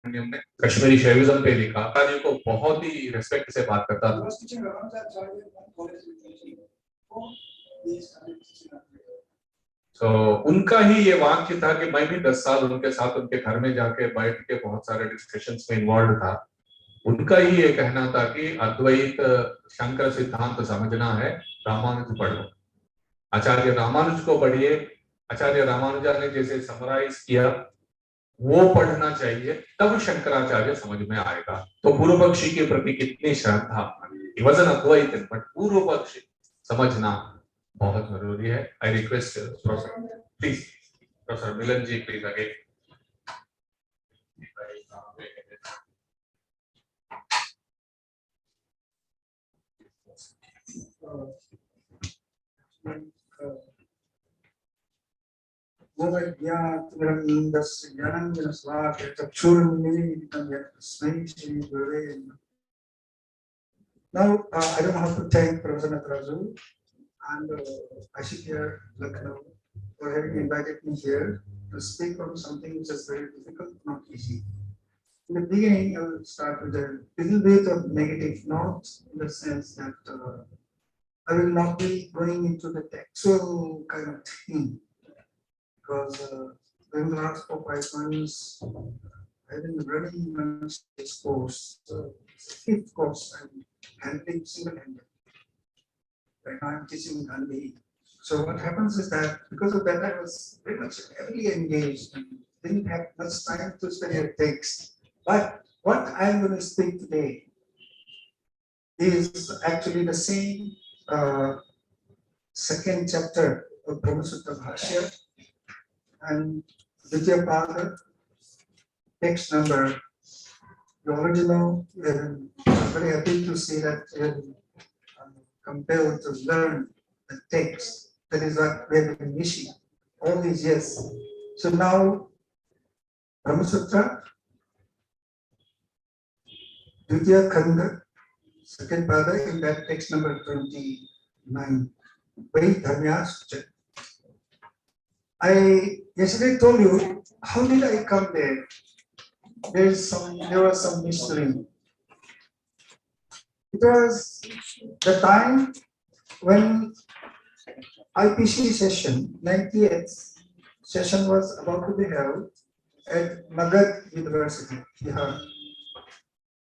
में कश्मीरी शैविज्म पे लिखा। जी को बहुत ही रेस्पेक्ट से बात करता था। तो उनका ही ये वाक्य था कि मैं भी 10 साल उनके साथ उनके घर में जाके बैठ के बहुत सारे डिस्कशंस में इन्वॉल्व था। उनका ही ये कहना था कि अद्वैत शंकर सिद्धांत समझना है, रामानुज पढ़ो, आचार्य रामानुज को पढ़िए, आचार्य रामानुजा ने जैसे समराइज किया वो पढ़ना चाहिए, तब शंकराचार्य समझ में आएगा। तो पूर्व पक्षी के प्रति कितनी श्रद्धा, वजन अद्वैत बट पूर्व पक्षी समझना बहुत जरूरी है। I request professor please, professor Milan ji please again. Now, I don't have to thank Professor Nataraju and ICPR Lucknow for having invited me here to speak on something which is very difficult, not easy. In the beginning, I will start with a little bit of negative note in the sense that I will not be going into the textual kind of thing because in the last 4 or 5 months, I've been running this course, it's the 5th course I'm handling single-handed. Right now I'm teaching Gandhi. So what happens is that because of that, I was very much heavily engaged and didn't have much time to study a text. But what I'm going to speak today is actually the same second chapter of Brahmasu Bhashya and Vidya Pada, text number. You already know, I'm very happy to see that you're compelled to learn the text. That is what we have been missing all these years. So now, Brahmasutra, Vidya Khanda, second pada in that text number 29. Very Dharmyas. I yesterday told you, how did I come there? There was some mystery. It was the time when IPC session, 90th session was about to be held at Magad University, Bihar.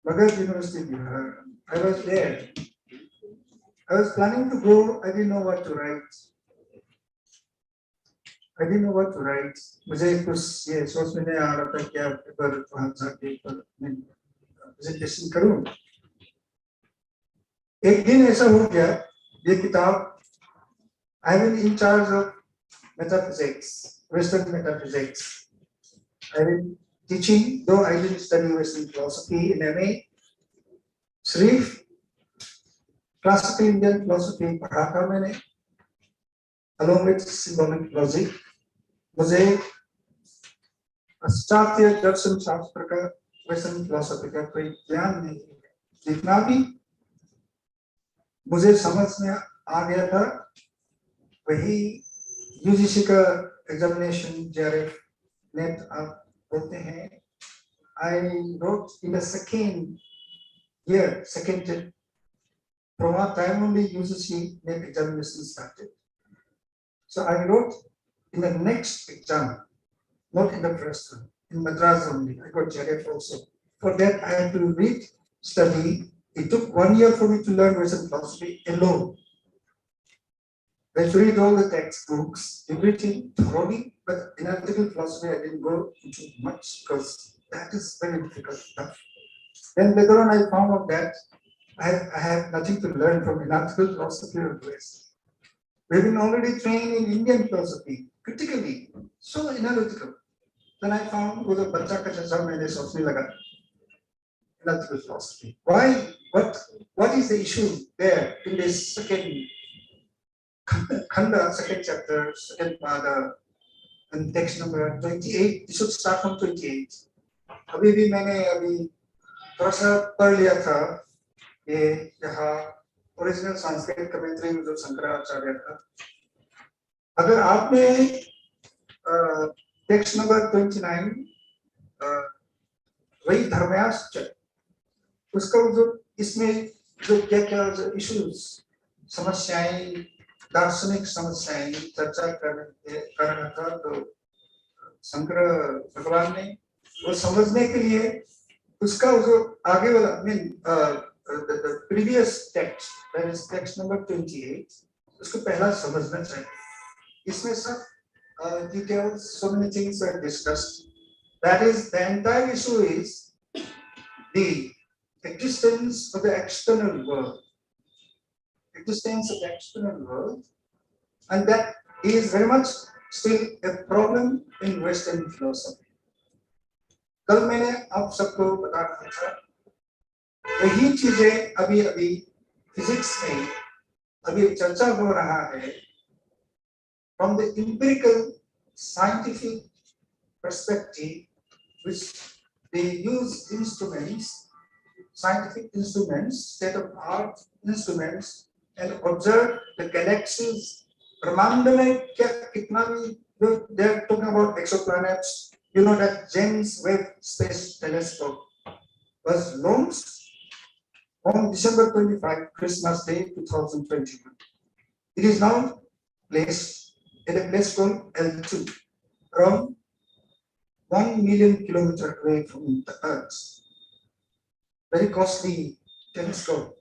Magad University, Bihar. I was there. I was planning to go, I didn't know what to write. मुझे कुछ ये सोच में नहीं आ रहा था क्या paper वहां जाके प्रेजेंटेशन करूं। एक दिन ऐसा हो गया, ये किताब I am in charge of metaphysics, Western metaphysics. I am teaching, though I didn't study Western philosophy in MA, सिर्फ classical Indian philosophy पढ़ा था मैंने, along with symbolic logic. मुझे पाश्चात्य दर्शन शास्त्र का वेस्टर्न फिलॉसफी का कोई ज्ञान नहीं है, जितना भी मुझे समझ में आ गया था वही यूजीसी का एग्जामिनेशन जेआरएफ नेट आप बोलते हैं. I wrote in the second year, from what time only UGC net examination started. So I wrote in the next exam, not in the first one, in Madras only. I got JRF also. For that, I had to read, study. It took 1 year for me to learn Western philosophy alone. I had to read all the textbooks, everything thoroughly, but analytical philosophy I didn't go into much because that is very difficult stuff. Then later on, I found out that I have nothing to learn from analytical philosophy or West. We've been already trained in Indian philosophy, critically, so analytical. Then I found with a bacha ka chacha maine sochne laga, analytical philosophy. Why? What is the issue there in this second khanda, second chapter, second pada, and text number 28? It should start from 28. अभी भी मैंने अभी थोड़ा सा पढ़ लिया था ये यहाँ ओरिजिनल संस्कृत कमेंट्री में जो शंकराचार्य था. अगर आपने टेक्स्ट नंबर 29 वही धर्मयाश्च, उसका जो इसमें जो क्या क्या जो इश्यूज समस्याएं दार्शनिक समस्याएं चर्चा करना था, तो शंकर भगवान ने वो समझने के लिए उसका जो आगे वाला the previous text, that is text number 28, उसको पहला समझना चाहिए. इसमें सब details, so many things were discussed. That is, the entire issue is the existence of the external world. Existence of the external world, and that is very much still a problem in Western philosophy. कल मैंने आप सबको बताया था, यही चीजें अभी अभी फिजिक्स में अभी चर्चा हो रहा है. From the empirical scientific perspective, which they use instruments, scientific instruments, state-of-art instruments, and observe the galaxies. ब्रह्मांड में क्या कितना भी, they are talking about exoplanets. You know that James Webb Space Telescope was launched on December 25, Christmas Day 2021. It is now placed at a place called L2, around 1 million kilometers away from the Earth. Very costly telescope,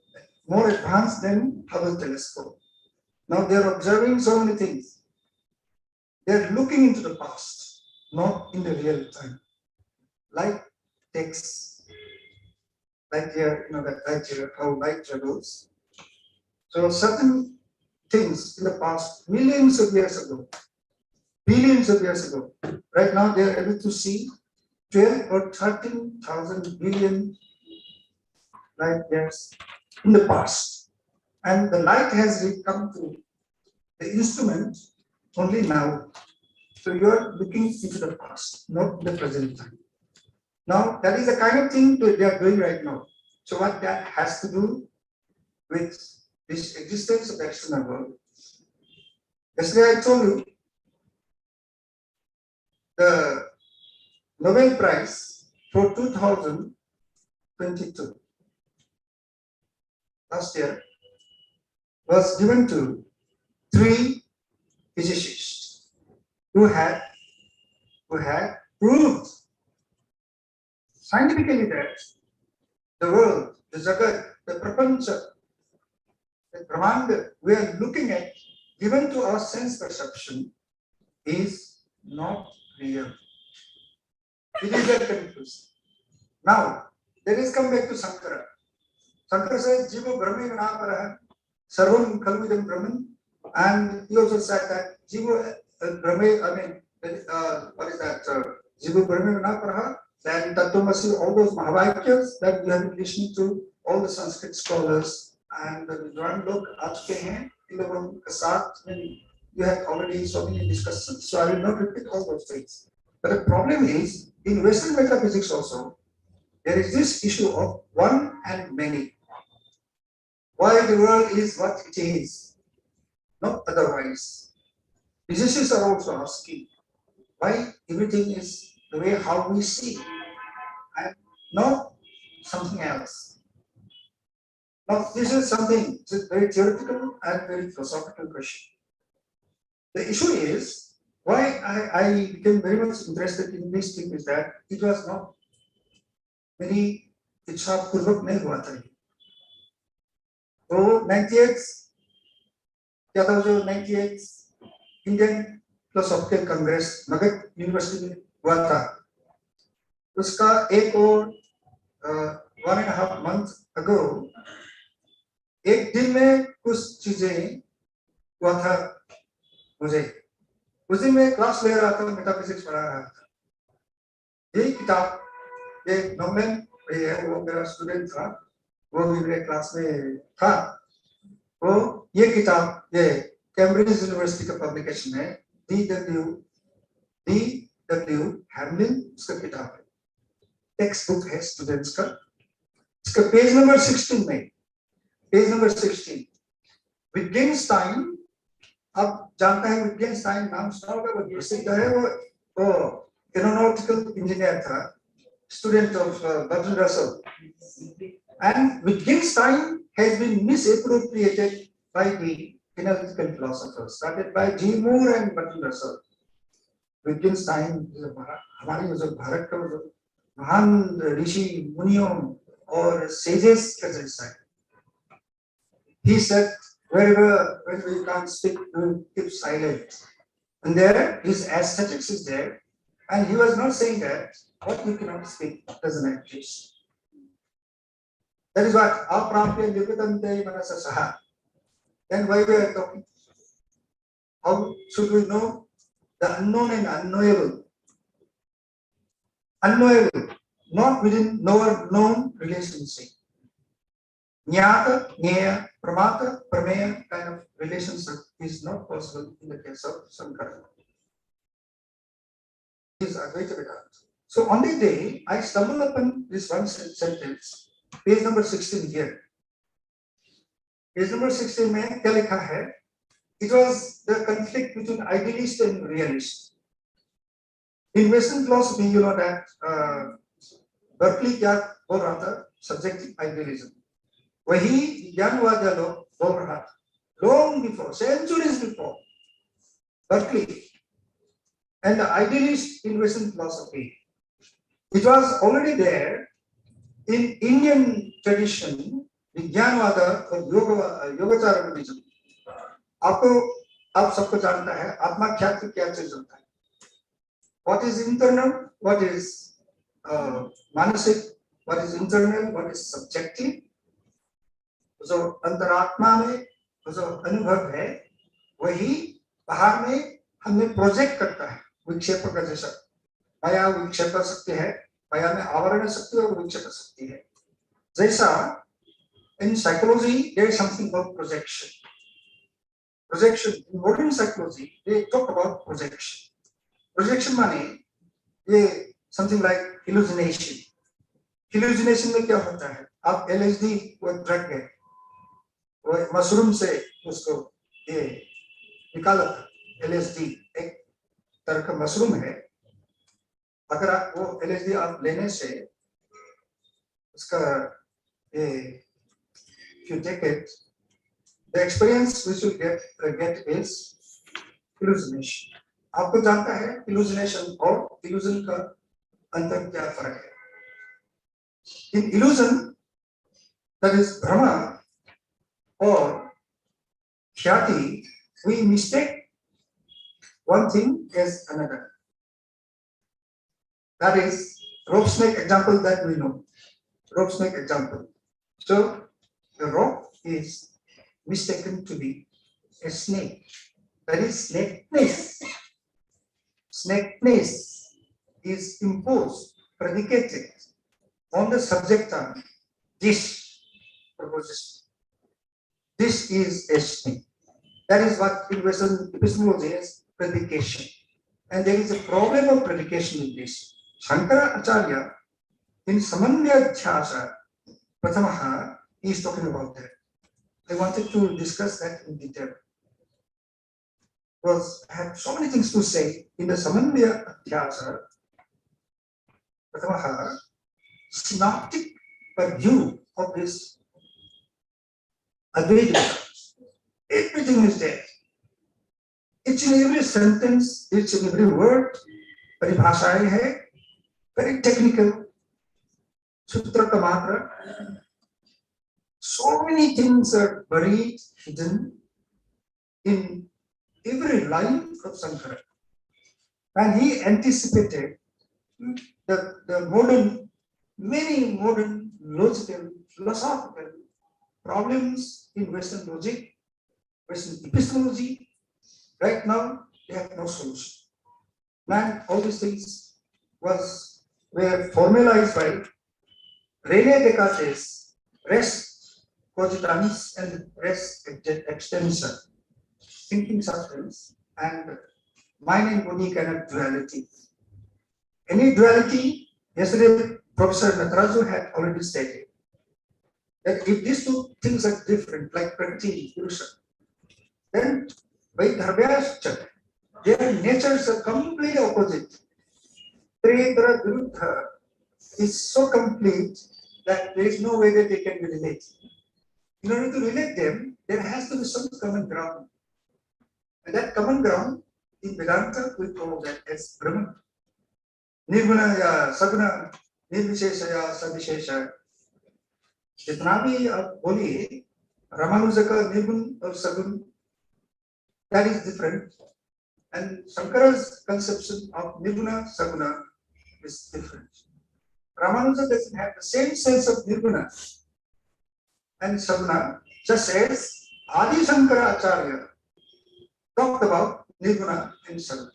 more advanced than Hubble telescope. Now they are observing so many things. They are looking into the past, not in the real time. Light takes, like here, you know, that light here, how light travels. So certain things in the past, millions of years ago, billions of years ago, right now they are able to see 12 or 13,000 billion light years in the past. And the light has come to the instrument only now. So you are looking into the past, not the present time. Now, that is the kind of thing they are doing right now. So what that has to do with this existence of the external world. Yesterday I told you the Nobel Prize for 2022 last year was given to 3 physicists who had proved scientifically that the world, the Jagat, the Prapancha, the Brahmanda we are looking at, given to our sense perception, is not real. It is a conclusion. Now, let us come back to Sankara. Sankara says, Jiva Brahmi Manapara, Sarvam Kalvidam Brahman, and he also said that Jiva Brahmi, what is that? Jiva Brahmi Manapara, then Tattvamasi, all those Mahavakyas that we have been listening to, all the Sanskrit scholars, and the Vijwan Lok Aaj ke hain, in the room ke saath, you have already so many discussions, so I will not repeat all those things. But the problem is, in Western metaphysics also, there is this issue of one and many. Why the world is what it is, not otherwise. Physicists are also asking why everything is the way how we see, and not something else. Now, this is something, it's a very theoretical and very philosophical question. The issue is, why I became very much interested in this thing is that it was not very इच्छापूर्वक नहीं हुआ था. तो 98 क्या था जो 98 Indian philosophical Congress Magadh university में हुआ था, उसका एक और 1.5 months ago एक दिन में कुछ चीजें हुआ था. मुझे उस दिन में क्लास ले रहा था, मेटाफिजिक्स पढ़ा रहा था. यही किताब, ये नॉर्मन वो मेरा स्टूडेंट था, वो भी मेरे क्लास में था. वो ये किताब ये कैम्ब्रिज यूनिवर्सिटी का पब्लिकेशन है, D.W. हैमलिन उसका किताब है, टेक्स्ट बुक है स्टूडेंट्स का. इसका पेज नंबर 16 में, पेज नंबर 16, विटगेनस्टाइन, आप जानते हैं विटगेनस्टाइन नाम सुना होगा, वो प्रसिद्ध है, वो एरोनॉटिकल इंजीनियर था. student of Bertrand Russell. And Wittgenstein has been misappropriated by the analytical philosophers, started by G. Moore and Bertrand Russell. Wittgenstein हमारे जो भारत का जो महान ऋषि मुनियों और sages का जैसा है. He said, wherever we can't speak, we keep silent. And there, his aesthetics is there. And he was not saying that what you cannot speak doesn't exist. That is what aprapya nirvidante manasa saha. Then why we are talking? How should we know the unknown and unknowable? Unknowable, not within known relationship. Jnata, Jnaya, Pramata, Prameya kind of relationship is not possible in the case of Sankara. Is Advaita Vedanta. So on the day, I stumbled upon this one sentence, page number 16 here. Page number 16 में क्या लिखा है? It was the conflict between idealist and realist. In Western philosophy, you know that Berkeley क्या बोल रहा था? Subjective idealism. वही ज्ञानवादी लोग बोल रहा था. Long before, centuries before, Berkeley and the idealist in Western philosophy, it was already there in Indian tradition, विज्ञानवाद और योगाचार बुद्धिज्म. आप सबको जानता है आत्मा ख्याति क्या चीज होता है? What is internal? What is मानसिक? What is internal? What is subjective? जो अंतरात्मा में जो अनुभव है वही बाहर में हमें प्रोजेक्ट करता है विक्षेप का जैसा. माया विक्षेप कर सकती है, माया में आवरण शक्ति और विक्षेप कर सकती है. जैसा in psychology there is something called projection. Projection in modern psychology they talk about projection. Projection माने ये something like hallucination. Hallucination में क्या होता है? आप LSD वो ड्रग है, वो मशरूम से उसको ये निकाला था. LSD एक तरह का मशरूम है. अगर आप वो LSD आप लेने से उसका ये if you take it, the experience which you get is hallucination. आपको जानता है hallucination और illusion का अंतर क्या फर्क है? In illusion, that is Brahma or Khyati, we mistake one thing as another. That is rope snake example that we know. Rope snake example. So the rope is mistaken to be a snake. That is snakeness. Snakeness is imposed, predicated on the subject term. This proposes. This is a snake. That is what in Western epistemology is predication. And there is a problem of predication in this. Shankara Acharya in Samandhyadhyasa Pratamaha is talking about that. I wanted to discuss that in detail. Because I have so many things to say in the Samandhyadhyasa Pratamaha synoptic view of this Advaita. Everything is there. Each and every sentence, each and every word, paribhashaएं है, very technical, sutra ka matra. So many things are buried, hidden in every line of Sankara. And he anticipated the many modern logical, philosophical problems in Western logic, Western epistemology. Right now, they have no solution. And all these things were formalized by René Descartes' res cogitans and res extensa, thinking substance, and mind and body cannot duality. Any duality, yesterday Professor Natarajan had already stated that if these two things are different, like Prakriti, Purusha, then by Dharvyascha, their natures are completely opposite. Tritra Viruddha, is so complete that there is no way that they can be related. In order to relate them, there has to be some common ground. And that common ground in Vedanta we call that as Brahman. Nirguna, Saguna, Nirvishesha, Sadvishesha. जितना भी आप बोलिए रामानुज का निर्गुण और सगुण, that is different, and Shankara's conception of nirguna saguna is different. Ramanuja doesn't have the same sense of nirguna and saguna, just as Adi Shankara Acharya talked about nirguna and saguna.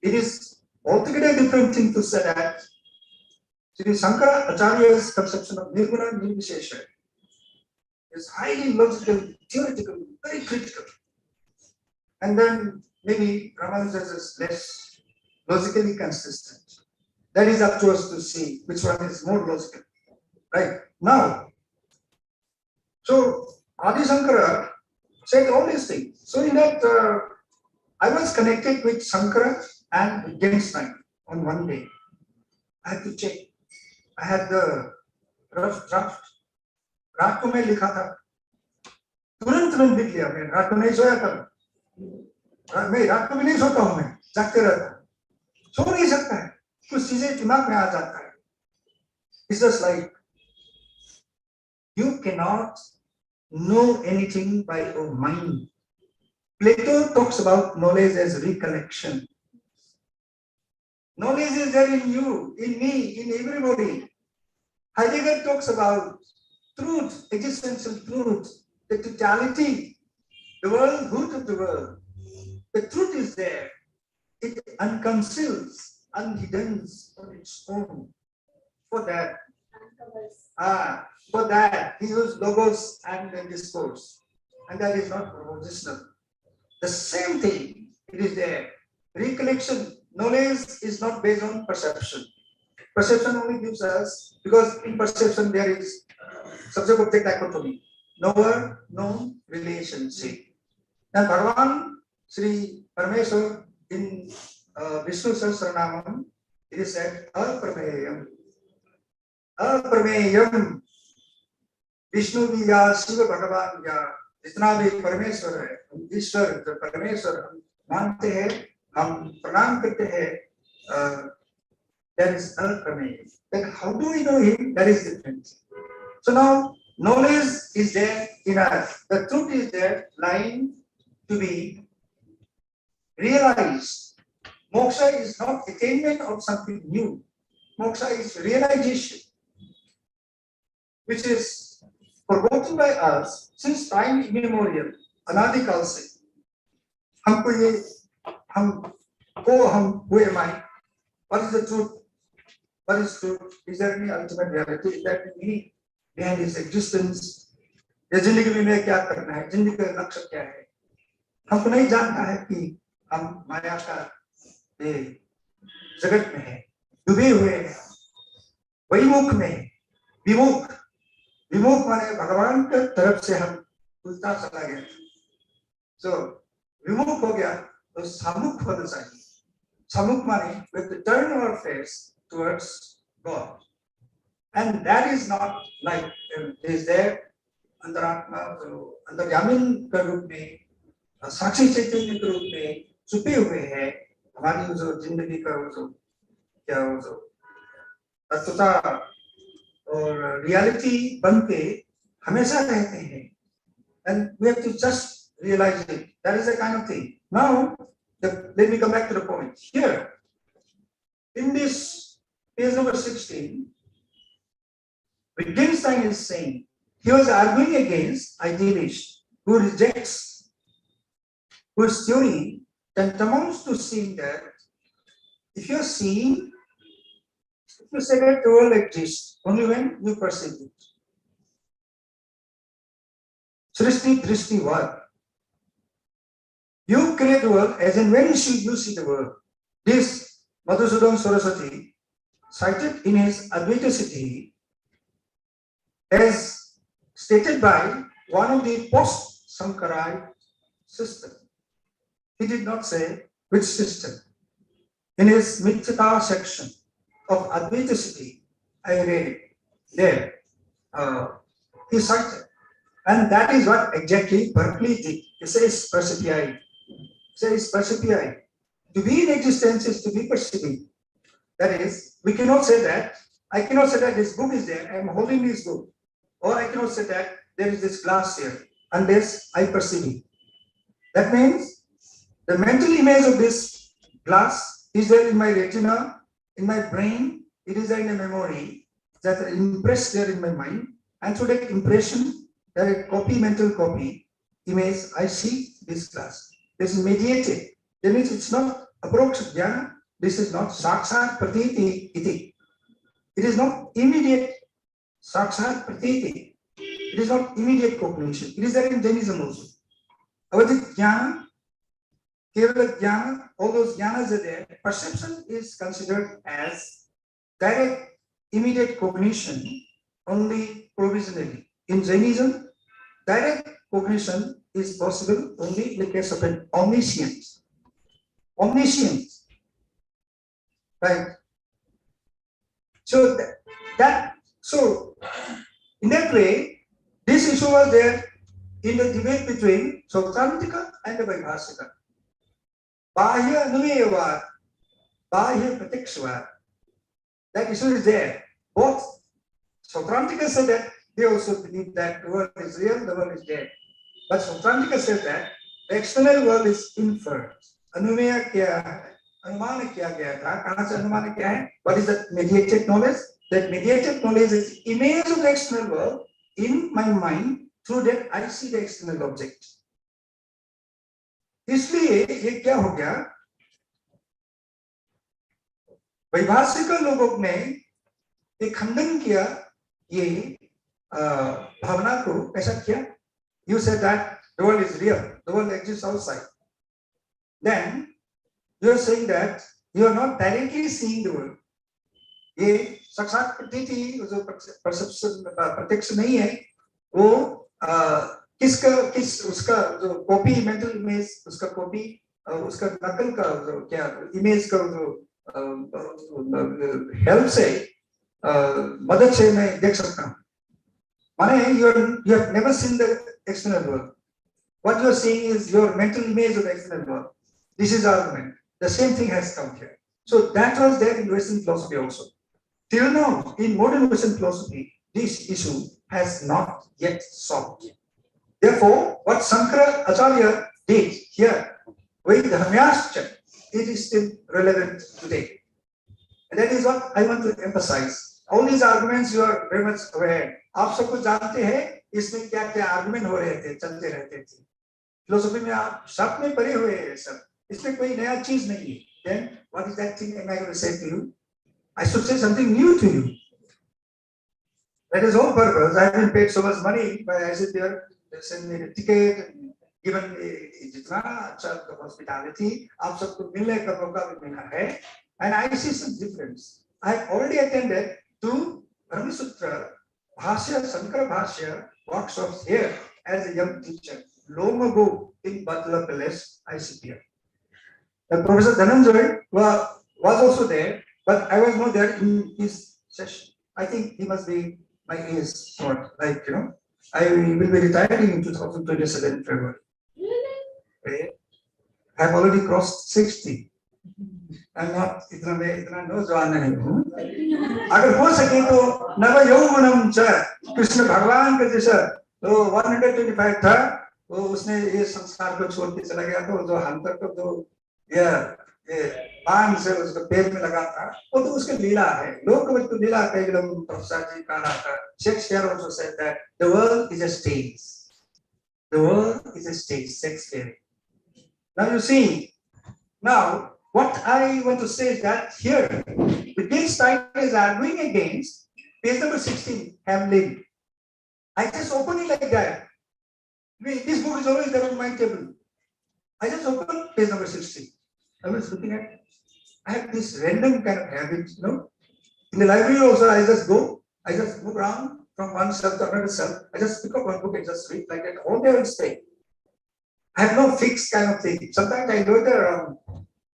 It is altogether different thing to say that Sri Shankara Acharya's conception of nirguna nirvishesha is highly logical, theoretical, very critical. And then maybe Ramanuja is less logically consistent. That is up to us to see which one is more logical. Right? Now, so Adi Shankara said all these things. So in that, I was connected with Shankara and Wittgenstein on one day. I had to check. I had the rough draft. रात को मैं लिखा था, तुरंत लिख लिया मैं, रात को नहीं सोया था, मैं रात को भी नहीं सोता हूँ, मैं जागते रहता हूँ, सो नहीं सकता है, कुछ चीजें दिमाग में आ जाता है. It's just like you cannot know anything by your mind. Plato talks about knowledge as recollection. Knowledge is there in you, in me, in everybody. Heidegger talks about truth, existential truth, the totality, the world, root of the world. The truth is there. It unconceals, unhiddens on its own. For that, he used logos and discourse. And that is not propositional. The same thing, it is there. Recollection, knowledge is not based on perception. Perception only gives us, because in perception there is subject-object dichotomy, knower, known, relationship. Now, Bhagavan, Sri Parameshwar, in Vishnu Sahasranamam, it is said, Aprameyam. Aprameyam. Vishnu भी या शिव भगवान या जितना भी परमेश्वर है, हम ईश्वर जो परमेश्वर हम मानते हैं, हम प्रणाम करते हैं, that is Alprameya. Like, how do we know him? That is different. So now, knowledge is there in us. The truth is there, lying to be realized. Moksha is not attainment of something new. Moksha is realization, which is forgotten by us since time immemorial. Anadikal se. Who am I? What is the truth? What is truth? Is there any ultimate reality? Is there any meaning behind his existence? या जिंदगी में क्या करना है? जिंदगी का लक्ष्य क्या है? हमको नहीं जानता है कि हम माया का जगत में है, डूबे हुए हैं, वहीमुख में, विमुख माने भगवान के तरफ से हम उल्टा चला गया. So विमुख हो गया तो सम्मुख होना चाहिए. सम्मुख माने with the turn our face towards God, and that is not like is there अंतरात्मा जो अंतर्यामी के रूप में, साक्षी चैतन्य के रूप में छुपे हुए हैं, हमारी जो जिंदगी का जो क्या हो जो तत्वता और रियलिटी बन के हमेशा रहते हैं. And we have to just realize it. That is the kind of thing. Now, let me come back to the point. Here, in this page number 16, Wittgenstein is saying, he was arguing against idealist who rejects, whose theory tantamounts to seeing that if you're seeing, if you say that the world exists only when you perceive it. Srishti Drishti what? You create the world as in when you see the world. This Madhusudan Saraswati cited in his Advaita Siddhi as stated by one of the post-Sankarite system. He did not say which system. In his Mityata section of Advaita Siddhi, I read it there. He cited, and that is what exactly Berkeley did. He says percipii. Says percipii. To be in existence is to be perceiving. That is, we cannot say that. I cannot say that this book is there. I am holding this book, or I cannot say that there is this glass here unless I perceive it. That means the mental image of this glass is there in my retina, in my brain. It is there in a memory that are impressed there in my mind, and through that impression, that copy, mental copy image, I see this glass. This is mediated. That means it's not approx jnana. This is not sakshat pratiti iti. It is not immediate sakshat pratiti. It is not immediate cognition. It is there in Jainism also. Avadhik jnana, kevala jnana, all those jnanas are there. Perception is considered as direct, immediate cognition only provisionally. In Jainism, direct cognition is possible only in the case of an omniscience. Omniscience. Right? So so in that way, this issue was there in the debate between Sautrantika and the Vaibhasika. Bahya Nuveyavad, Bahya Pratikshavad. That issue is there. Both Sautrantika said that they also believe that the world is real, the world is dead. But Sautrantika said that the external world is inferred. Anumeya kya hai? Anumana kya gaya tha? Kahan se anumana kya hai? What is that mediated knowledge? That mediated knowledge is the image of the external world in my mind. Through that I see the external object. इसलिए ये क्या हो गया? वैभाषिक लोगों ने एक खंडन किया ये भावना को ऐसा किया. You said that the world is real, the world exists outside. Then you are saying that you are not directly seeing the world. ये साक्षात प्रतीति जो परसेप्शन प्रत्यक्ष नहीं है, वो किस उसका जो कॉपी मेंटल इमेज उसका कॉपी उसका नकल का जो क्या इमेज का जो हेल्प से मदद से मैं देख सकता हूँ. माने you have never seen the external world. What you are seeing is your mental image of the external world. This is argument. The same thing has come here. So that was there in Western philosophy also. Till now, in modern Western philosophy, this issue has not yet solved. Therefore, what Sankara Acharya did here with the Dharmyascha, it is still relevant today. And that is what I want to emphasize. All these arguments you are very much aware. आप सब कुछ जानते हैं इसमें क्या क्या argument हो रहे थे, चलते रहते थे. फिलोसफी में आप सब में पढ़े हुए हैं सब. इसमें कोई नया चीज नहीं है. Then what is that thing am I going to say to you? I should say something new to you. That is all purpose. I have been paid so much money by ICPR. They send me the ticket and given me जितना अच्छा hospitality. आप सबको मिलने का मौका भी मिला है. And I see some difference. I have already attended 2 Brahmasutra Bhashya, Sankara Bhashya workshops here as a young teacher long ago in Butler Palace, ICPR. The Professor Dhananjay was also there, but I was not there in his session. I think he must be my age, sort like I will be retiring in 2027 February. I have already crossed 60. I'm not इतना नौजवान नहीं हूँ. अगर हो सके तो नव यौवनम च कृष्ण भगवान का जैसा तो 125 था वो उसने ये संसार को छोड़ के चला गया तो जो हंतर को जो ये पान से उसको पेट में लगा था वो तो उसकी लीला है. लोक तो लीला का एकदम प्रोफेसर जी का था. Shakespeare also said that the world is a stage. The world is a stage. Shakespeare. Now you see, now what I want to say is that here, Wittgenstein is arguing against page number 16, Hamlin. I just open it like that. This book is always there on my table. I just open page number 16. I was looking at, I have this random kind of habit, In the library also, I just go, I just move around from one shelf to another shelf. I just pick up one book and just read like that. All day I will stay. I have no fixed kind of thing. Sometimes I loiter around.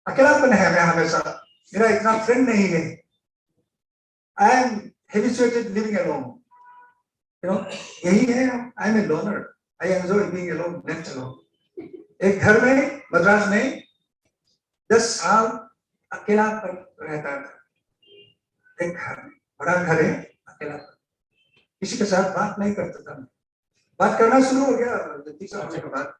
अकेलापन है मैं हमेशा. मेरा इतना friend नहीं है. I am habituated living alone. You know, यही है, I'm a loner. I enjoy being alone, left alone. एक घर में मद्रास में 10 साल अकेला रहता था. एक घर में, बड़ा घर है, अकेला. किसी के साथ बात नहीं करता था. बात करना शुरू हो गया 30 साल के बाद.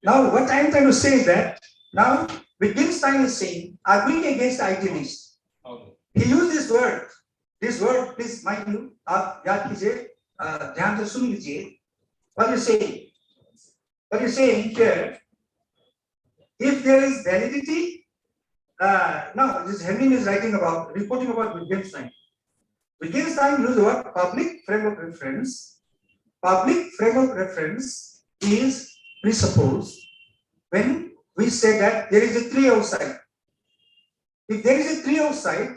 Now what I am trying to say is that now Wittgenstein is saying arguing against idealists. He used this word. This word, please mind you, आप याद कीजिए, ध्यान से सुन लीजिए. What you say? What you saying here? If there is validity, now this Henry is writing about, reporting about Wittgenstein. Wittgenstein used the word public frame of reference. Public frame of reference is presupposed when we say that there is a tree outside. If there is a tree outside,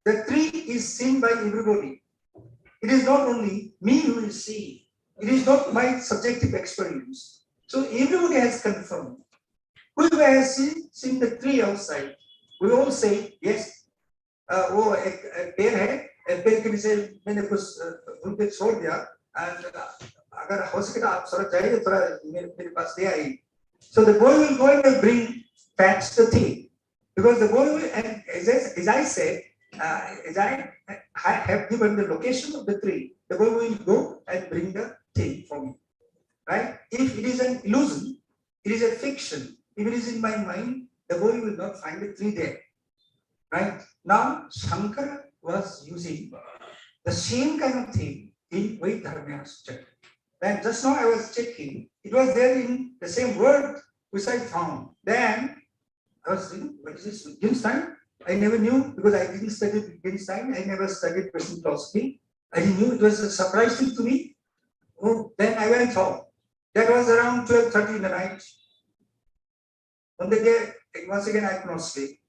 the tree is seen by everybody. It is not only me who will see. It is not my subjective experience. So everybody has confirmed. Whoever has seen the tree outside, we all say yes. वो एक पेड़ है, पेड़ के नीचे मैंने कुछ फूल पे छोड़ दिया, and अगर हो सके तो आप सड़क जाइए थोड़ा मेरे पास ले आइए. So the boy will go and will bring fetch the tree, because the boy will, and as I said, as I have given the location of the tree, the boy will go and bring the tree for me, right? If it is an illusion, it is a fiction. If it is in my mind, the boy will not find the tree there, right? Now Shankara was using the same kind of thing in Vaidharmya's chapter. Then just now I was checking, it was there in the same word which I found. Then I was thinking, what is this, Wittgenstein? I never knew, because I didn't study Wittgenstein. I never studied Western philosophy. I didn't know. It was surprising to me. Oh, then I went home. That was around 12:30 in the night. On the day, once again I could not sleep.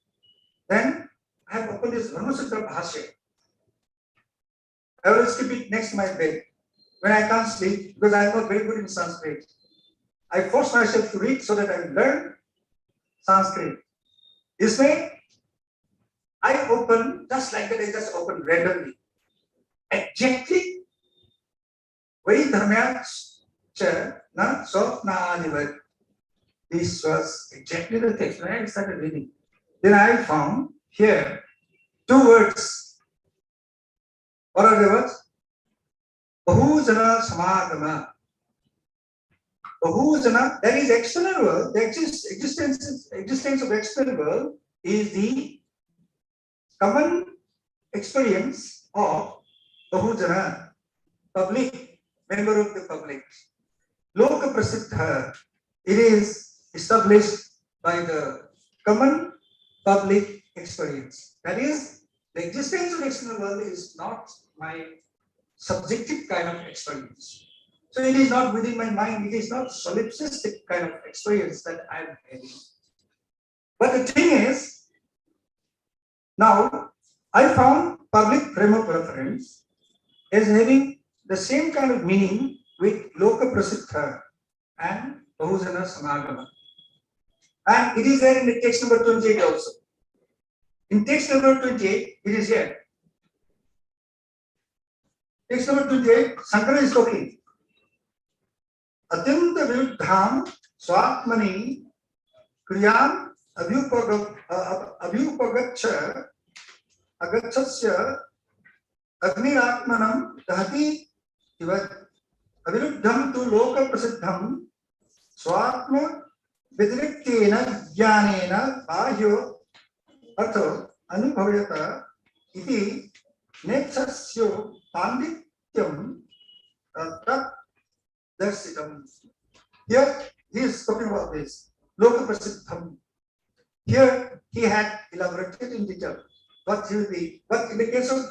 Then I have opened this Brahmasu Bhashya. I will keep it next to my bed when I can't sleep, because I am not very good in Sanskrit. I force myself to read so that I will learn Sanskrit. This way, I open just like that. I just open randomly. Exactly, Vaidharmya's na Swapna Adivat. This was exactly the text. When I started reading, then I found here 2 words. What are the words? Bahujana Samagama. Bahujana, that is external world. The existence of external world is the common experience of Bahujana, public, member of the public. Loka Prasiddha, it is established by the common public experience. That is, the existence of external world is not my subjective kind of experience. So it is not within my mind, it is not solipsistic kind of experience that I am having. But the thing is, now I found public frame of reference as having the same kind of meaning with Loka Prasiddha and Bahujana Samagama. And it is there in the text number 28 also. In text number 28, it is here. Text number 28, Shankara is talking. Atyanta viruddham swatmani kriyam abhyupagatcha agachasya agniratmanam dahati ivat aviruddham tu loka prasiddham swatma vidriktena jnanena bahyo artho anubhavyata iti nexasyo pandityam tat darsitam. Here he is talking about this loka prasiddham. Here he had elaborated in detail what will be, but in the case of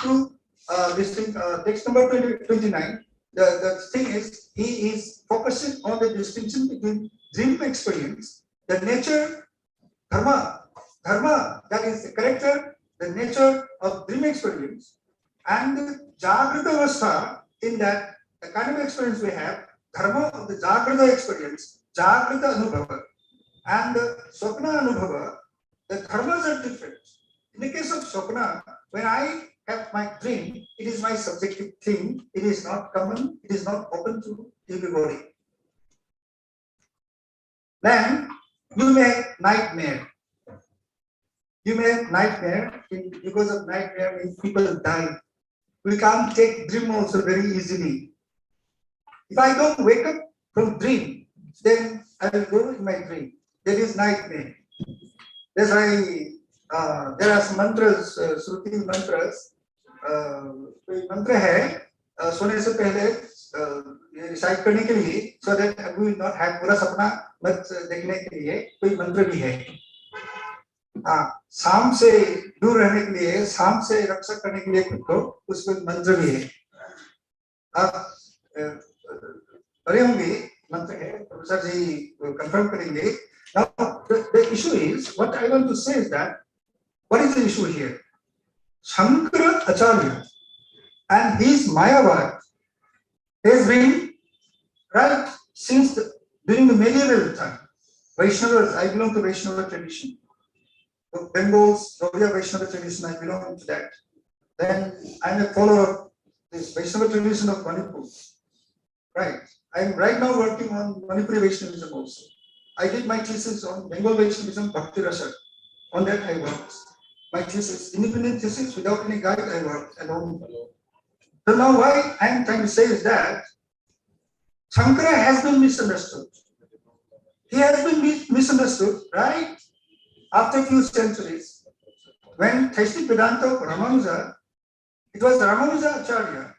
this thing, text number 29, the thing is he is focusing on the distinction between dream experience, the nature, dharma, that is the character, the nature of dream experience, and the jagrata avastha, in that the kind of experience we have, dharma of the jagrata experience, jagrata anubhava, and the swapna anubhava, the dharmas are different. In the case of swapna, when I have my dream, it is my subjective thing. It is not common. It is not open to everybody. Then you may have nightmare. You may have nightmare because of nightmare when people die. We can't take dream also very easily. If I don't wake up from dream, then I will go in my dream. That is nightmare. That's why there are some mantras, Shruti mantras. कोई मंत्र है सोने से पहले recite करने के लिए, so that we will not have पूरा सपना मत देखने के लिए कोई मंत्र भी है. शाम से दूर रहने के लिए, शाम से रक्षा करने के लिए खुद को, उसमें मंत्र भी है. आप पढ़े होंगे, मंत्र है, प्रोफेसर जी कंफर्म करेंगे. Now the issue is, what I want to say is that, what is the issue here? Shankara Acharya and his Mayavad has been right since during the medieval time. Vaishnavas, I belong to Vaishnava tradition. Bengal's Gaudiya Vaishnava tradition, I belong to that. Then I am a follower of this Vaishnava tradition of Manipur. Right. I am right now working on Manipuri Vaishnavism also. I did my thesis on Bengal Vaishnavism, Bhakti Rasa. On that I worked. My thesis, independent thesis, without any guide, I worked alone. So now why I am trying to say is that Shankara has been misunderstood. He has been misunderstood right after a few centuries. When theistic Vedanta of Ramanuja, it was Ramanuja Acharya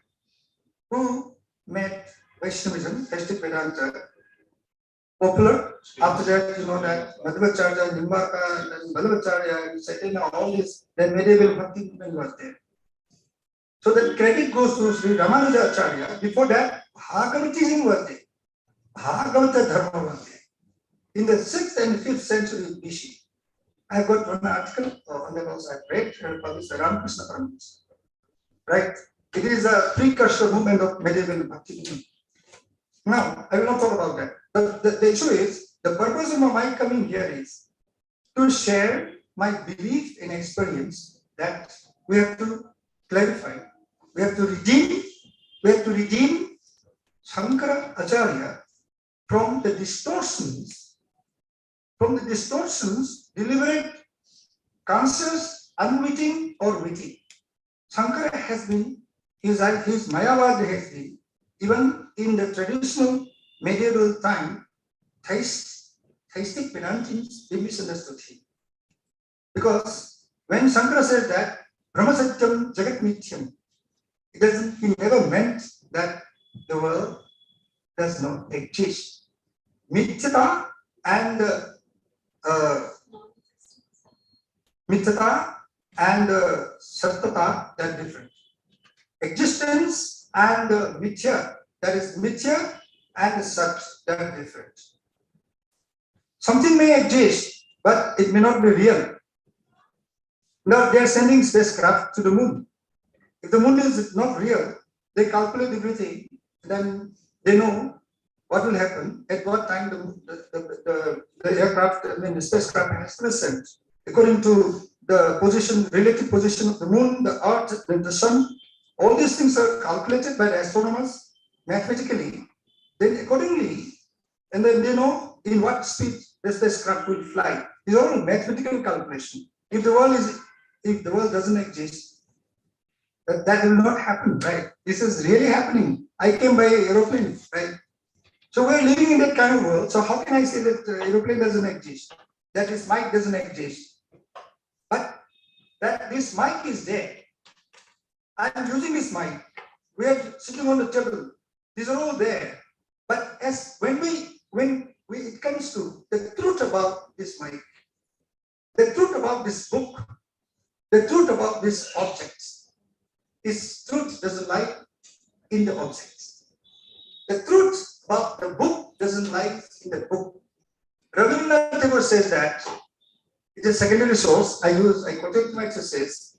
who made Vaishnavism, theistic Vedanta, popular. After that, you know that Madhvacharya, Nimbarka, and Madhvacharya, Chaitanya, all this, then medieval Bhakti movement was there. So the credit goes to Sri Ramanuja Acharya. Before that, Bhagavatism was there. Bhagavata Dharma was there. In the 6th and 5th century BC, I have got one article on the house I read, published by Ramakrishna Paramahansa. Right? It is a precursor movement of medieval Bhakti movement. Now, I will not talk about that. But the issue is, the purpose of my coming here is to share my belief and experience that we have to clarify, we have to redeem Shankara Acharya from the distortions, deliberate, conscious, unwitting or witting. Shankara has been, his Mayavad has been, even in the traditional medieval time, theistic Vedantins, they misunderstood him. Because when Shankara said that Brahmasatyam Jagat Mithyam, he never meant that the world does not exist. Mithyata and Sattata, they are different. Existence and Mithya, that is Mithya and Sat, they are different. Something may exist, but it may not be real. Now they are sending spacecraft to the moon. If the moon is not real, they calculate everything, then they know what will happen, at what time the aircraft, the spacecraft has present. According to the position, relative position of the moon, the earth, the sun, all these things are calculated by the astronomers mathematically. Then accordingly, and then they know in what speed the spacecraft will fly. These are all mathematical calculation. If the world doesn't exist, that will not happen, right? This is really happening. I came by aeroplane, right? So we're living in that kind of world. So how can I say that aeroplane doesn't exist? That this mic doesn't exist? But that this mic is there. I'm using this mic. We are sitting on the table. These are all there. But as when it comes to the truth about this mic, the truth about this book, the truth about these objects, this truth doesn't lie in the objects. The truth about the book doesn't lie in the book. Rabindranath Tagore says that it is a secondary source. I quoted my says,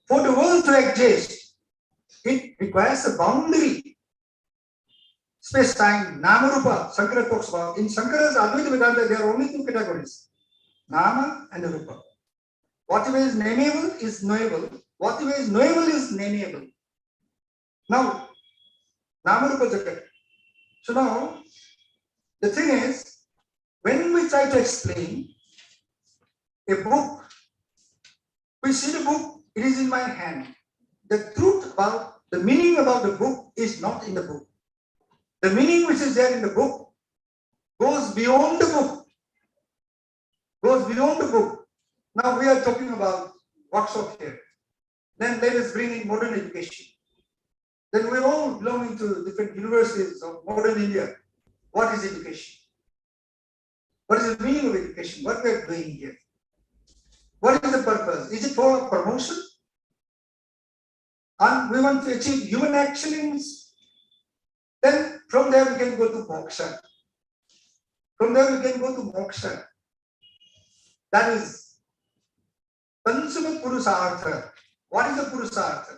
for the world to exist, it requires a boundary. Space-time, Nama Rupa, Shankara talks about. In Shankara's Advaita Vedanta, there are only two categories, Nama and Rupa. Whatever is nameable is knowable. Whatever is knowable is nameable. Now, Namarupa Jagat. So now, the thing is, when we try to explain a book, we see the book, it is in my hand. The truth about, the meaning about the book is not in the book. The meaning which is there in the book goes beyond the book. Goes beyond the book. Now we are talking about workshop here. Then let us bring in modern education. Then we're all belonging to different universities of modern India. What is education? What is the meaning of education? What we are doing here? What is the purpose? Is it for promotion? And we want to achieve human excellence. Then from there we can go to moksha. From there we can go to moksha. That is Panchama Purusartha. What is the Purusartha?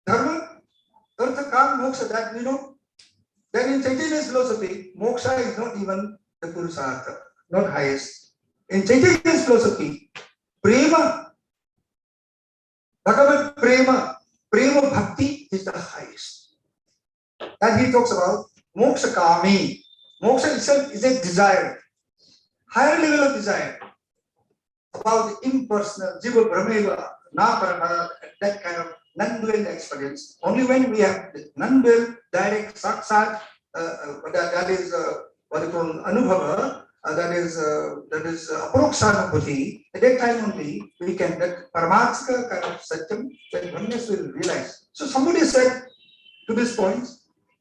Dharma, Artha, Kam, Moksha, that we know. Then in Chaitanya's philosophy, moksha is not even the Purusartha, not highest. In Chaitanya's philosophy, Prema, Bhagavad Prema, Prema Bhakti is the highest. And he talks about Moksha Kami. Moksha itself is a desire, higher level of desire, about impersonal, Jiva Brahmeva, Na Parama, that kind of non-dual experience. Only when we have non-dual, direct, saksat, that is what you call anubhava, that is aprokshanubhuti. At that time only we can, that paramarthika kind of satyam, that oneness will realize. So somebody said to this point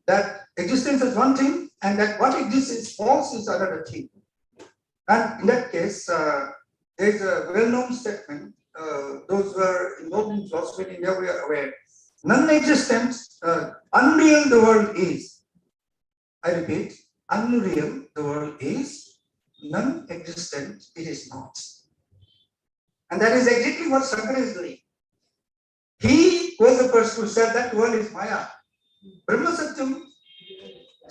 that existence is one thing and that what exists is false is another thing. And in that case, there is a well-known statement. Those who are involved in philosophy in India, we are aware. Non-existent, unreal the world is. I repeat, unreal the world is, non-existent it is not. And that is exactly what Shankara is doing. He was the person who said that world is Maya. Brahma Satyam,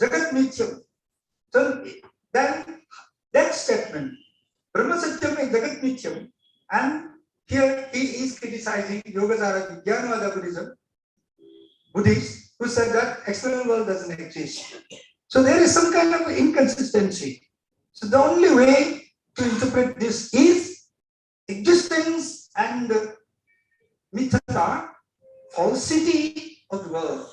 Jagat Mithyam. So then that statement, Brahma Satyam and Jagat Mithyam, and here he is criticizing Yogasara Vijnanavada Buddhism, Buddhists, who said that external world doesn't exist. So there is some kind of inconsistency. So the only way to interpret this is existence and mithya, falsity of the world.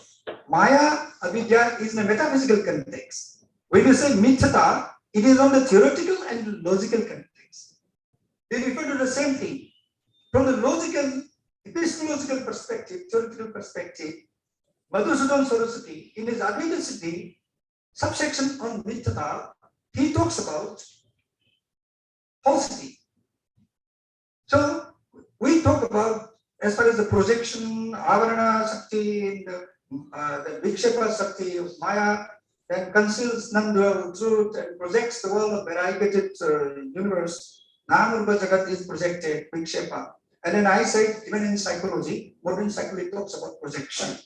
Maya, avidya is in a metaphysical context. When you say mithya, it is on the theoretical and logical context. They refer to the same thing. From the logical, epistemological perspective, theoretical perspective, Madhusudan Saraswati, in his Advaita Siddhi, subsection on mithya, he talks about falsity. So we talk about, as far as the projection, avarana sakti, the vikshepa sakti of Maya, then conceals non-dual truth and projects the world of variegated universe. Namarupa Jagat is projected, vikshepa. And then I said, even in psychology, modern psychology talks about projection.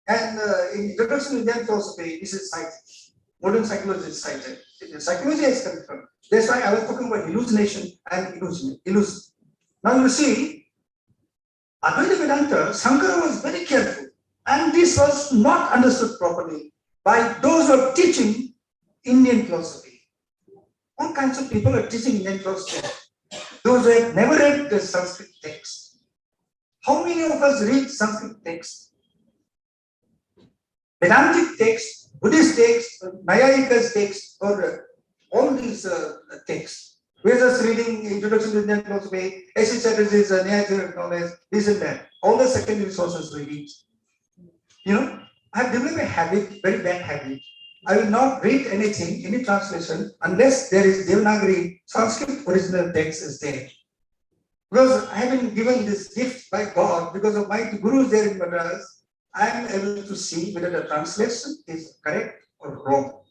And in introduction to Indian philosophy, this is cited. Modern psychology is cited. Psychology is confirmed. That's why I was talking about hallucination and illusion. Now you see, Advaita Vedanta, Shankara was very careful. And this was not understood properly by those who are teaching Indian philosophy. All kinds of people are teaching Indian philosophy. Those who have never read the Sanskrit text. How many of us read Sanskrit text? Vedantic text, Buddhist text, Nayayika's text, or all these texts. We're just reading Introduction to Indian Philosophy, A.C. Chatterjee's Nyaya Theory of Knowledge, this and that. All the secondary sources we read. You know, I have developed a habit, very bad habit. I will not read anything, any translation, unless there is Devanagari, Sanskrit original text is there. Because I have been given this gift by God, because of my gurus there in Madras, I am able to see whether the translation is correct or wrong.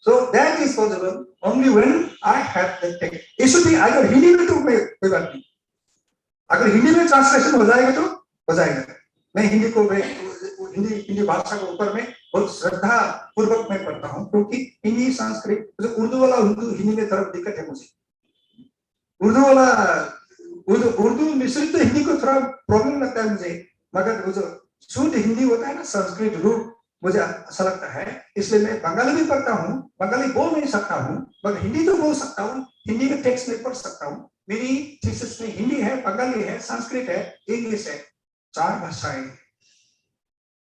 So that is possible only when I have the text. It should be either Hindi में तो कोई बात नहीं. अगर हिंदी में translation हो जाएगा तो हो जाएगा. मैं हिंदी भाषा को ऊपर में बहुत श्रद्धा पूर्वक मैं पढ़ता हूँ क्योंकि हिंदी संस्कृत उर्दू वाला हिंदी में तरफ दिक्कत है मुझे. उर्दू वाला उर्दू मिश्रित हिंदी को थोड़ा प्रॉब्लम लगता है मुझे, मगर वो जो शुद्ध हिंदी होता है ना, संस्कृत रूप, मुझे अच्छा लगता है। इसलिए मैं बंगाली भी पढ़ता हूँ, बंगाली बोल नहीं सकता हूँ, मगर हिंदी तो बोल सकता हूँ, हिंदी के टेक्स्ट में पढ़ सकता हूँ। मेरी थीसिस में हिंदी है, बंगाली है, संस्कृत है, इंग्लिश है, 4 भाषाएं।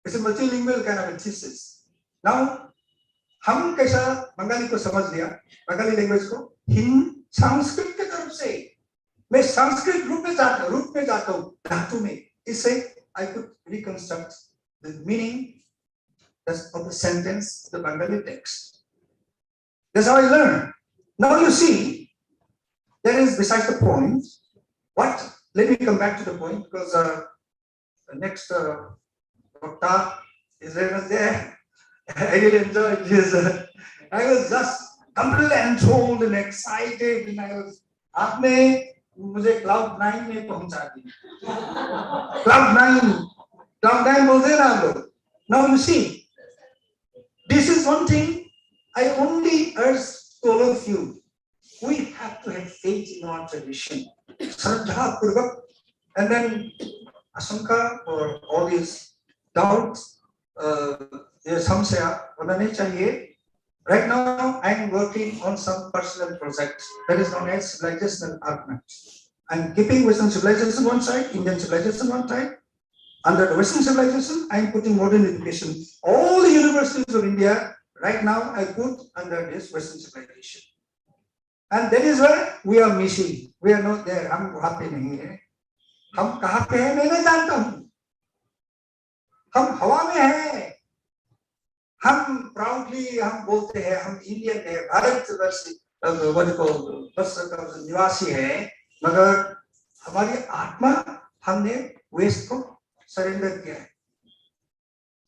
It's multilingual kind of thesis. Now हम कैसा बंगाली को समझ लिया, बंगाली लैंग्वेज को संस्कृत की तरफ से मैं संस्कृत रूप में जाता हूँ धातु में। इससे I could reconstruct the meaning of the sentence, the Bengali text. That's how I learned. Now you see, that is besides the point. What? Let me come back to the point, because the next Vakta is there. I really enjoyed this. I was just completely enthralled and excited, and I was. आपने मुझे cloud 9 में पहुंचा दिया। Cloud 9 बोलते हैं ना आप लोग। Now you see, this is one thing I only urge to all of you. We have to have faith in our tradition, Shraddha Purvak, and then Asanka or all these doubts, samshaya होना नहीं चाहिए. Right now, I am working on some personal project that is known as civilizational argument. I am keeping Western civilization one side, Indian civilization one side. Under the Western civilization, I am putting modern education. All the universities of India, right now, I put under this Western civilization. And that is where we are missing. We are not there. हम वहाँ पे नहीं हैं. हम कहाँ पे हैं मैं नहीं जानता हूँ. हम हवा में हैं. हम proudly हम बोलते हैं हम इंडियन है, भारतवर्ष का निवासी है, मगर हमारी आत्मा हमने वेस्ट को सरेंडर किया है,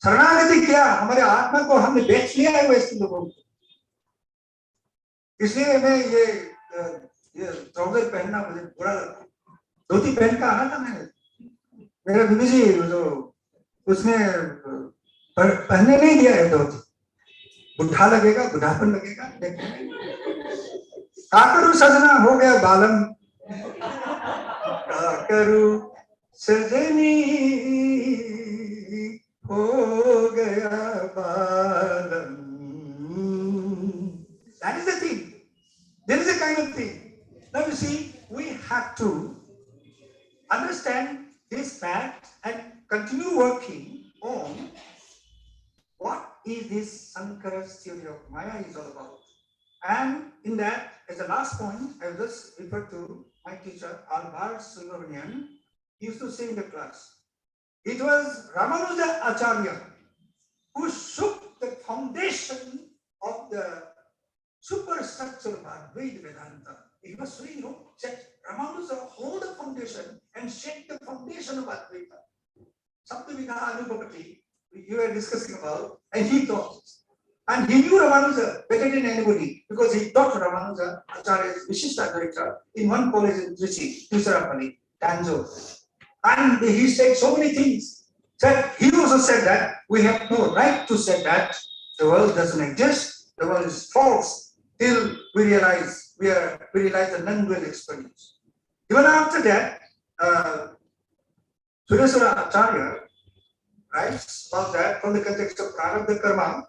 शरणागति किया, हमारे आत्मा को हमने बेच लिया है वेस्ट लोगों को. इसलिए मैं ये ट्राउजर पहनना मुझे बुरा लगता है. धोती पहन का आना था मैंने, मेरा बीबी जी जो उसमें पहनने नहीं दिया है धोती. बुढ़ा लगेगा, बुढ़ापन लगेगा. काकरू सजना हो गया बालम, काकरू सजनी हो गया बालम. That is the thing. There is a kind of thing. Now you see, we have to understand this fact and continue working on what is this Sankara's theory of Maya is all about. And in that, as the last point, I will just refer to my teacher, Alvar Subramanian. He used to say in the class, it was Ramanuja Acharya who shook the foundation of the superstructure of Advaita Vedanta. He was saying, said Ramanuja hold the foundation and shake the foundation of Advaita. Saptavidha Anubhavati, you were discussing about, and he taught. And he knew Ramanuja better than anybody because he taught Ramanuja Acharya's Vishishta Advaita in one college in Trichy, Tirupati, Tanjore. And he said so many things. He also said that we have no right to say that the world doesn't exist, the world is false, till we realize the non-dual experience. Even after that, Sureshwara Acharya writes about that from the context of Prarabdha Karma,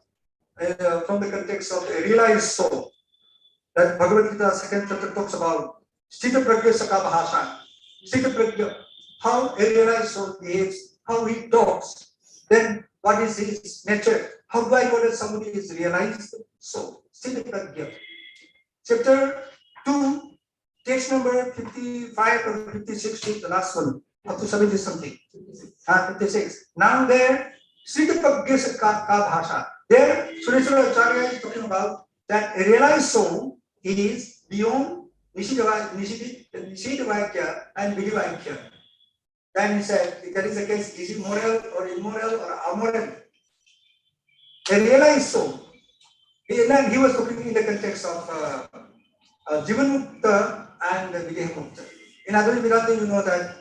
from the context of a realized soul. That Bhagavad Gita second chapter talks about Sthita Pragya Saka Bhasha. Sthita Pragya, how a realized soul behaves, how he talks, then what is his nature, how do I know that somebody is realized soul? Sthita Pragya. Chapter 2, text number 55 or 56, the last one, up to 70 something. 56. Now there, Sthita Pragya Saka Bhasha. There, Sureshwara Acharya is talking about that a realized soul is beyond Nishidavaikya and Vidivaikhya. Then he said, if that is the case, is it moral or immoral or amoral? A realized soul. And he was talking in the context of Jivan Mukta and Videha Mukta. In Advaita Vedanta, you know that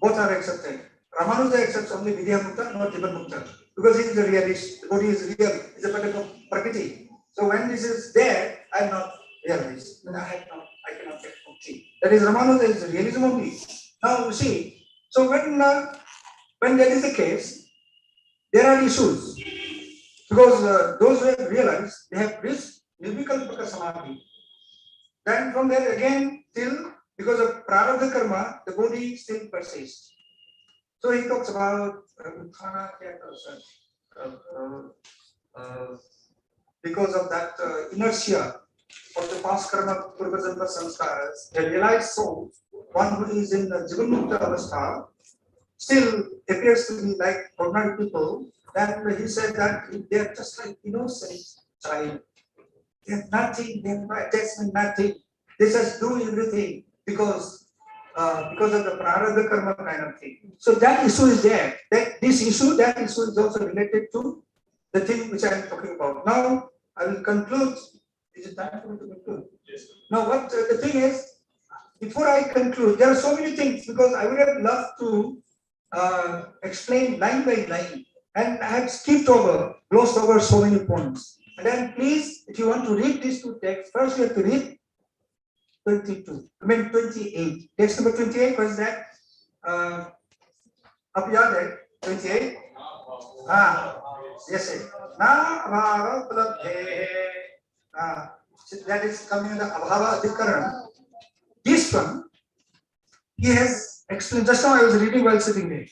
both are accepted. Ramanuja accepts only Videha Mukta, not Jivan Mukta. Because he is a realist, the body is real, it's a part of Prakriti. So when this is there, I am not realized. I cannot get home. See, that is Ramanuja is realism only. Now you see, so when that is the case, there are issues because those who have realized they have reached Nirvikalpaka Samadhi. Then from there again till because of prarabdha karma, the body still persists. So he talks about because of that inertia of the past karma, purvajanma sanskaras, the realized soul, one who is in the jivanmukta avastha, still appears to be like ordinary people. Then he said that they are just like innocent child. They have nothing, they have no attachment, nothing. They just do everything because of the prarabdha karma kind of thing. So that issue is there. That issue is also related to the thing which I am talking about. Now I will conclude. Is it time for me to conclude? Yes. Now what the thing is, before I conclude, there are so many things because I would have loved to explain line by line, and I had glossed over so many points. And then please, if you want to read these two texts, first you have to read 28. Text number 28 was that? Up here, 28. Yes, sir. That is coming in the Abhava Adhikaran. This one, he has explained. Just now I was reading while sitting there,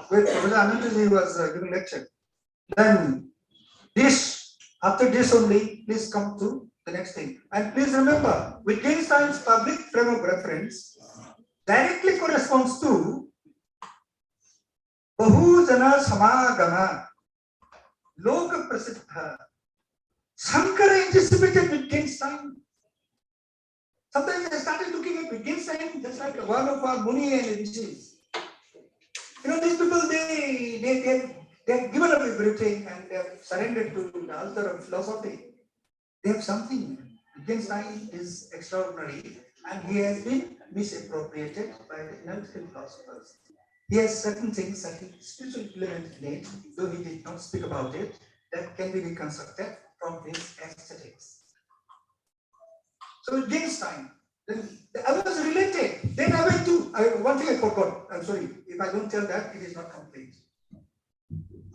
where Professor Anandaji was giving lecture. Then this, after this only, please come to the next thing. And please remember, Wittgenstein's public frame of reference directly corresponds to Bahujana Samagama, Loka Prasiddha. Shankara anticipated Wittgenstein. Sometimes I started looking at Wittgenstein just like one of our Muni and rishis. These people, they have given up everything and they have surrendered to the altar of philosophy. They have something. Wittgenstein is extraordinary and he has been misappropriated by the analytical philosophers. He has certain things, certain spiritual element in it, though he did not speak about it, that can be reconstructed from his aesthetics. So Wittgenstein, I was related. Then I went to, one thing I forgot. I'm sorry, if I don't tell that, it is not complete.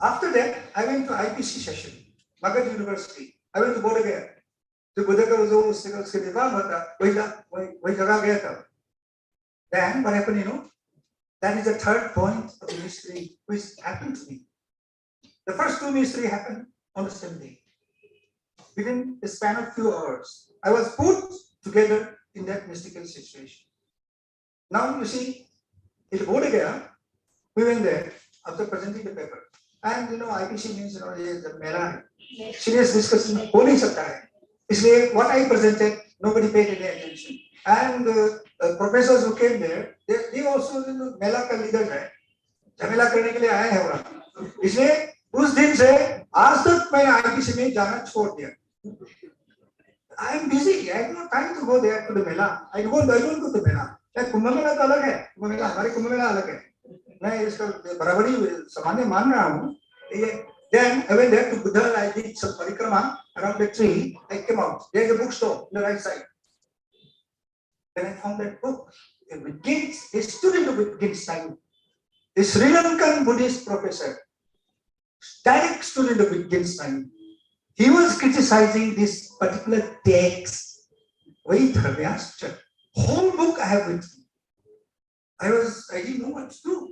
After that, I went to IPC session, Magad University. I went to Bodh Gaya. तो बुद्ध का जो उसके दिमाग में था वही जगह गया था. Then what happened, that is the third point of the mystery which happened to me. The first two mysteries happened on the same day. Within the span of few hours, I was put together in that mystical situation. Now you see, in Bodh Gaya, we went there after presenting the paper. And IPC means the mela, serious discussion हो नहीं सकता है. इसलिए what I presented, nobody paid any attention. And professors who came there, they also मेला का leader है. झमेला करने के लिए आए हैं वहाँ. इसलिए उस दिन से आज तक मैं IPC में जाना छोड़ दिया. I am busy. I have no time to go there to the mela. I don't go to the mela. Kumbh Mela तो अलग है. कुंभ मेला हमारे कुंभ मेला अलग है. मैं इसका बराबरी सामान्य मान रहा हूँ. Then I went there to Buddha. I did some parikrama around the tree. I came out. There is a bookstore on the right side. Then I found that book. A student of Wittgenstein, a Sri Lankan Buddhist professor, direct student of Wittgenstein. He was criticizing this particular text. Wait, whole book I have with me. I didn't know what to do.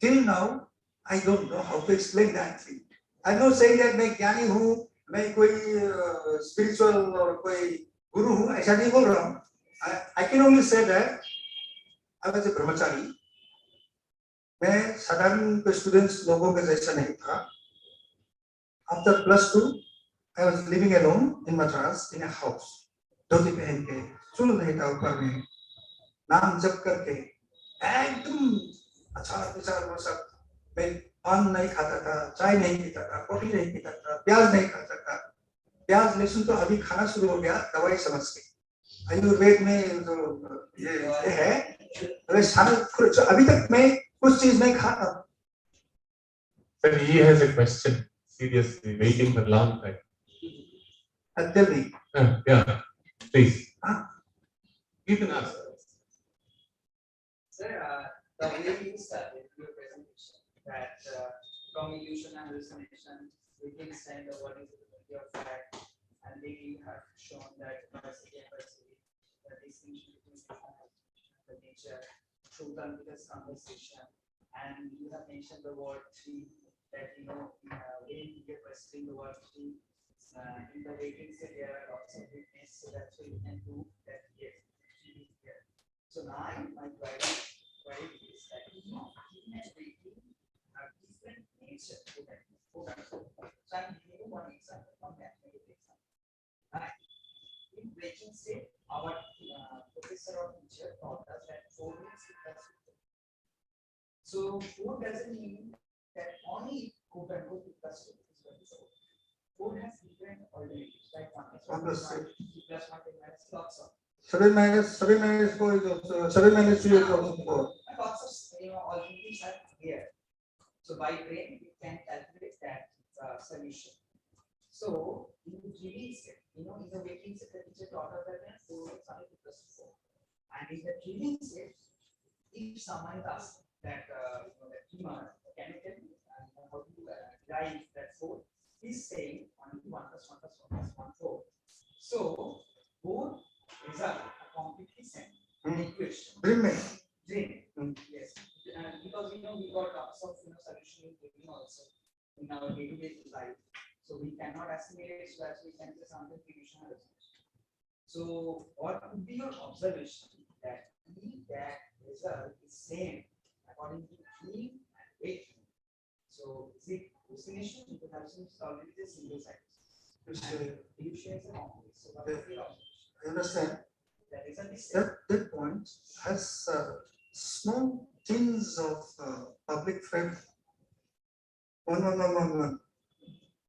Till now, I don't know how to explain that thing. I'm not saying that मैं ज्ञानी हूँ, मैं कोई spiritual और कोई guru हूँ, ऐसा नहीं बोल रहा हूँ. I can only say that I was a brahmachari. मैं साधारण students लोगों के जैसा नहीं था. After +2, I was living alone in Madras in a house. धोती पहन के, चुल नहीं था ऊपर में, नाम जप करके, एकदम अच्छा विचार वो सब. मैं पान नहीं खाता था, चाय नहीं पीता था, कॉफी नहीं पीता था, प्याज नहीं खाता था. प्याज लहसुन तो अभी खाना शुरू हो गया दवाई समझ के. आयुर्वेद में जो ये है, अभी तक मैं कुछ चीज नहीं खाता. Sir, he has a question. Seriously, waiting for a long time. Tell me. Yeah, please. You can ask. Sir, the way you started your presentation, that from illusion and hallucination, we can stand the what is the reality of fact, and then you have shown that diversity and diversity, the distinction between the nature, through continuous conversation, and you have mentioned the word tree, that when you are questioning the word tree, in the waiting state there are lots of witness, so that's why you can do that. Yes, tree is here. So now my query is that tree and waiting have different nature. So I'm giving you one example, one mathematical example. Right. In waking state, our professor or teacher taught us that 4 is equals to 4. So 4 doesn't mean that only quote unquote equals to 4 has different alternatives, like 1 plus 1 plus 1 minus lots of 7 minus 4 is also 7 minus 3 is also 4. Lots of alternatives are here. So by brain we can calculate that solution. So in the dreaming state, in the waking state, the teacher taught us that 4 is equals to 4. And in the dreaming state, if someone asks that that Kima, can you tell me how to derive that 4? He's saying 1 plus 1 plus 1 plus 1 4. So both results are completely same equation. Dreaming. Yes. Because we got lots of solution in dreaming also in our day-to-day life. So we cannot assimilate, so that we can say something illusion. So what would be your observation that that result is same according to dream and waking? So is it hallucination? Because hallucination is already the single side. Illusion is a complex. So what is your observation? I understand. That is a mistake. That point has small things of public faith. 1 1 1 1 1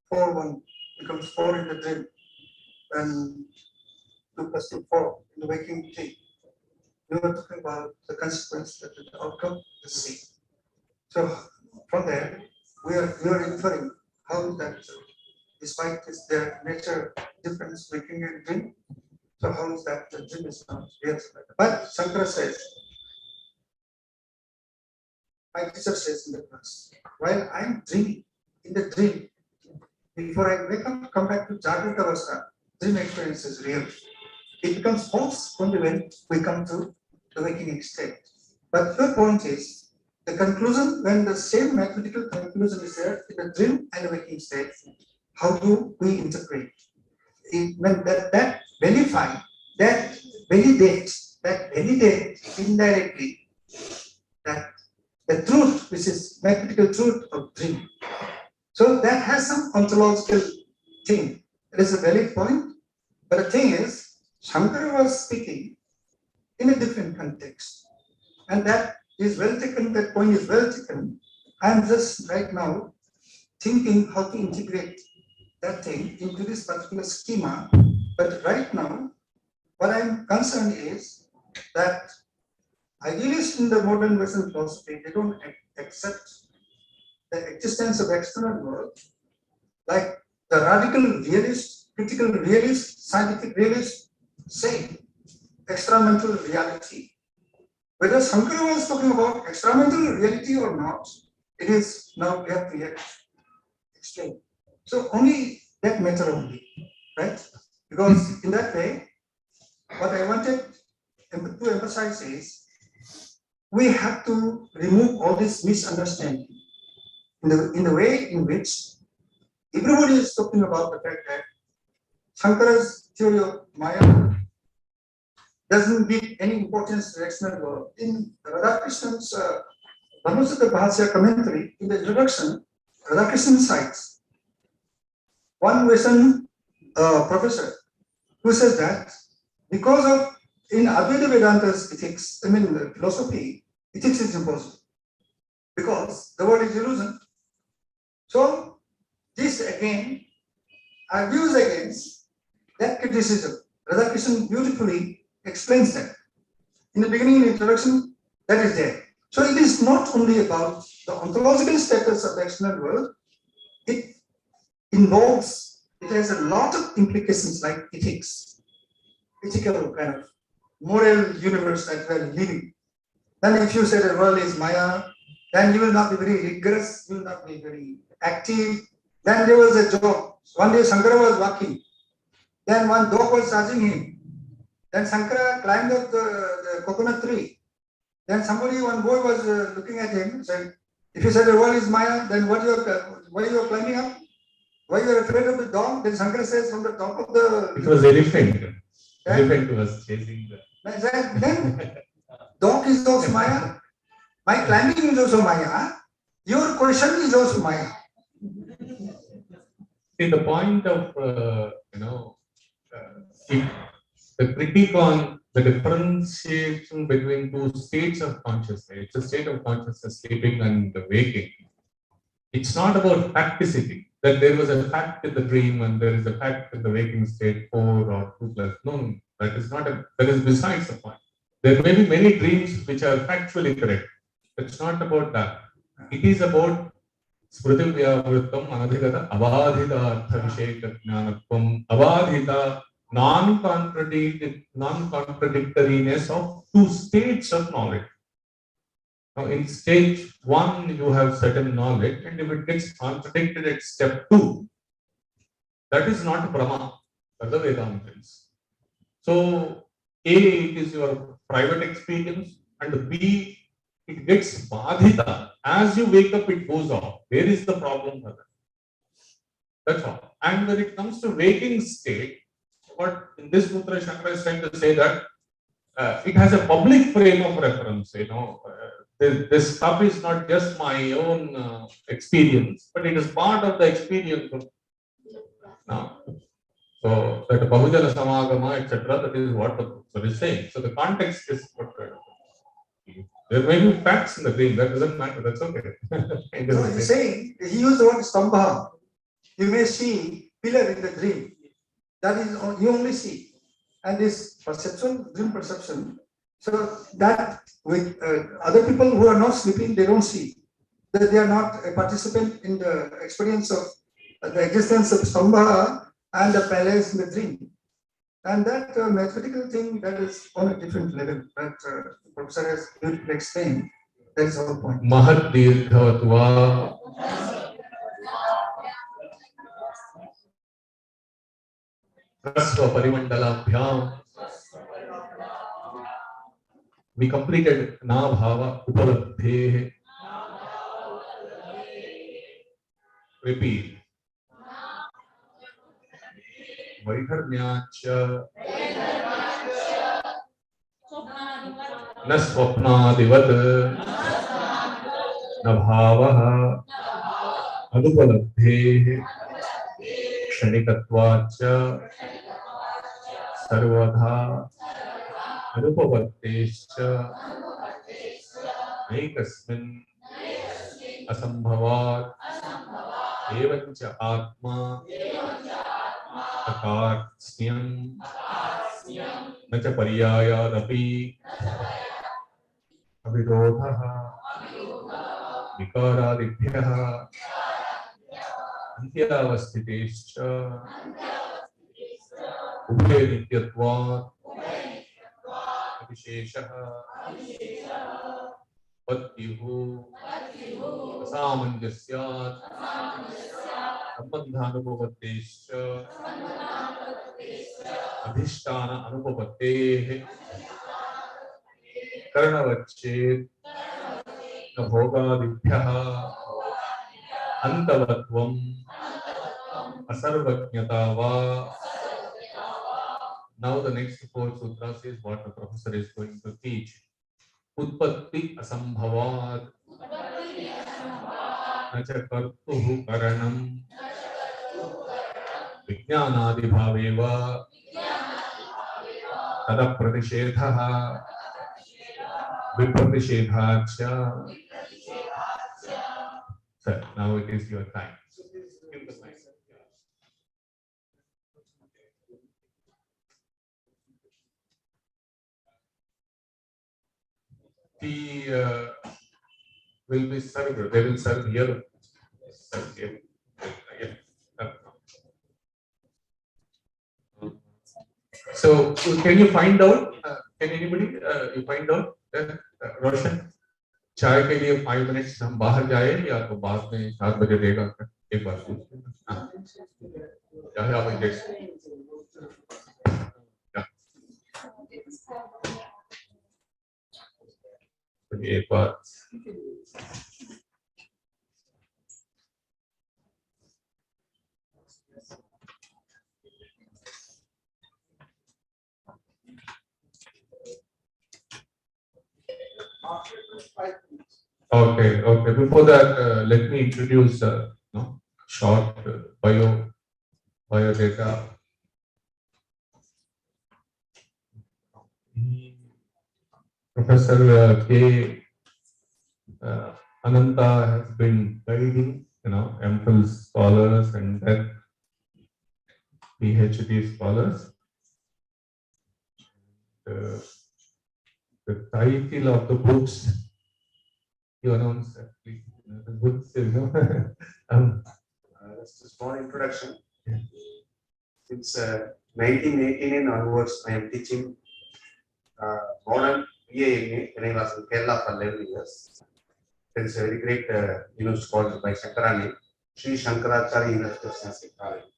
4 1 becomes 4 in the dream, and 2 plus 2 4 in the waking state. We were talking about the consequence, that the outcome is the same. So from there, we are inferring how that, despite their nature difference, waking and dream, so how is that the dream is not real? But Shankara says, my teacher says in the class, while I'm dreaming, in the dream, before I wake up, come back to Jagrata Avastha, dream experience is real. It becomes false only when we come to the waking state. But your point is, the conclusion, when the same mathematical conclusion is there in the dream and the waking state, how do we interpret? When that verify, that validate indirectly that the truth, which is mathematical truth of dream. So that has some ontological thing. It is a valid point, but the thing is, Shankara was speaking in a different context, and that is well taken. That point is well taken. I am just right now thinking how to integrate that thing into this particular schema. But right now, what I am concerned is that idealists in the modern Western philosophy, they don't accept the existence of external world, like the radical realist, critical realist, scientific realist say experimental reality. Whether Shankara was talking about experimental reality or not, it is now we have to yet explain. So only that matter only, right? Because in that way, what I wanted to emphasize is we have to remove all this misunderstanding in the way in which everybody is talking about the fact that Shankara's theory of Maya doesn't give any importance to the external world. In Radhakrishna's Brahmasu commentary, in the introduction, Radhakrishnan cites one Western professor who says that because of in Advaita Vedanta's ethics, philosophy, ethics is impossible because the world is illusion. So this again argues against that criticism. Radhakrishnan beautifully explains that. In the beginning, in the introduction, that is there. So it is not only about the ontological status of the external world, it involves, it has a lot of implications like ethics, ethical kind of moral universe that we are living. Then if you say the world is Maya, then you will not be very rigorous, you will not be very active. Then there was a joke. One day Shankara was walking. Then one dog was charging him. Then Shankara climbed up the coconut tree. Then one boy was looking at him and said, if you say the world is Maya, then why you are climbing up? Why you are afraid of the dog? Then Shankara says from the top of the... It was elephant. Elephant was chasing the... Then dog is also Maya. My climbing is also Maya. Your question is also Maya. See, the point of, the critique on the differentiation between two states of consciousness, it's a state of consciousness, sleeping and waking. It's not about facticity, that there was a fact in the dream and there is a fact in the waking state, 4 or 2 plus. No, that is not that is besides the point. There may be many dreams which are factually correct. It's not about that. It is about Smritim Vyavrittam Anadhigata Avadhita Artha Visheka Jnanatvam Avadhita non-contradictoriness of two states of knowledge. Now, in stage 1, you have certain knowledge, and if it gets contradicted at step 2, that is not Brahma, for the Vedantins. So, A, it is your private experience, and B, it gets badhita. As you wake up, it goes off. Where is the problem for that? That's all. And when it comes to waking state, what in this Sutra Shankara is trying to say that it has a public frame of reference. This stuff is not just my own experience, but it is part of the experience of now. So that Bahujana Samagama, etc., that is what the Sutra is saying. So the context is what there may be facts in the dream, that doesn't matter, that's okay. So he's saying, he used the word stambha. You may see pillar in the dream. That is, you only see. And this perception, dream perception, so that with other people who are not sleeping, they don't see. That they are not a participant in the experience of the existence of stambha and the palace in the dream. And that mathematical thing, that is on a different level. That Professor has beautifully explained. That is our point. Mahat Dirghavatva. Rasva Parimandalabhyam. We completed Na Bhava Upalabdhe. Repeat. Vaidharmyacha. न स्वप्नादिवत् न भावः अनुपलब्धेः क्षणिकत्वाच्च सर्वथा अनुपपत्तेश्च नैकस्मिन् असम्भवात् एवञ्च आत्मा अकार्त्स्न्यं न च पर्यायादपि अविरोधः विकारादिभ्यः अन्त्यावस्थितेश्च उभय नित्यत्वात् विशेषः पत्युः असामञ्जस्यात् सम्बन्धानुपपत्तेश्च अधिष्ठान अनुपपत्तेः करणवच्चेत् न भोगादिभ्यः अन्तवत्वम् असर्वज्ञता वा. Now the next 4 sutras is what the professor is going to teach. Utpatti asambhavat nacha kartuhu karanam vijnanadi bhaveva tada pratishedhaha vipratishedacha. Sir, now it is your time. Give the mic. Tea will be served. They will serve here. Serve here. So, can you find out? Can anybody you find out? रोशन, चाय के लिए 5 minute हम बाहर जाए या तो बाद में 7 बजे देगा? एक बार एक बार Okay. Before that, let me introduce short biodata. Professor K. Ananta has been guiding, MPhil scholars and then PhD scholars. The title of the books, you announce that, please. The books, Just a small introduction. Yeah. Since 1989 onwards, I am teaching modern BA when I was in Kerala for 11 years. There is a very great university called by Shankarani, Sri Shankaracharya University of Sanskrit College.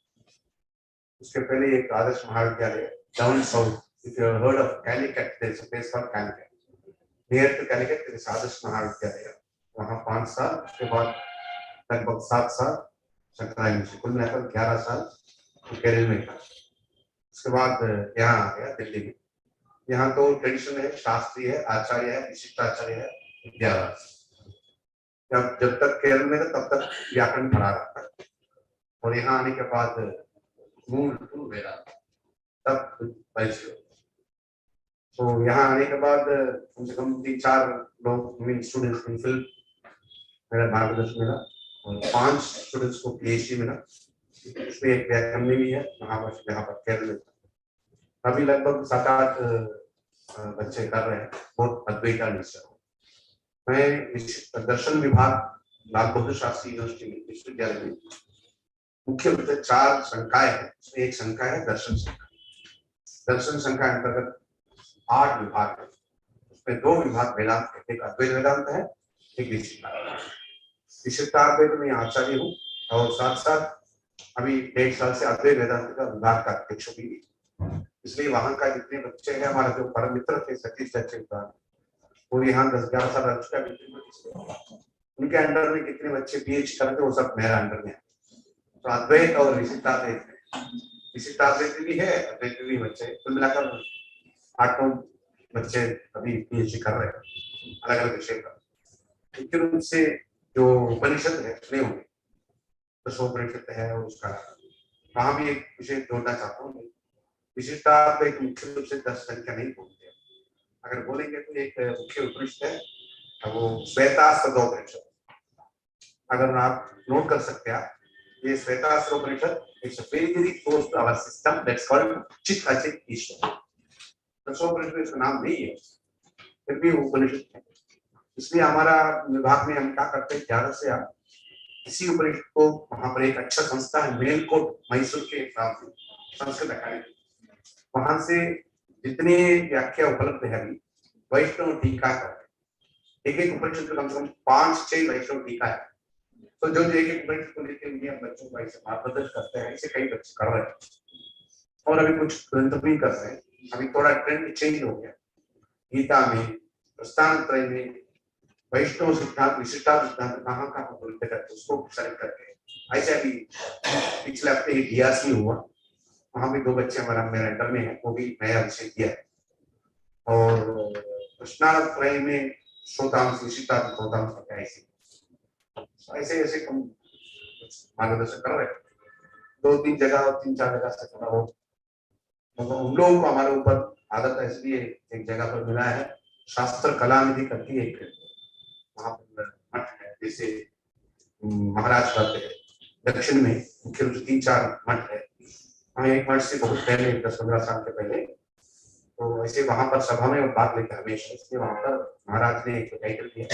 उसके पहले एक आदर्श महाविद्यालय down south. If you have heard of Calicut, there is a place called Calicut. Near to Calicut, there is आदर्श महाविद्यालय. वहाँ 5 साल, उसके बाद लगभग 7 साल शंकरा यूनिवर्सिटी, कुल मिलाकर 11 साल केरल में था. उसके बाद यहाँ आ गया दिल्ली में. यहाँ तो ट्रेडिशन है, शास्त्री है, आचार्य है, विशिष्टाचार्य है, विद्यावास. जब तक केरल में था तब तक व्याकरण पढ़ा रहा था और यहाँ आने के बाद मूल टू वेदांत तब परिचय. तो यहाँ आने के बाद कम से कम 3-4 लोग स्टूडेंट्स इन फिल्म मेरा मार्गदर्शन मिला और 5 स्टूडेंट्स को PhD मिला. इसमें एक व्याकरण में भी है महाभारत यहाँ पर केरल में. अभी लगभग 7-8 बच्चे कर रहे हैं बहुत अद्वैता विषय. मैं दर्शन विभाग लाल बहादुर शास्त्री यूनिवर्सिटी विश्वविद्यालय में मुख्य रूप से 4 संकाय है. उसमें एक संकाय है दर्शन संकाय. दर्शन संकाय अंतर्गत 8 विभाग है. उसमें 2 विभाग वेदांत के, एक अद्वैत वेदांत है, एक विशिष्टाद्वैत. विशिष्टाद्वैत में आचार्य हूँ और साथ साथ अभी 1.5 साल से अद्वैत वेदांत का विभाग का अध्यक्ष भी. इसलिए वहां का जितने बच्चे हैं, हमारा जो परम मित्र थे सतीश चंद्र, वो यहाँ 10-11 साल रह चुका है. उनके अंडर में कितने बच्चे PhD करते, वो सब मेरा अंडर में है. तो अद्वैत और विशिष्टाद्वैत भी है, अद्वैत भी बच्चे, कुल मिलाकर 8-9 बच्चे अभी PhD कर रहे हैं अलग अलग विषय पर. मुख्य रूप से जो उपनिषद है सुने होंगे, दशोपनिषद है, और उसका वहां भी एक विषय जोड़ना चाहता हूँ. विशिष्टाद्वैत मुख्य रूप से 10 संख्या नहीं बोलते. अगर बोलेंगे तो एक मुख्य उपनिषद है, वो श्वेताश्वतोपनिषद. अगर आप नोट कर सकते हैं, ये Shvetashvatopanishad it's very close to our system that's called chit achit ईश्वर. दशोपनिषद इसका नाम नहीं है, फिर भी उपनिषद है. इसलिए हमारा विभाग में हम क्या करते हैं, ज्यादा से आप इसी उपनिषद को, वहां पर एक अच्छा संस्था है मेलकोट मैसूर के संस्कृत अकादमी, वहां से जितने व्याख्या उपलब्ध है अभी वैष्णव टीका का एक उपनिषद कम से कम 5-6 वैष्णव टीका है. तो जो एक उपनिषद को लेकर हम बच्चों को ऐसे मार्गदर्शन करते हैं, ऐसे कई बच्चे कर रहे हैं और अभी कुछ ग्रंथ भी कर रहे हैं. अभी थोड़ा ट्रेंड चेंज हो गया. गीता में, प्रस्थानत्रय में वैष्णव सिद्धांत, विशिष्टाद्वैत सिद्धांत कहाँ बोलते करते उसको सेलेक्ट करके. ऐसे अभी पिछले हफ्ते ही DRC हुआ, वहां भी 2 बच्चे मेरे अंडर में है, वो भी नया विषय किया है. और प्रश्नात्रय में श्रोतांश, विशिष्टाद्वैत श्रोतांश ऐसे हम मार्गदर्शन कर रहे हैं. 2-3 जगह और 3-4 जगह से थोड़ा बहुत उन लोगों को हमारे ऊपर आदत है, इसलिए एक जगह पर मिला है. शास्त्र कला निधि करती है, वहां पर मठ है, जैसे महाराज कहते हैं दक्षिण में मुख्य रूप से 3-4 मठ है. वहाँ एक मठ से बहुत पहले 10-15 साल के पहले, तो ऐसे वहां पर सभा में बात लेकर हमेशा, इसलिए वहां पर महाराज ने एक टाइटल दिया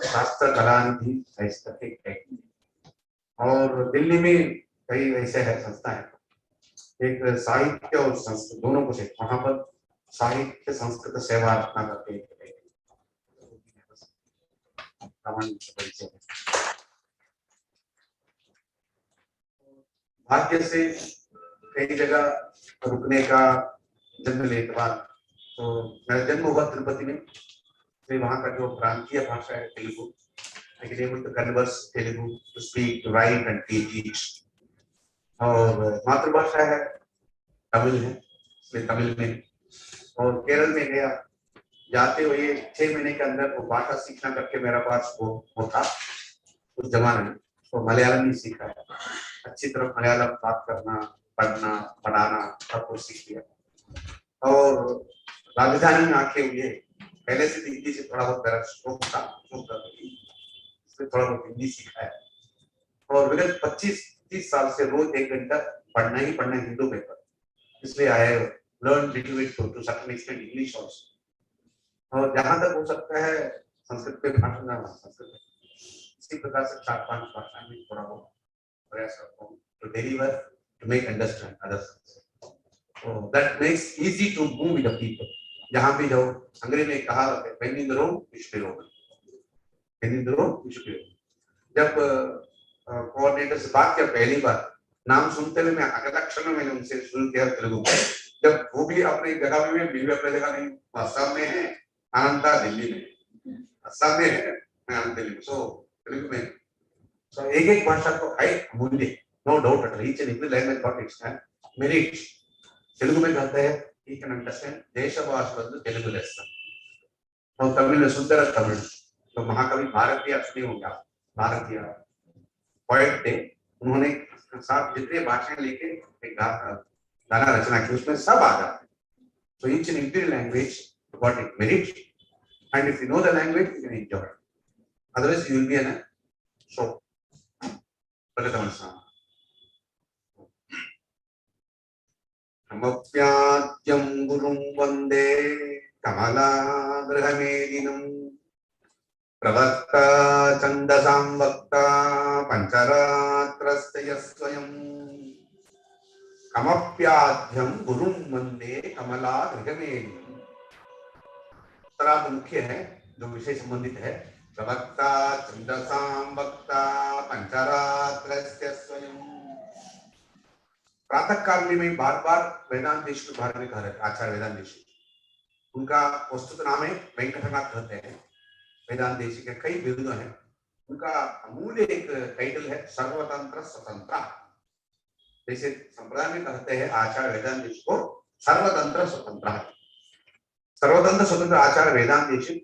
शास्त्र कला निधि ऐसे करके एक टाइटल. और दिल्ली में कई ऐसे है संस्था है, एक साहित्य और संस्कृत दोनों को से, वहां पर साहित्य संस्कृत सेवा रत्ना करके भाग्य से कई जगह रुकने का जन्म लेने के बाद, तो मेरा जन्म हुआ तिरुपति में, तो वहाँ का जो प्रांतीय भाषा है Telugu, I can able to converse Telugu, to speak, to write and teach. और मातृभाषा है तमिल है, इसलिए तमिल में, और केरल में गया, जाते हुए 6 महीने के अंदर वो भाषा सीखना करके मेरा पास वो था उस जमाने में, तो मलयालम ही सीखा है, अच्छी तरह मलयालम बात करना, पढ़ना, पढ़ाना सब कुछ सीख लिया। और राजधानी में आके हुए पहले से हिंदी से थोड़ा बहुत मेरा शौक था, इसलिए थोड़ा बहुत हिंदी सीखा है। और विगत 25-30 साल से रोज 1 घंटा पढ़ना ही पढ़ना हिंदू पेपर, इसलिए I have learn little bit to certain extent English also. और जहां तक हो सकता है संस्कृत पे भाषण करना, संस्कृत इसी प्रकार से 4-5 भाषा में थोड़ा बहुत प्रयास करता हूँ to deliver, to make understand others, so that makes easy to move with the people। जहां भी जाओ, अंग्रेजी में कहा जाता है when in the room you should be open, when in the room you should be open। जब coordinator से बात किया पहली बार, नाम सुनते हुए मैं अगला क्षण में मैंने उनसे शुरू किया तेलुगु में, जब वो भी अपने जगह में, भी अपने जगह नहीं, असम में है, अनंता दिल्ली में, असम में है, मैं अनंत दिल्ली में, सो तेलुगु में, सो एक भाषा को आई मूल्य, no doubt at reach and every language got its merit. Telugu में कहते हैं you can understand देशभाषा तेलुगु लेसन, और तमिल में सुंदर तमिल, तो महाकवि भारतीय असली होगा, भारतीय पोएट थे, उन्होंने साथ जितने भाषाएं लेके एक गाना रचना की, उसमें सब आ जाते हैं। So each and every language got its merit, and if you know the language you can enjoy it, otherwise you will be in a show। नमप्याद्यं गुरुं वन्दे कमलागृहमेदिनं, प्रवक्ता छन्दसां वक्ता पंचरात्रस्य स्वयं, कमप्याद्यं गुरुं वन्दे कमलागृहमेदिनं। उत्तरा मुख्य है, जो विषय संबंधित है, प्रवक्ता छन्दसां वक्ता पंचरात्रस्य स्वयं। प्रातः काल में बार बार वेदांत देश के बारे में कह रहे थे आचार्य वेदांत देश, उनका वस्तुत नाम है वेंकटनाथ कहते हैं, वेदांत देशी के कई बिरुद हैं, उनका अमूल्य एक टाइटल है सर्वतंत्र स्वतंत्र। जैसे संप्रदाय में कहते हैं आचार्य वेदांत देशी को सर्वतंत्र स्वतंत्र है, सर्वतंत्र स्वतंत्र आचार्य वेदांत देशी।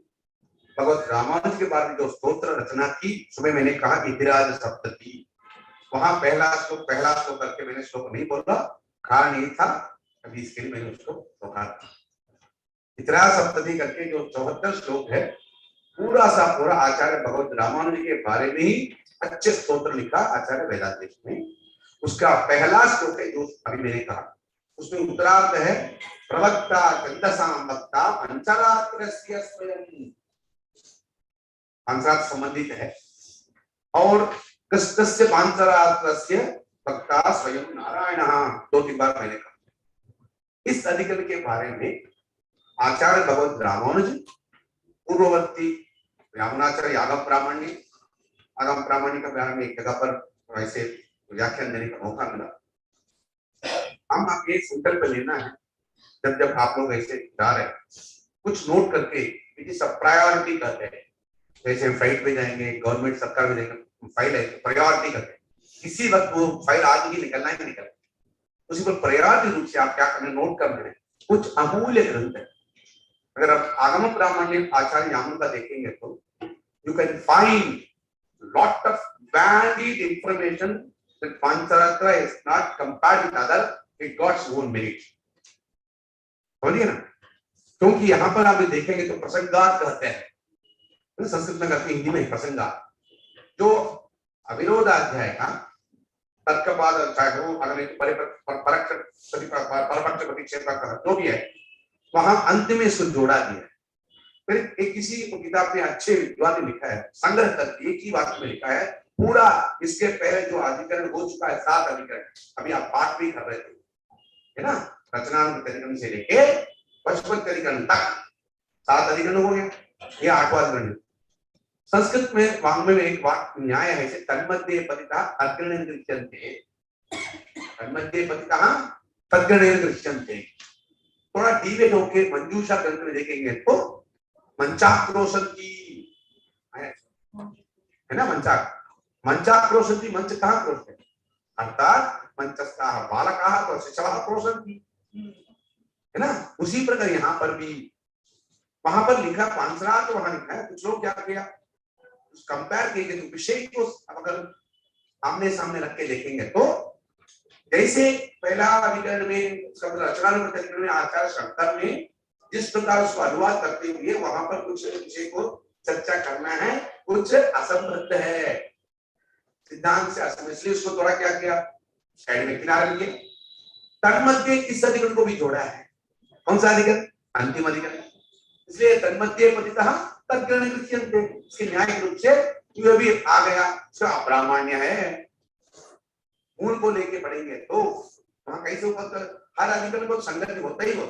भगवत रामानुज के बारे में जो स्तोत्र रचना की, सुबह मैंने कहा इतिराज सप्तति, वहां पहला श्लोक करके मैंने श्लोक नहीं बोला, कारण ये था अभी इसके लिए मैंने उसको रोका। इतिराज सप्तति करके जो 74 श्लोक है, पूरा सा पूरा आचार्य भगवत रामानुज के बारे में ही अच्छे स्तोत्र लिखा आचार्य वेदांत देश में। उसका पहला श्लोक है जो अभी मैंने कहा, उसमें उत्तरार्ध है प्रवक्ता छन्दसां वक्ता पंचरात्रस्य स्वयं, पंचरात्र संबंधित है, और कृष्णस्य पांचरात्रस्य वक्ता स्वयं नारायणः, 2-3 बार मैंने कहा। इस अधिकरण के बारे में आचार्य भगवत रामानुज पूर्ववर्ती रामाचार्य आगम प्रामाण्य का बारे में एक जगह पर वैसे व्याख्यान देने का मौका मिला। हम आपके संकल्प लेना है, जब आप लोग ऐसे जा रहे हैं, कुछ नोट करके, इट इज अ प्रायोरिटी कहते हैं, जैसे फ्लाइट पे जाएंगे, गवर्नमेंट सरकार में जाएंगे, फाइल है प्रायोरिटी करते हैं, किसी वक्त वो फाइल आज ही निकलना ही निकलना, उसी पर प्रायोरिटी रूप से आप क्या करना, नोट करना है। कुछ अमूल्य ग्रंथ है, अगर आप आगम प्रामाण्य आचार्य यामुन का देखेंगे तो you can find lot of valid information that Pancharatra is not compared with other, it got its own merit. समझिए ना, क्योंकि यहाँ पर आप देखेंगे तो प्रसंगार्थ कहते हैं, संस्कृत में कहते हैं, हिंदी में प्रसंगार्थ, जो अविरोधाध्याय का तर्कवाद, चाहे वो अगर परपक्ष प्रतिक्षेप का जो भी है, वहां अंत में इसको जोड़ा दिया है। फिर एक किसी किताब में अच्छे विद्वान ने लिखा है, संग्रह करके एक ही वाक्य में लिखा है पूरा, इसके पहले जो अधिकरण हो चुका है 7 अधिकरण, अभी आप पाठ भी कर रहे थे, है ना, रचनात्मक तरीके से लेके पशुपत्यधिकरण तक 7 अधिकरण हो गए, ये 8वां अधिकरण। संस्कृत में वाङ्मय में एक वाक्य न्याय है, तन्मध्ये पतितः तद्गणेन गृह्यन्ते, तन्मध्ये पतितः तद्गणेन गृह्यन्ते। थोड़ा डीवेट होके मंजूषा ग्रंथ में देखेंगे तो मंचाक्रोशंती है ना, मंचाक्रोशंती, मंच कहाँ क्रोशते, अर्थात मंचस्थाः बालकाः तो शिशवः क्रोशन्ति, है ना। उसी प्रकार यहाँ पर भी, वहां पर लिखा पांचरा तो वहां लिखा है, कुछ लोग क्या किया, कंपेयर किए तो विषय को अगर आमने सामने रख के देखेंगे तो जैसे पहला अधिकरण में रचना में आचार्य शंकर ने जिस प्रकार उसको अनुवाद करते हुए वहां पर कुछ विषय को चर्चा करना है, कुछ असंबद्ध है, सिद्धांत से असंबद्ध, इसलिए उसको थोड़ा क्या किया, साइड में किनारे किया। तन्मध्ये इस अधिकरण को भी जोड़ा है, कौन सा अधिकरण, अंतिम अधिकरण, इसलिए तन्मध्ये पतितः तद्गणेन गृह्यन्ते, इसके न्यायिक रूप से यह भी आ गया, इसका अप्रामाण्य है। मूल को लेके पढ़ेंगे तो वहां कैसे ऊपर हर अधिकरण को संगति होता ही हो।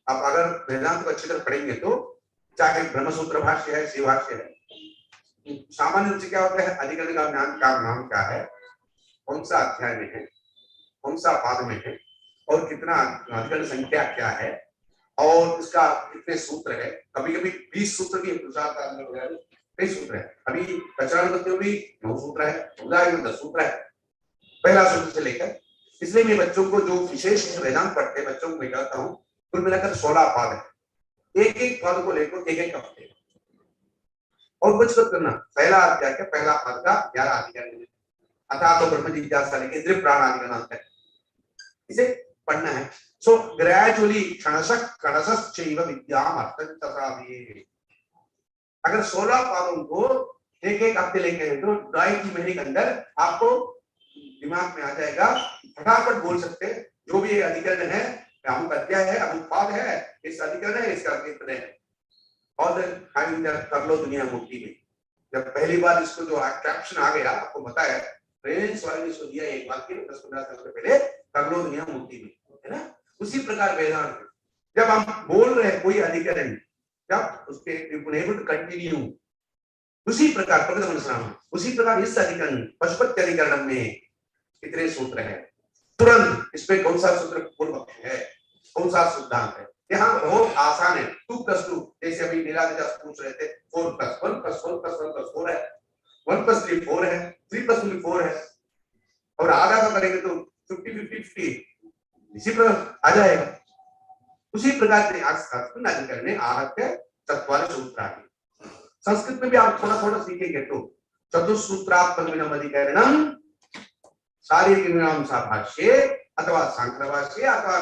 आप अगर वेदांत को अच्छी तरह पढ़ेंगे तो चाहे ब्रह्मसूत्र भाष्य है, शिव भाष्य है, सामान्य रूप से क्या होता है, अधिकरण का नाम क्या है, कौन सा अध्याय में है, कौन सा पाद में है, और कितना अधिकरण संख्या क्या है, और इसका कितने सूत्र है। कभी कभी 20 सूत्र की कई सूत्र है, अभी रचनानुगत्य में भी 9 सूत्र है, उदाहरण में 10 सूत्र है, पहला सूत्र से लेकर। इसलिए मैं बच्चों को जो विशेष वेदांत पढ़ते हैं बच्चों को मैं कहता हूँ, कुल मिलाकर 16 पाद है, एक एक पद को लेकर एक एक हफ्ते और कुछ करना। पहला अध्याय का पहला पद का 11 अधिकरण, अथा तो ब्रह्म जिज्ञासा लेके द्विप प्राण अधिकरण है, इसे पढ़ना है। सो ग्रेजुअली क्षणशश्चैव विद्याम अर्थं तथा भी, अगर 16 पादों को एक एक हफ्ते लेके तो 2.5 महीने के अंदर आपको दिमाग में आ जाएगा, फटाफट बोल सकते जो भी अधिकरण है, अमुक अध्याय है, अमुक पाद है, इस अधिकरण है, इसका कितने है, और कर लो दुनिया मुक्ति में। जब पहली बार इसको जो अट्रैक्शन आ गया, आपको बताया प्रेरणा वाले ने इसको दिया एक वाक्य 10-15 साल से पहले, कर लो दुनिया मुक्ति में, है ना। उसी प्रकार वेदांत जब हम बोल रहे हैं कोई अधिकरण, जब उसके कंटिन्यू, उसी प्रकार उसी प्रकार इस अधिकरण पशुपत्य अधिकरण में कितने सूत्र हैं, तुरंत इसमें कौन सा सूत्र पूर्व पक्ष है, कौन सा सिद्धांत है, यहाँ बहुत आसान है। 2+2 जैसे अभी नीलादास पूछ रहे थे, 4+1 + 1 + 1 + 4 है, 1 + 3 4 है, 3 + 2 4 है, और आधा का करेंगे तो 50-50 इसी प्रकार आ जाएगा। उसी प्रकार से अधिकरण में आहत्य चत्वारि सूत्राणि। संस्कृत में भी आप थोड़ा थोड़ा सीखेंगे तो चतुसूत्रात्मकम् अधिकरणम् शारीरिकमीमांसा भाष्ये अथवा सांख्य भाष्ये अथवा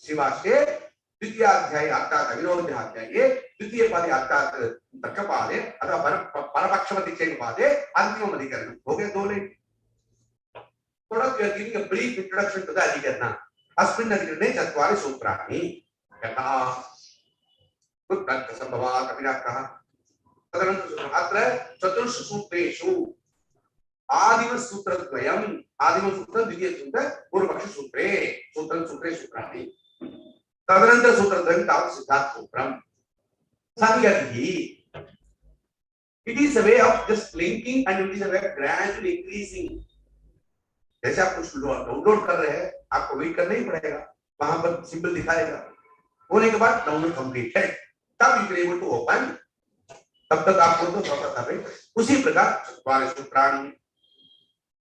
शिवाष्ये द्वितीयाध्याये अर्थात अविरोधाध्याये द्वितीय पादे अर्थात तर्कपादे अथवा परपक्षमतिक्षेपपादे अंतिम अधिकरण हो गए 2 लाइन। थोड़ा giving a brief introduction to the अधिकरण। अस्मिन् अधिकरणे चत्वारि सूत्राणि यथा उत्तरः संभवात् अभिलाषः तदनन्तरम् अत्र चतुर्षु सूत्रेषु आदिम सूत्रद्वयम्, आदिम सूत्र द्वितीय सूत्र पूर्वपक्ष सूत्रे सूत्रे सूत्राणि, तदनंतर सूत्रद्वयम् तावत् सिद्धार्थ सूत्रम् संगतिः। It is a way of just linking and it is a way of gradually increasing. जैसे आप कुछ डाउनलोड कर रहे हैं, आपको वेट करना ही पड़ेगा, वहां पर सिंबल दिखाएगा, होने के बाद डाउनलोड कंप्लीट है, तब you can able to open, तब तक आपको तो सफलता है। उसी प्रकार चत्वारि सूत्राणि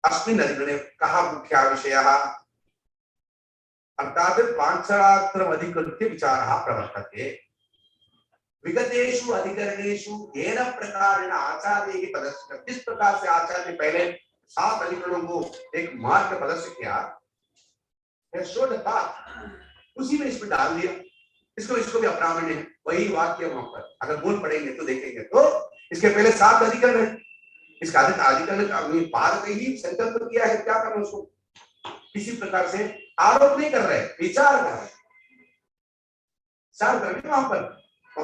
अस्मिन् अधिकरणे कः मुख्यः विषयः अर्थात पांचरात्रम् अधिकृत्य विचारः प्रवर्तते। विगतेषु अधिकरणेषु येन प्रकारेण आचार्यैः प्रदर्शितम्, जिस प्रकार से आचार्य ने पहले 7 अधिकरणों को एक मार्ग प्रदर्शित किया, उसी में इसमें डाल दिया, इसको भी अप्रामाण्य है, वही वाक्य वहां पर अगर बोल पढ़ेंगे तो देखेंगे तो इसके पहले 7 अधिकरण है, इसका अधिकरण पाद पे ही संकल्प किया है, क्या करना उसको, किसी प्रकार से आरोप नहीं कर रहे, विचार कर रहे, विचार कर रहे। वहां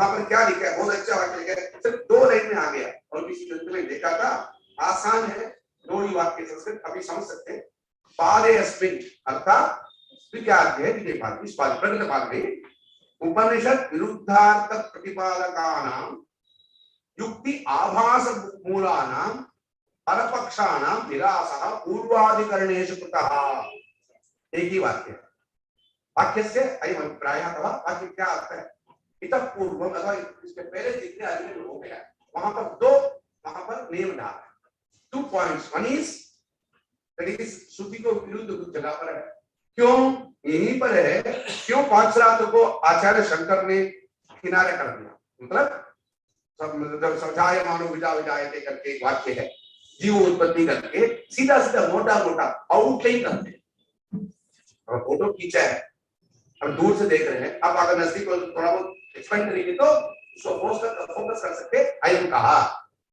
पर क्या लिखा है, बहुत अच्छा वाक्य लिखा है, सिर्फ 2 लाइन में आ गया, और किसी ग्रंथ में देखा था, आसान है, 2 ही वाक्य संस्कृत अभी समझ सकते हैं। पादे अस्मिन् अर्थात द्वितीयाध्याये द्वितीय पाद, इस पाद प्रकृत पाद में उपनिषद विरुद्धार्थ प्रतिपादकानां युक्ति आभास मूलानां परपक्षाणां विलासः पूर्वाधिकरणेषु कृतः। एक ही वाक्य, वाक्यस्य अयम् अभिप्रायः अथवा वाक्य क्या अर्थ है? इतः पूर्व अथवा इसके पहले जितने अधिकरण हो गया वहां पर नियम डाला। 2 points, one is that is श्रुति को विरुद्ध कुछ जगह पर है। क्यों यहीं पर है? क्यों पांचरात्र को आचार्य शंकर ने किनारे कर दिया? मतलब समझाए मानो विजा विजायते करके एक वाक्य है, जीव उत्पत्ति करके सीधा सीधा मोटा मोटा आउटलाइन करते हैं। और फोटो खींचा है, हम दूर से देख रहे हैं, अब अगर नजदीक को थोड़ा बहुत एक्सपेंड करेंगे तो उसको फोकस कर सकते। अयम कहा,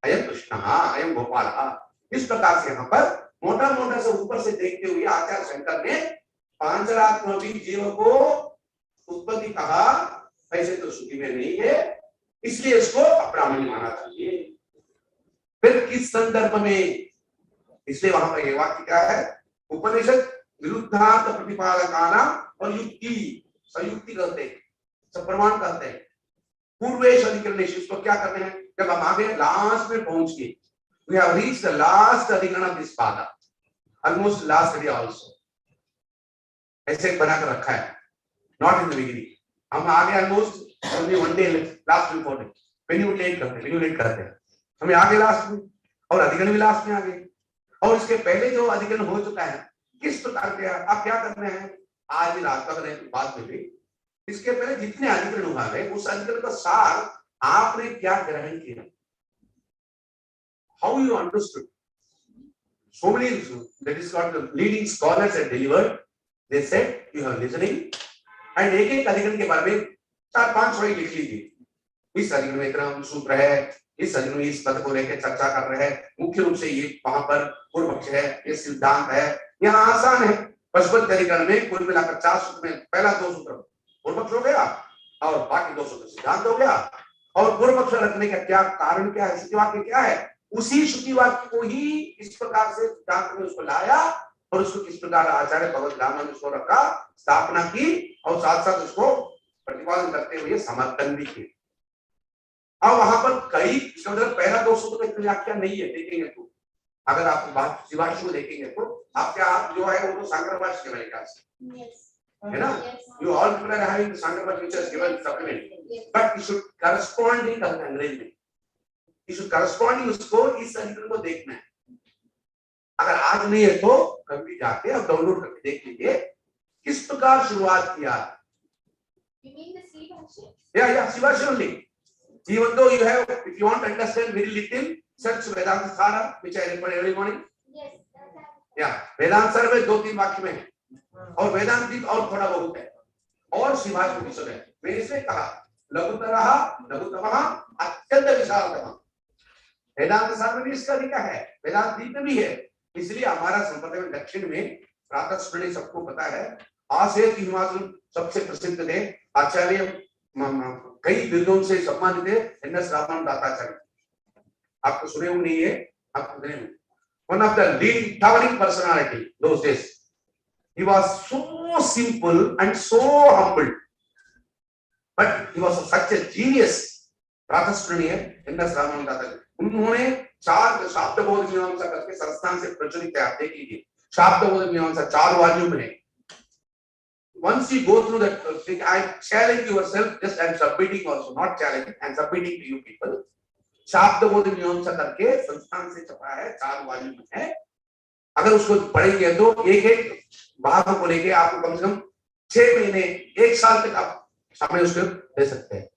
अयम कृष्ण, अयम गोपाल, इस प्रकार से यहाँ पर मोटा मोटा से ऊपर से देखते हुए आचार्य शंकर ने पांचरात्मक जीव को उत्पत्ति कहा। ऐसे तो श्रुति में नहीं है, इसलिए इसको अप्रामाण्य माना चाहिए। फिर किस संदर्भ में? इसलिए वहां पर ये वाक्य क्या है? उपनिषद विरुद्धार्थ प्रतिपादकानां और युक्ति संयुक्ति करते हैं, सब प्रमाण करते हैं। पूर्वेश अधिकरणेश, इसको क्या करते हैं? जब हम आगे लास्ट में पहुंच गए, we have reached the last अधिकरण of this pada, almost last study also, ऐसे बनाकर रखा है, not in the beginning। हम आगे almost only one day last before day पेन्यूलेट करते हैं, हमें आगे लास्ट में, और अधिकरण भी लास्ट में आ गए। और इसके पहले जो अधिकरण हो चुका है किस प्रकार के, आप क्या कर रहे हैं आज ही रात तक बाद में भी, इसके पहले जितने अधिकरण हुआ है उस अधिकरण का सार आपने क्या ग्रहण किया, how you understood? So many, that is what the leading scholars had delivered. They said you have listening, and एक अधिकरण के बारे में 4-5 वाक्य लिख लीजिए। इस अधिकरण में इतना सूत्र है, इस अधिकरण में इस पद को लेकर चर्चा कर रहे हैं, मुख्य रूप से ये वहां पर पूर्व पक्ष है, ये सिद्धांत है। यहाँ आसान है, पशुपति अधिकरण में कुल मिलाकर 4 सूत्र में पहला 2 सूत्र पूर्व पक्ष हो गया और बाकी 2 सूत्र सिद्धांत हो गया। और पूर्व पक्ष रखने का क्या कारण, क्या है, श्रुति वाक्य क्या है, उसी श्रुति वाक्य को ही इस प्रकार से सिद्धांत में उसको लाया और उसको किस प्रकार आचार्य भगवत राम ने उसको रखा, स्थापना की और साथ साथ उसको प्रतिपादन करते हुए समर्थन भी किया। अब वहां पर कई मतलब पहला 2 सूत्र की व्याख्या नहीं है, देखेंगे तो अगर आप बात शिवाशी को देखेंगे तो आप क्या, आप जो है वो तो सांकर भाष्य के मेरे ख्याल से है ना, you all people are having the Sankara bhashya which has given supplement, but you should corresponding करना अंग्रेजी में, यू शुड करस्पॉन्डिंग उसको इस अधिकरण को देखना है। अगर आज नहीं है तो कभी जाके आप डाउनलोड करके देख लीजिए किस प्रकार शुरुआत किया। You mean the Shivashi? Yeah, Shivashi only. Even though you have, if you want to understand very little, search Vedanta Sara, which I read every morning. Yes. Yeah, Vedanta Sara में 2-3 वाक्य में है और वेदांत और थोड़ा बहुत है और शिवाजी विषय है। मैंने इसमें कहा लघुतरः लघुतमः अत्यंत विशालतमः, वेदांत सार में भी इसका लिखा है, वेदांत दीप में भी है। इसलिए हमारा संप्रदाय में दक्षिण में प्रातः स्मृति सबको पता है, आशय की हिमाचल सबसे प्रसिद्ध थे, आचार्य कई विद्वान से सम्मानित थे, एन.एस. रामानंद दाताचार्य, आपको सुने हुए नहीं है, आपको सुने हुए। One of the leading towering personality those days. He was so simple and so humble, but he was such a genius. प्रातः स्मृति है एन.एस. रामानंद दाताचार्य, उन्होंने 4 शाब्दबोध मीमांसा करके संस्थान से प्रचलित है, आप देख लीजिए शाब्दबोध मीमांसा 4 वॉल्यूम है। Once you go through that thing, I challenge yourself, just I'm submitting also, not challenging, I'm submitting to you people. शाब्दबोध मीमांसा करके संस्थान से छपा है, 4 वॉल्यूम है। अगर उसको पढ़ेंगे तो एक भाग को लेके आपको कम से कम 6 महीने 1 साल तक आप समय उसको दे सकते हैं।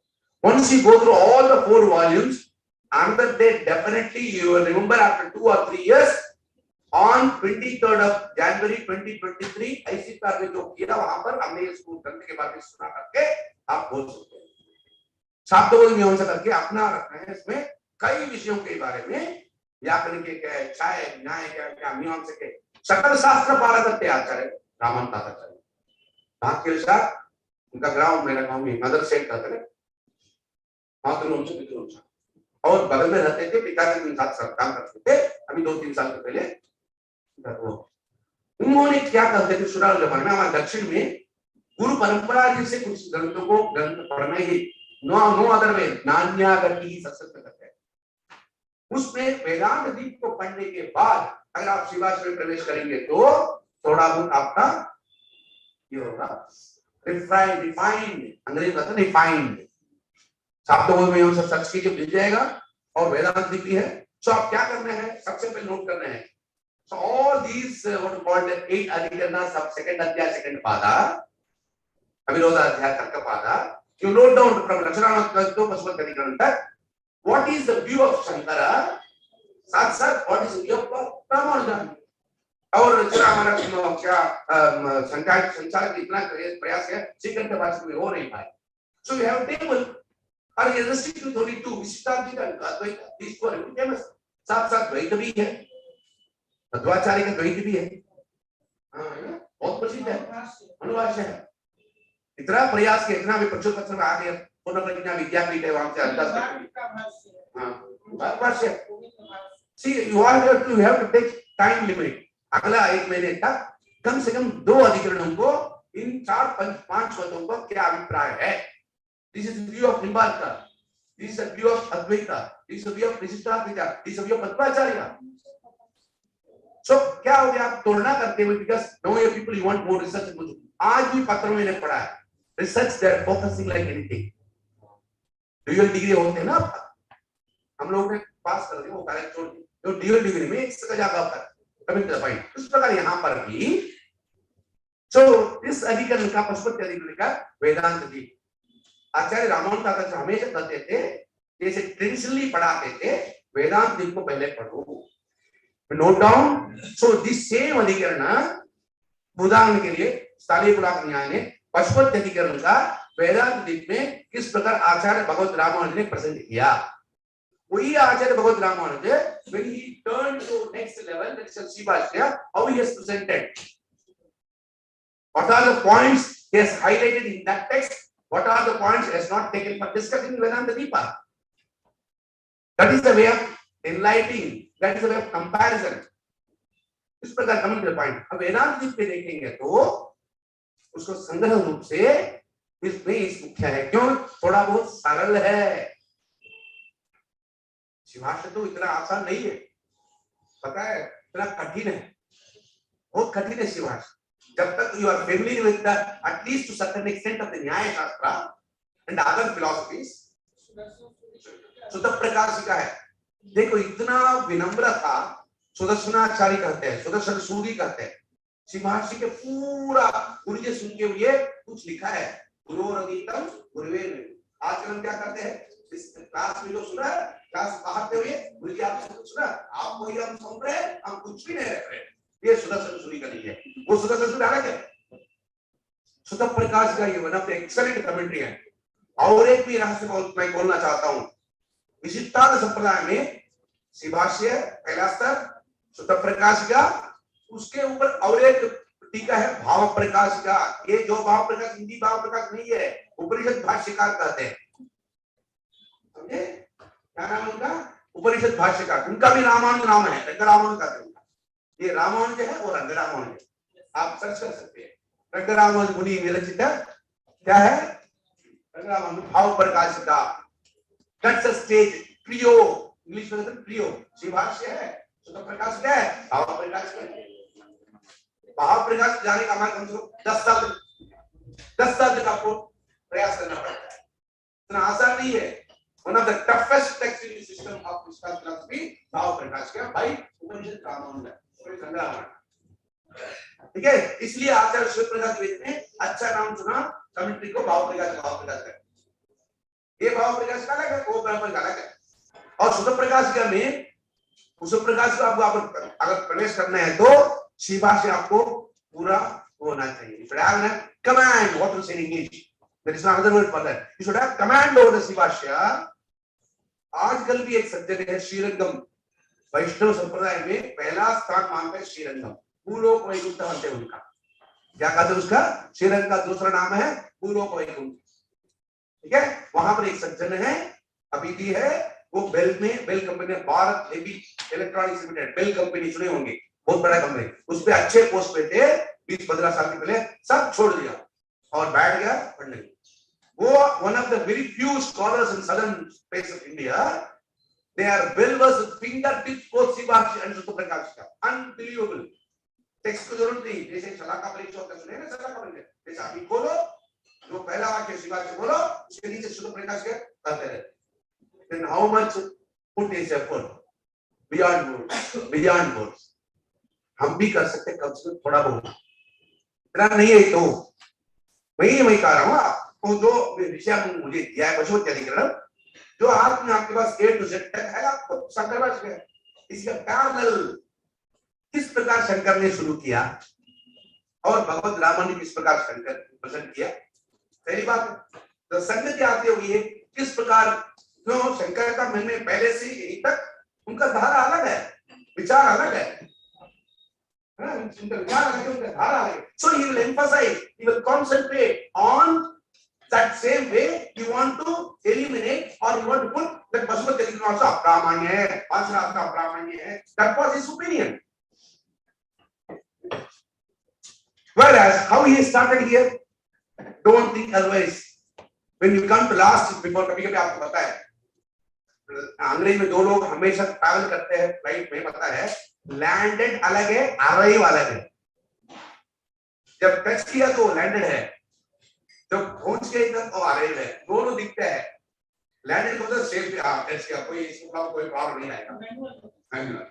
Once you go through all the 4 volumes, another day definitely you will remember after 2 or 3 years. On 23rd of January 2023 ICPR में जो किया वहां पर हमने इसको ग्रंथ के बारे में सुना करके आप बोल सकते हैं। शाब्दबोध मीमांसा करके अपना रखना है, इसमें कई विषयों के बारे में, व्याकरण के क्या है, न्याय न्याय क्या मीमांसा के सकल शास्त्र पारंगत आचार्य रामानंद दाताचार्य। भाग्यवश उनका गांव मेरा गांव में मदर सेट करते थे, मातृवंश पितृवंश, और बगल में रहते थे, पिताजी के साथ काम करते थे। अभी 2-3 साल पहले उन्होंने क्या करते थे, सुराल जमाने में हमारे दक्षिण में गुरु परंपरा जैसे कुछ ग्रंथों को ग्रंथ पढ़ना ही नो अदर वे नान्यागति ही सत्संग करते हैं। उसमें वेदांत दीप को पढ़ने के बाद अगर आप शिवाश में प्रवेश करेंगे तो थोड़ा बहुत आपका ये होगा रिफाइंड, अंग्रेजी कहते हैं रिफाइंड, शब्दों में हम सब सर्च कीजिए मिल जाएगा। और वेदांत दीप है। सो आप क्या करना है, सबसे पहले नोट करना है। So all these what called 8 अधिकरण सब सेकंड अध्याय सेकंड पादा अविरोध अध्याय तक का पादा you note down from लक्षणात्मक तो पशुपत अधिकरण तक what is the view of Shankara, साथ साथ what is the view of Ramanujan। और चला हमारा क्या संचालक इतना प्रयास है श्रीकंठ भाषा में हो नहीं पाए। So we have a table और ये restrict to only 2 Vishishtadvaita Advaita these two are famous। साथ साथ द्वैत भी है, मध्वाचार्य का द्वैत भी है, बहुत प्रसिद्ध है, अनुभाष्य है। इतना प्रयास किया, इतना भी प्रचुर पत्र में आ गया, पूर्ण प्रज्ञा विद्यापीठ है वहां से See, you have to take time limit। अगला 1 महीने तक कम से कम 2 अधिकरणों को इन 4-5 मतों का क्या अभिप्राय है। This is the view of Nimbarka, this is the view of Advaita, this is the view of Vishishtadvaita, this is the view of Madhvacharya। So क्या हो गया, आप तुलना करते हुए because now you people you want more research। आज भी पत्रों में पढ़ा है research they are focusing like anything। Dual degree होते हैं ना आपका, हम लोग ने पास कर दिया वो कॉलेज छोड़ दिया, तो ड्यूअल डिग्री में एक जगह पर कमिंग टू द पॉइंट। इस प्रकार यहाँ पर भी सो इस अधिकरण का पशुपति अधिकरण का वेदांत भी आचार्य रामानुज दास हमेशा कहते थे, जैसे ट्रेडिशनली पढ़ाते थे वेदांत दीप को पहले पढ़ो, note down. So this same अधिकरण उदाहरण के लिए स्थानीय पुरातन न्याय ने पशुपति अधिकरण का वेदांत दीप में किस प्रकार आचार्य भगवत रामानुज ने प्रेजेंट किया। वही आचार्य Bhagavat Ramanuj when he turned to next level, that is Shivashya, how he has presented, what are the points he has highlighted in that text, what are the points he has not taken for discussing Vedanta Deepa। That is the way of enlightening, that is the way of comparison। इस प्रकार coming to the point। अब वेदांत दीप पे देखेंगे तो उसको संग्रह रूप से इसमें इस मुख्य है, क्यों, थोड़ा बहुत सरल है। शिवाष्य तो इतना आसान नहीं है, पता है, इतना कठिन है, बहुत कठिन है शिवाष्य। जब तक you are familiar with the at least to certain extent of the न्याय शास्त्र and other philosophies। सुध प्रकाश का है, देखो इतना विनम्र था, सुदर्शनाचार्य कहते हैं, सुदर्शन सूरी कहते हैं। शिवाष्य के पूरा गुरु जी सुन के हुए कुछ लिखा है, गुरुरदीतम गुरुवे। आजकल हम क्या करते हैं, इस क्लास में जो सुना है, क्लास पढ़ाते हुए गुरु जी आपसे कुछ सुना, आप वही हम सुन रहे हैं, हम कुछ भी नहीं रख रहे। ये सुदर्शन सूरी का नहीं है, वो सुदर्शन सूरी अलग है। सुध प्रकाश का ये one of the excellent commentary है। और एक भी रहस्य मैं बोलना चाहता हूँ, विशिष्टाद्वैत संप्रदाय में शिवाष्य पहला स्तर सुध प्रकाश का, उसके ऊपर और एक टीका है भाव प्रकाश का। ये जो भाव प्रकाश हिंदी भाव प्रकाश नहीं है, उपनिषद भाष्यकार कहते हैं, समझे क्या नाम उनका, उपनिषद भाष्यकार। उनका भी रामानुज नाम है, रंग रामानुज कहते हैं। ये रामानुज है और रंग रामानुज है, आप सर्च कर सकते हैं। रंग रामानुज मुनि विरचित क्या है, रंग रामानुज भाव प्रकाश का, दैट्स अ स्टेज प्रियो, इंग्लिश में कहते हैं प्रियो। शिवाष्य है, सुध प्रकाश क्या है, भाव प्रकाश क्या है। भाव प्रकाश जाने का हमारे कम से कम 10 साल का प्रयास करना पड़ता है, इतना आसान नहीं है। One of the toughest texts in the system of Vishwas philosophy, भाव प्रकाश का भाई उपनिषद रामानुज है, ठीक है। इसलिए आचार्य शिव प्रकाश द्विवेदी ने अच्छा नाम चुना कमेंट्री को, भाव प्रकाश है। ये भाव प्रकाश का अलग है, वो ब्रह्म का अलग है। और सुध प्रकाश का में उस प्रकाश को आपको अगर प्रवेश करना है तो शिवाष्य आपको पूरा होना चाहिए। You should have a command, what to say in English, there is another word for that, you should have command over the शिवाष्य। आजकल भी एक सज्जन है श्रीरंगम, वैष्णव संप्रदाय में पहला स्थान मानते हैं श्रीरंगम, भूलोक वैकुंठ कहते हैं उनका। क्या कहते हैं उसका, श्रीरंग का दूसरा नाम है भूलोक वैकुंठ, ठीक है। वहां पर एक सज्जन है, अभी भी है, वो बेल में, BEL company, Bharat heavy electronics limited, BEL company सुने होंगे, बहुत बड़ा कंपनी, उस पे अच्छे पोस्ट पे थे, 20-15 साल के पहले सब छोड़ दिया और बैठ गया पढ़ने। वो one of the very few scholars in southern place of India, they are well versed with fingertips both Shivashi and Sutta Prakash का, unbelievable। टेक्स्ट की जरूरत नहीं, जैसे सलाह का परीक्षा होता है, सुने ना सलाह का परीक्षा, जैसे अभी खोलो जो पहला वाक्य शिवाजी बोलो, उसके नीचे शुद्ध प्रकाश के करते रहे। Then how much put is effort beyond words। हम भी कर सकते कम से कम थोड़ा बहुत, इतना नहीं है तो मैं कह रहा हूँ आपको जो विषय मुझे दिया है पशु अधिकरण, जो आपके पास A to Z तक है, आपको शंकर भाष्य है, इसका पैरेलल किस प्रकार शंकर ने शुरू किया और भगवत रामायण ने किस प्रकार शंकर प्रेजेंट किया। पहली बात तो संगति आती होगी है किस प्रकार जो शंकर का मन में पहले से यही तक उनका धारा अलग है, विचार अलग है, उनका विचार अलग है, उनका धारा अलग है। So he will emphasize, he will concentrate on that same way you want to eliminate or you want to put that Pashupati Charitamrita also अप्रामाण्य है, पांचरात्र अप्रामाण्य है। That was his opinion. Whereas how he started here, don't think otherwise. When you come to last before कभी-कभी आपको पता है अंग्रेज में दो लोग हमेशा ट्रैवल करते हैं फ्लाइट में, पता है लैंडेड अलग है, अराइव अलग है। जब टच किया तो लैंडेड है, जब पहुंच गए तब वो अराइव है, दोनों दिखते हैं। लैंडेड को तो सेफ टच किया, कोई इसको कोई प्रॉब्लम नहीं आएगा।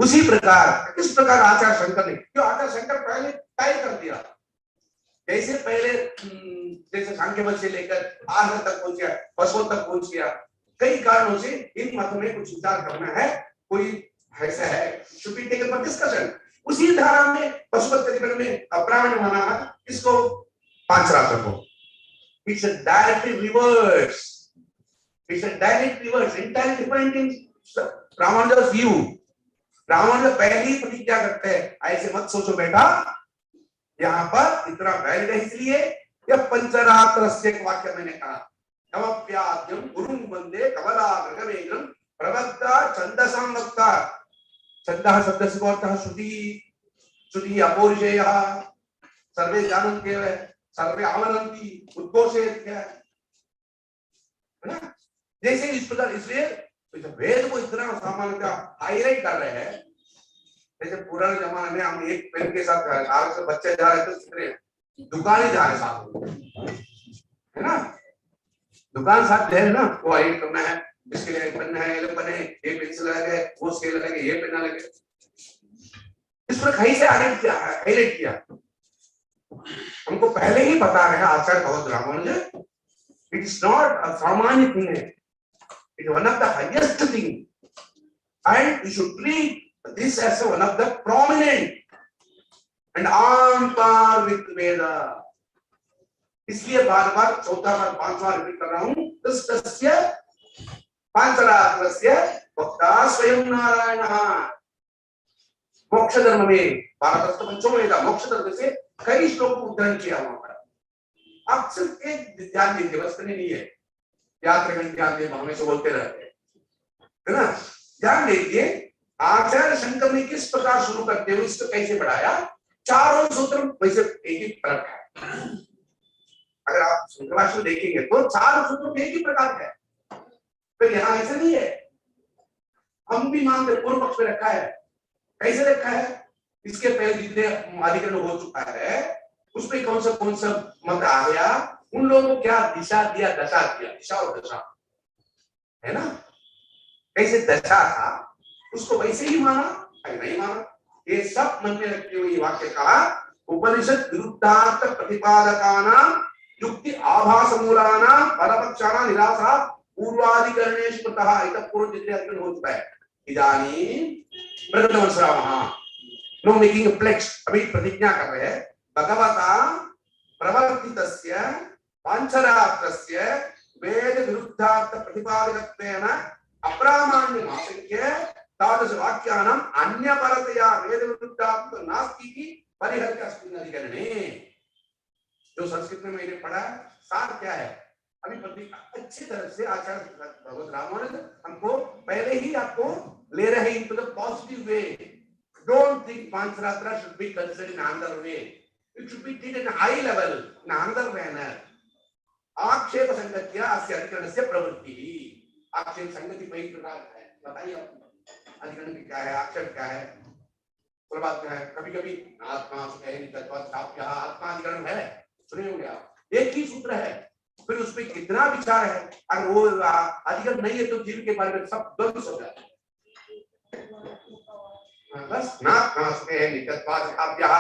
उसी प्रकार किस प्रकार आचार्य शंकर ने, जो आचार्य शंकर पहले तय कर दिया, जैसे पहले जैसे सांख्य से लेकर आर्य तक पहुंच गया, पशु तक पहुंच गया, कई कारणों से इन मत में कुछ विचार करना है, कोई ऐसा है should be taken for discussion। उसी धारा में पशुपत चरित्र में अप्रामाण्य माना इसको पांचरात्र को। It's a direct reverse, it's a direct reverse, entirely different in Ramanuja's view। Ramanuj पहली प्रतिज्ञा करते हैं ऐसे मत सोचो बेटा, यहाँ पर इतना वैलिड है, इसलिए यह पंचरात्रस्य वाक्य मैंने कहा, नवप्याद्यम गुरुं वंदे कमलाग्रगमेन्द्रं प्रवक्ता छन्दसां वक्ता। छन्दः शब्दस्य अर्थः श्रुति, श्रुति अपौरुषेयः, सर्वे जानन्ति एव, सर्वे आवनन्ति, उद्घोषयेत्, है ना। जैसे इस प्रकार, इसलिए वेद को इतना सामान्यतः हाईलाइट कर रहे हैं। जैसे पुराने जमाने में हम एक पेन के साथ आगे से बच्चे जा रहे थे, दुकान ही जा रहे साथ, है ना, दुकान साथ है ना, वो हाईलाइट करना है, इसके लिए पेन है, ये पेन है, ये पेंसिल लगे, वो स्केल लगे, ये पेन लगे, इस पर कहीं से हाईलाइट किया। हमको पहले ही बता रहे हैं Acharya Bhagavat Ramanuja, it is not a सामान्य थिंग है, it is one of the highest thing and you should treat this as one of the prominent and on par with Veda। इसलिए बार-बार चौथा बार पांचवा रिपीट कर रहा हूं, तस्य पांचरात्रस्य वक्ता स्वयं नारायणः। मोक्ष धर्म में भारतस्थ पंचम वेद, मोक्ष धर्म से कई श्लोक उद्धरण किया वहां पर। आप सिर्फ एक ध्यान दीजिए, बस नहीं है यात्रिगण ध्यान दे, हमेशा बोलते रहते हैं, है ना। ध्यान दीजिए आचार्य शंकर ने किस प्रकार शुरू करते हुए इसको कैसे बढ़ाया। चारों सूत्र वैसे एक ही फर्क है, अगर आप शंकर में देखेंगे तो चारों सूत्र एक ही प्रकार है, फिर यहाँ ऐसा नहीं है। हम भी मानते पूर्व पक्ष में रखा है, कैसे रखा है, इसके पहले जितने अधिकरण हो चुका है उसमें कौन सा मत आ गया, उन लोगों को क्या दिशा दिया, दशा दिया, दिशा और दशा, है ना। कैसे दशा था उसको वैसे ही माना, नहीं माना, ये सब मन में रखते हुए वाक्य कहा, उपनिषद विरुद्धार्थ प्रतिपादकानां युक्ति आभास मूलानां परपक्षाणां निराशा पूर्वाधिकरणेषु कृतः। इतना पूर्व जितने अधिकरण हो चुका है, इदानीं प्रकटवंशरामः नो मेकिंग अ प्लेक्स, अभी प्रतिज्ञा कर रहे हैं भगवता प्रवर्तितस्य पांचरात्रस्य वेद विरुद्धार्थ प्रतिपादकत्वेन अप्रामाण्यम् आशंक्य तादृश वाक्यानाम् अन्यपरतया वेद विरुद्धार्थ नास्ति इति परिहर्य अस्मिन् अधिकरणे। जो संस्कृत में मैंने पढ़ा सार क्या है, अभी प्रतिज्ञा अच्छी तरह से आचार्य भगवत रामानुज हमको पहले ही आपको ले रहे into the positive way. Don't think Pancharatra should be considered in another way. You It should be treated in a high level, in another manner. आक्षेप संगत्या अस्य अधिकरणस्य प्रवृत्तिः। आक्षेप संगति कई प्रकार है, बताइए आप। अधिकरण क्या है, आक्षेप क्या है, प्रभाव क्या है? कभी-कभी आत्मा सुखे नित्यत्वात् साप्यः, आत्मा अधिकरण है, सुने होंगे आप। एक ही सूत्र है, फिर उसपे कितना विचार है। अगर वो अधिकरण नहीं है तो जीव के बारे में सब ध्वंस हो जाता है। बस ना सुखे नित्यत्वात् साप्यः।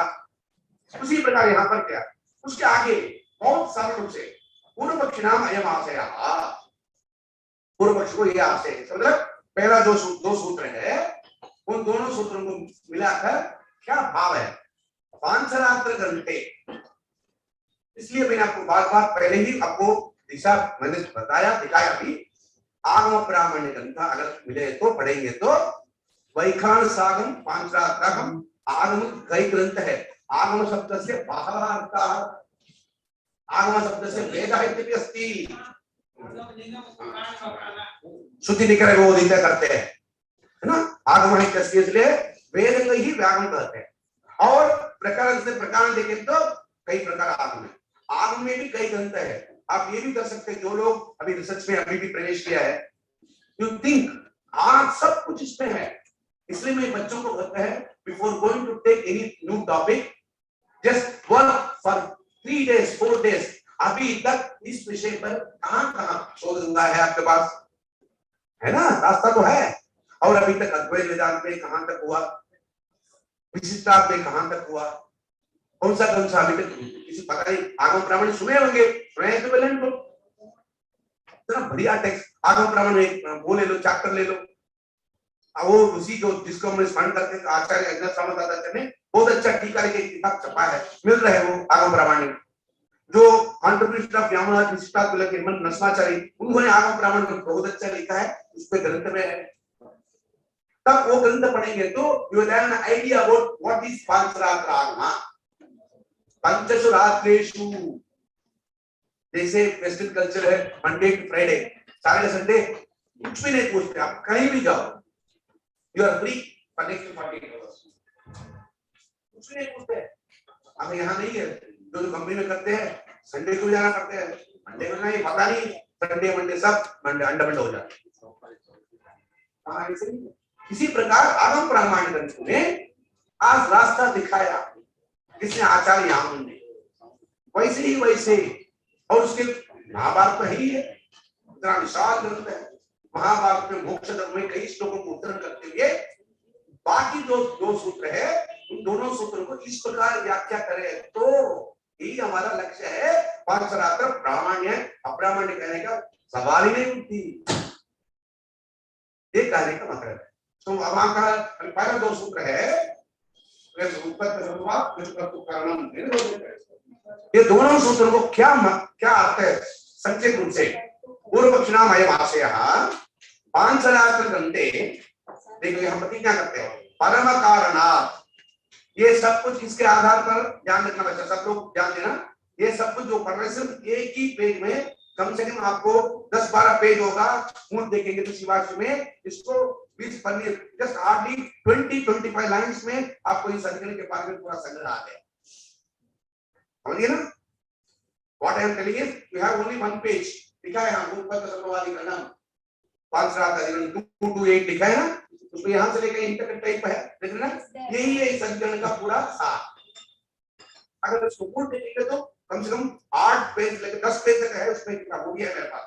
उसी प्रकार यहाँ पर क्या, उसके आगे बहुत सरल रूप से पूर्व पक्षी नाम अयम आशय, पूर्व पक्ष को यह आशय, मतलब पहला दो सूत्र है, उन दोनों सूत्रों को मिलाकर क्या भाव है, पांचरात्र घंटे। इसलिए मैंने आपको बार बार पहले ही आपको दिशा मैंने बताया, दिखाया भी। आगम प्रामाण्य ग्रंथ अगर मिले तो पढ़ेंगे तो वैखान सागम पांचरात्रम आगम कई ग्रंथ है। आगम शब्द से बहवः अर्थाः, आगम शब्द से वेदः इत्यपि अस्ति। श्रुति निकर बोधित करते हैं, है ना। आगम है किसके लिए, वेद को ही व्यागम कहते हैं। और प्रकार से प्रकार देखें तो कई प्रकार आगम है। आगम में भी कई ग्रंथ है। आप ये भी कर सकते हैं, जो लोग अभी रिसर्च में अभी भी प्रवेश किया है, यू थिंक आज सब कुछ इसमें है। इसलिए मैं बच्चों को कहता है, before going to take any new topic, just work for 3 days 4 days। अभी तक इस विषय पर कहां शोध हुआ है आपके पास, है ना, रास्ता तो है। और अभी तक अद्वैत वेदांत में कहां तक हुआ, विशिष्टाद्वैत में कहां तक हुआ, कौन सा अभी तक किसी पता नहीं। आगम प्रमाण सुने होंगे, सुने तो बोलें तो इतना बढ़िया टेक्स्ट आगम प्रमाण में वो ले लो, चैप्टर ले लो। वो उसी जो जिसको हमने स्मरण करते हैं आचार्य अज्ञात सामंताचार्य ने बहुत अच्छा टीका लेके किताब छपा है, मिल रहे वो आगम प्रमाण में। जो कॉन्ट्रिब्यूशन ऑफ यामुना विशिष्टाद्वैत के मन नस्वाचारी, उन्होंने आगम प्रमाण में बहुत अच्छा लिखा है, उस पे ग्रंथ में है। तब वो ग्रंथ पढ़ेंगे तो you will have an idea about what is Pancharatra Agama. पंचसु रात्रेषु, जैसे वेस्टर्न कल्चर है, Monday to Friday, Saturday Sunday कुछ भी नहीं पूछते, आप कहीं भी जाओ, you are free for next 48 hours, कुछ भी नहीं पूछते। हमें यहाँ नहीं है, जो कंपनी में करते हैं संडे को जाना पड़ते हैं, मंडे को नहीं, पता नहीं संडे मंडे सब मंडे अंडरबंड हो जाते हैं। इसी प्रकार आगम प्रामाण्य ग्रंथ में आज रास्ता दिखाया किसने, आचार्य यामुन ने। वैसे ही वैसे, और उसके महाभारत में ही है, इतना विशाल ग्रंथ है। महाभारत में मोक्ष धर्म में कई श्लोकों को उद्धरण करते हुए बाकी दो सूत्र है, उन दोनों सूत्रों को इस प्रकार व्याख्या करें तो यही हमारा लक्ष्य है। पांचरात्र प्रामाण्य अप्रामाण्य कहने का सवाल ही नहीं उठती, ये कहने का मतलब है। तो अब वहां का पहला दो सूत्र है, ये दोनों सूत्रों को क्या अर्थ है संक्षिप्त रूप से। पूर्व पक्ष नाम अयम आशय, पांचरात्र घंटे। देखो यहाँ पर क्या करते हैं, परम कारणात्, ये सब कुछ इसके आधार पर ध्यान रखना बच्चा, सब लोग ध्यान देना। ये सब कुछ जो पढ़ रहे सिर्फ एक ही पेज में कम से कम आपको 10-12 पेज होगा, मूल देखेंगे तो शिवाजी में इसको 20 पन्ने, जस्ट हार्डली 20-25 लाइंस में आपको इस अधिकरण के बारे में पूरा संग्रह आ गया। समझिए ना, what I am telling is you have only 1 page लिखा है, हम ऊपर का सर्ववादी का नाम पांचरात्र अधिकरण 228 लिखा है ना, उसको यहां से लेकर इंटर टाइप है, देख रहे ना, यही है इस अधिकरण का पूरा सार। अगर इसको पूर्ण देखेंगे तो कम से कम 8 पेज लेकर 10 पेज तक है, उसमें कितना हो गया मेरे पास।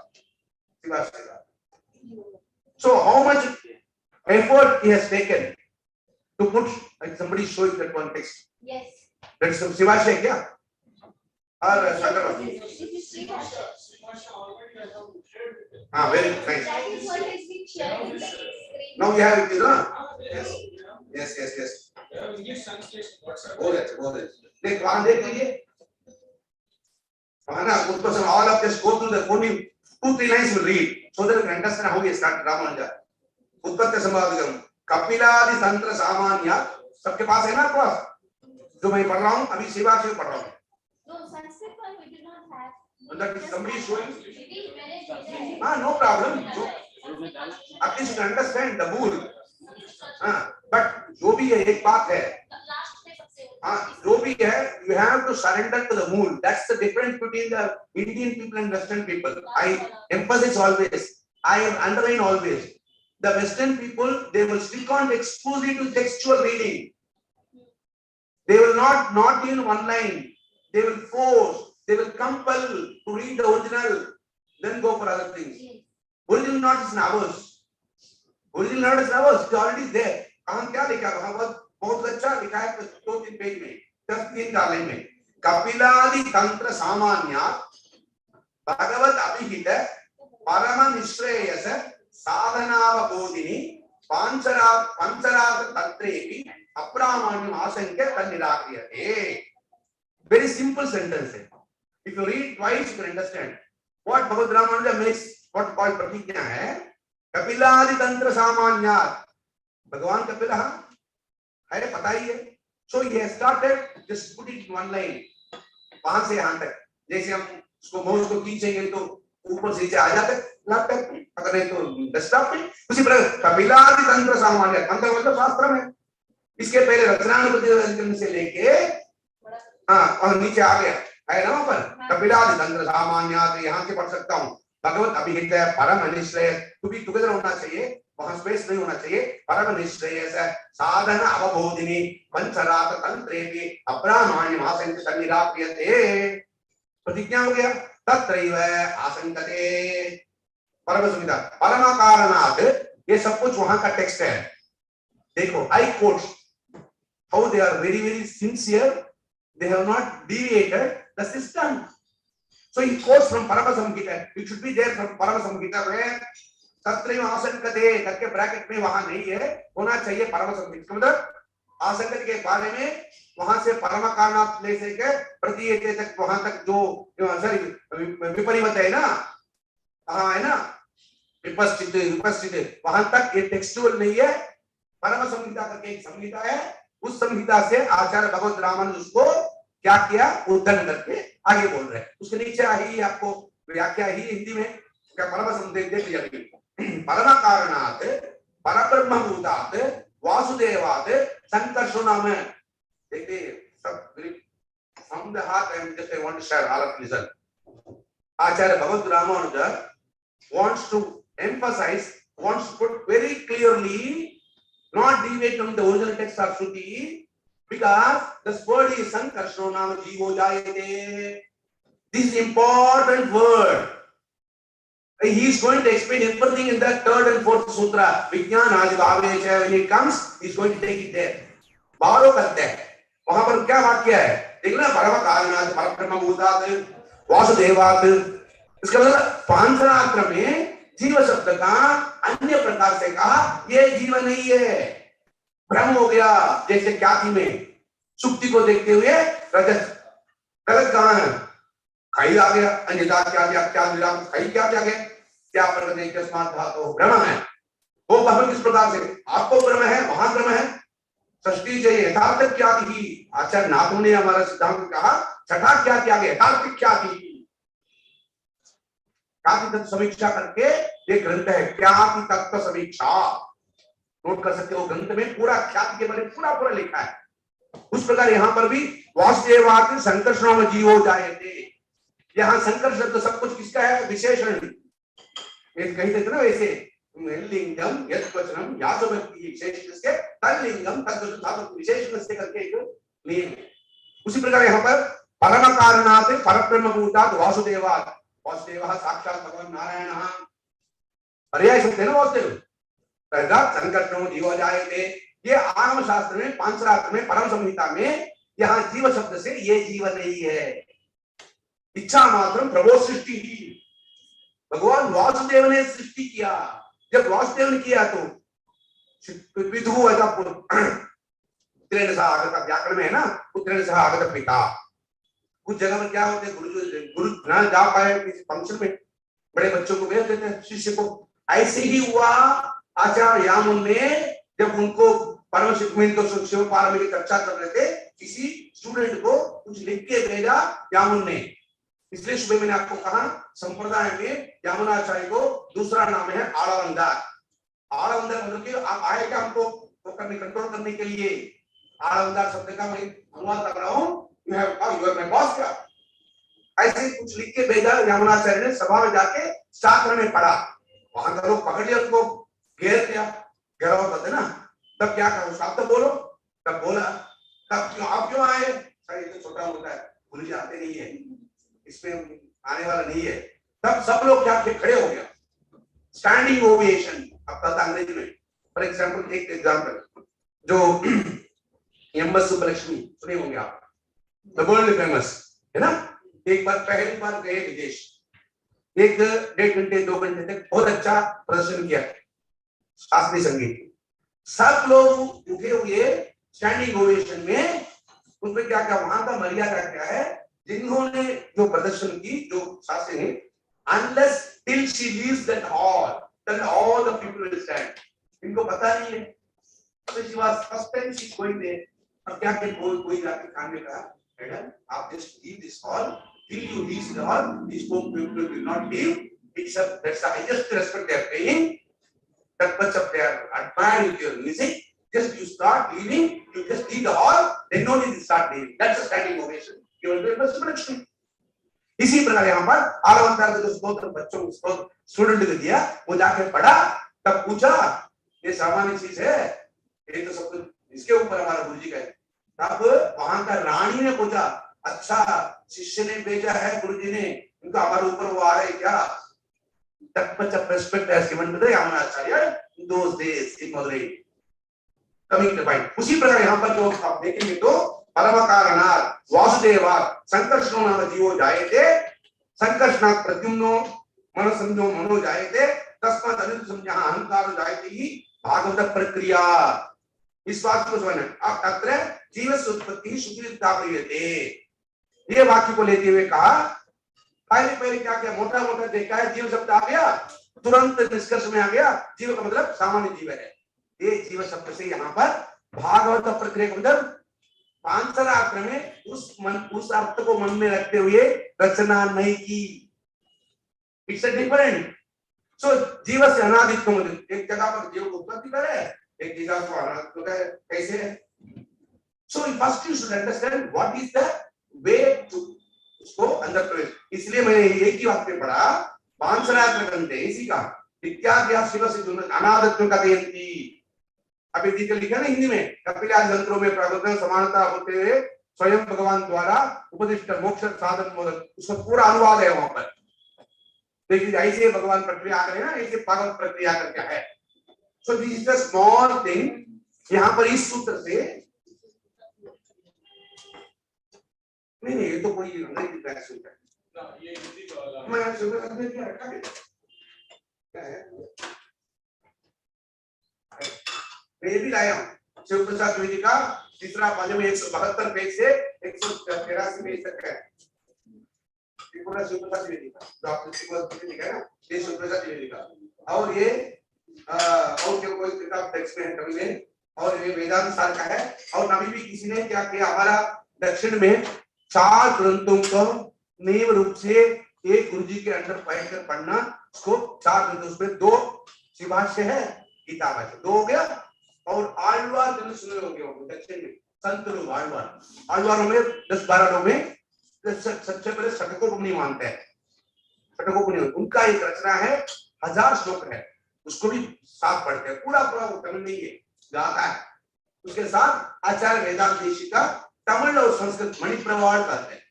So how much effort he has taken to put, like somebody showing that one text. Yes. That's Shivash है क्या? और शंकर। हाँ, very nice. That is what has been shared in the screen. Now you have it, you know? Yes. बहुत है। देख वहाँ देख लीजिए। वहाँ ना कुछ person all of this go through the only 2-3 lines will read so that you can understand how he started Ramanuja. उत्पत्ति संभावितम कपिलादि तंत्र सामान्य सबके पास है ना आपके पास, जो मैं पढ़ रहा हूँ अभी सेवा से पढ़ रहा हूँ। No, Sanskrit one we do not have. That is somebody showing. It Ah, no problem. So, at least you can understand the rule. हाँ, but जो भी है एक बात है। Last में सबसे जो भी है, you have to surrender to the mood. That's the difference between the Indian people and Western people. I emphasize always, I underline always. The Western people, they will stick on exclusively to textual reading. They will not in one line. They will force, they will compel to read the original, then go for other things. Original not is ours. Original not is ours. It's already there. कहाँ क्या लिखा है? वहाँ बहुत अच्छा लिखा है 2-3 page में, 10-3 लाइन में. कपिलादि तंत्र सामान्यात् भगवत अभिहित परम निश्रेयस साधनावबोधिनी पंचरात्र तत्रेपि अप्रामाण्यम आशंक्य तन्निराक्रियते. Very simple sentence. If you read twice, you can understand what Bhagavad Ramanuja makes what called pratigna है. कपिलादि तंत्र सामान्यात्, भगवान कपिल है, पता ही है. So he has started, just put it in one line. वहां से यहाँ तक, जैसे हम उसको माउस को खींचेंगे तो ऊपर से आ जाता है लैपटॉप में, अगर नहीं तो डेस्कटॉप में. उसी प्रकार कपिलादि तंत्र सामान्य, तंत्र मतलब शास्त्र में. इसके पहले रचनानुपति से लेके और नीचे आ गया है ना ऊपर. कपिलादि तंत्र सामान्य, यहाँ से पढ़ सकता हूँ. भगवत अभिहित परम निश्चय, टू बी टुगेदर होना चाहिए, वहां स्पेस नहीं होना चाहिए. परम निश्चय साधन अवबोधिनी पंचरात्र तंत्रेपि अप्रामाण्यम आशंक्य तन्निराक्रियते. प्रतिज्ञा हो गया. तत्रैव आशंकते परम संहिता परम कारणात्. ये सब कुछ वहां का टेक्स्ट है. देखो, I quote how they are very very sincere. They have not deviated the system. So he quotes from Parama Samhita. It should be there from Parama Samhita where Tatraiva Asankate करके bracket में वहां नहीं है, होना चाहिए Parama Samhita. मतलब आसंकत के बारे में वहां से परम कारणात् ले से के प्रतीयते तक वहां तक जो सॉरी विपरीत है ना, हाँ है ना, विपस्थित वहां तक ये टेक्सचुअल नहीं है. परम संहिता करके एक संहिता है, उस संहिता से आचार्य भगवत रामानुज उसको क्या किया, उद्धरण करके आगे बोल रहे हैं. उसके नीचे ही आपको व्याख्या ही हिंदी में क्या परम संहिता देख लिया. परम कारणात् परब्रह्म भूतात् वासुदेवात् संकर्षो नाम. देखिए सब from the heart I want to share, all of listen. Acharya Bhagavad Ramanuja wants to emphasize, wants to put very clearly, not deviate from the original text of Shruti, because this word is Sankarsho Nama Jivo Jayate. This is important word. He is going to explain everything in that 3rd and 4th sutra. Vijnana Adibhavecha, when it comes, he is going to take it there. Borrow करते हैं. वहां पर क्या वाक्य है? देखना, परम कारणात् परब्रह्म भूतात् वासुदेवात्. इसका मतलब पांचरात्र में जीव शब्द का अन्य प्रकार से कहा, ये जीव नहीं है, भ्रम हो गया. जैसे ख्याति में सुक्ति को देखते हुए रजत, गलत कहाँ है, खाई आ गया, अन्यथा क्या गया, क्या मिला, खाई क्या क्या गया, क्या प्रगति तस्मात् धातु भ्रम है. वो भ्रम किस प्रकार से, आपको भ्रम है, वहां भ्रम है. सृष्टि से यथार्थ क्या थी, आचार्य नाथों ने हमारा सिद्धांत कहा, छठा क्या क्या गया, यथार्थ क्या थी. तत्व समीक्षा करके एक ग्रंथ है, क्या की तत्व समीक्षा, नोट कर सकते हो. ग्रंथ में पूरा ख्याति के बारे में पूरा लिखा है. उस प्रकार यहाँ पर भी वासुदेवात् संकर्ष नाम जीवो जायते. यहाँ संकर्ष शब्द सब कुछ किसका है, विशेषण. कहीं देते ना वैसे लिंगम यद्वचनम यासोभक्ति विशेषण से तल्लिंगम तद्वचन विशेषण से करके एक नियम है. उसी प्रकार यहाँ पर परम कारणात् परब्रह्म भूतात् वासुदेवात्. वासुदेवः साक्षात् भगवान नारायण. पर्याय शब्द है ना वासुदेव. संकर्षणो जीवो जायते. ये आगम शास्त्र में पांचरात्र में परम संहिता में यहाँ जीव शब्द से ये जीव नहीं है. इच्छा मात्रम प्रभो सृष्टि ही. भगवान वासुदेव ने सृष्टि किया. जब वासुदेव ने किया तो विधु ऐसा पुत्रेण सह आगत, व्याकरण में है ना, पुत्रेण सह आगत पिता. कुछ जगह पर क्या होते हैं, गुरु ना जा पाए किसी फंक्शन में, बड़े बच्चों को भेज देते हैं शिष्य को. ऐसे ही हुआ आचार्य यामुन ने, जब उनको परम शिखमिन तो शिव पारमी की चर्चा कर रहे थे, किसी स्टूडेंट को कुछ लिख के भेजा यामुन ने. इसलिए सुबह मैंने आपको कहा, संप्रदाय में यामुनाचार्य को दूसरा नाम है आड़वंदर. आड़वंदर मतलब कि आप आए क्या हमको कंट्रोल करने के लिए, आलमदार शब्द का मैं अनुवाद कर रहा हूँ, यू आर माय बॉस क्या, ऐसे कुछ लिख के भेजा। यमुनाचार्य ने सभा में जाके छात्र में पढ़ा, वहां का लोग पकड़ लिया, उसको घेर लिया, घेराव करते ना, तब क्या कहा, साहब तो बोलो, तब बोला, तब क्यों आप क्यों आए, सर ये तो छोटा मोटा है, पुलिस आते नहीं है, इसमें आने वाला नहीं है। तब सब लोग क्या खड़े हो गया, स्टैंडिंग ओवेशन। अब पता अंग्रेजी में, फॉर एग्जांपल एक एग्जांपल जो एम्बस सुब्बलक्ष्मी सुने होंगे आप, द वर्ल्ड फेमस है ना, एक बार पहली बार गए विदेश, 1-1.5 घंटे 2 घंटे तक बहुत अच्छा प्रदर्शन किया शास्त्रीय संगीत, सब लोग उठे हुए स्टैंडिंग ओवेशन में। उसमें क्या क्या वहां का मर्यादा क्या है, जिन्होंने जो प्रदर्शन की, जो शास्त्री ने, unless till she leaves that hall then all the people will stand, इनको पता नहीं है, तो she was first time she's going there। अब क्या कि कोई जाके खाने का, मैडम आप just leave this hall, till you leave the hall these people will not leave, it's a that's the highest respect they are paying, that much of they are admiring your music, just you start leaving, you just leave the hall, then no need to start leaving, that's a standing ovation given to the production। इसी प्रकार यहाँ पर आलमदार को जो स्तोत्र बच्चों को student को दिया, वो जाके पढ़ा, तब पूछा ये सामान्य चीज है, ये तो सब कुछ इसके ऊपर हमारा गुरुजी का है। तब वहां का रानी ने पूछा, अच्छा शिष्य ने भेजा है गुरुजी ने, इनका हमारे ऊपर वो आ रहा है क्या, that much of respect has given to the Yamunacharya in those days in Madurai। Coming to point, उसी प्रकार यहाँ पर जो आप देखेंगे तो परम कारणात् वासुदेवात् संकर्षणो नाम जीवो जायते, संकर्षणात् प्रद्युम्नो मनसंजो मनो जायते, तस्मात् अनुसंज्ञः अहंकारो जायते ही भागवत प्रक्रिया। इस बात को समझना, अब तत्र जीवस्य उत्पत्ति शुचिता प्रियते, ये वाक्य को लेते हुए कहा, पहले क्या क्या मोटा मोटा देखा है, जीव शब्द आ गया, तुरंत निष्कर्ष में आ गया, जीव का मतलब सामान्य जीव है। ये जीव शब्द से यहाँ पर भागवत प्रक्रिया का मतलब पांचरात्र में उस अर्थ को मन में रखते हुए रचना नहीं की, इट्स डिफरेंट। सो जीव से अनादित्व, एक जगह पर जीव को उत्पत्ति करे, एक जगह को अनादित्व करे, कैसे है। So first you should understand what is the way to उसको अंदर प्रवेश। इसलिए मैंने एक ही वाक्य पढ़ा, पांचरात्र ग्रंथे इसी का इत्यादि शिव से अनादित्व का देती, अभी दीजिए लिखा ना हिंदी में, कपिलादि मंत्रों में प्रकृति समानता होते हुए स्वयं भगवान द्वारा उपदिष्ट मोक्ष साधन मोदक, उसका पूरा अनुवाद है वहां पर। देखिए ऐसे भगवान प्रक्रिया करें ना, ऐसे भागवत प्रक्रिया करके है। So this is the small thing. यहाँ पर इस सूत्र से नहीं, ये तो कोई अंग्रेजी का सूत्र है ना, ये हिंदी वाला मैं सूत्र अंग्रेजी का रखा है, क्या है मैं ये भी लाया हूँ, शिव प्रसाद द्विवेदी का तीसरा पाले में 172 पेज से 183 पेज तक है, ये पूरा शिव प्रसाद द्विवेदी का, जो आपने शिव प्रसाद द्विवेदी का है ना, ये शिव प्रसाद द्विवेदी का। और ये और जो कोई किताब टेक्स्ट में है कभी में, और ये वेदांत सार का है। और अभी भी किसी ने क्या किया, हमारा दक्षिण में 4 ग्रंथों को नियम रूप से एक गुरुजी के अंडर बैठकर पढ़ना, उसको 4 ग्रंथों, उसमें 2 शिभाष्य है, गीता भाष्य 2 हो गया, और आழ்वार जन सुने होंगे दक्षिण में, संत लोग आழ்वारों में 10-12 लोग में सबसे पहले षटकोपनिषद मानते हैं, षटकोपनिषद उनका एक रचना है, 1000 श्लोक है, उसको भी साथ पढ़ते हैं, पूरा पूरा वो तमिल नहीं है, गाता है। उसके साथ आचार्य वेदांत देशी का तमिल और संस्कृत मणिप्रवाल करते हैं,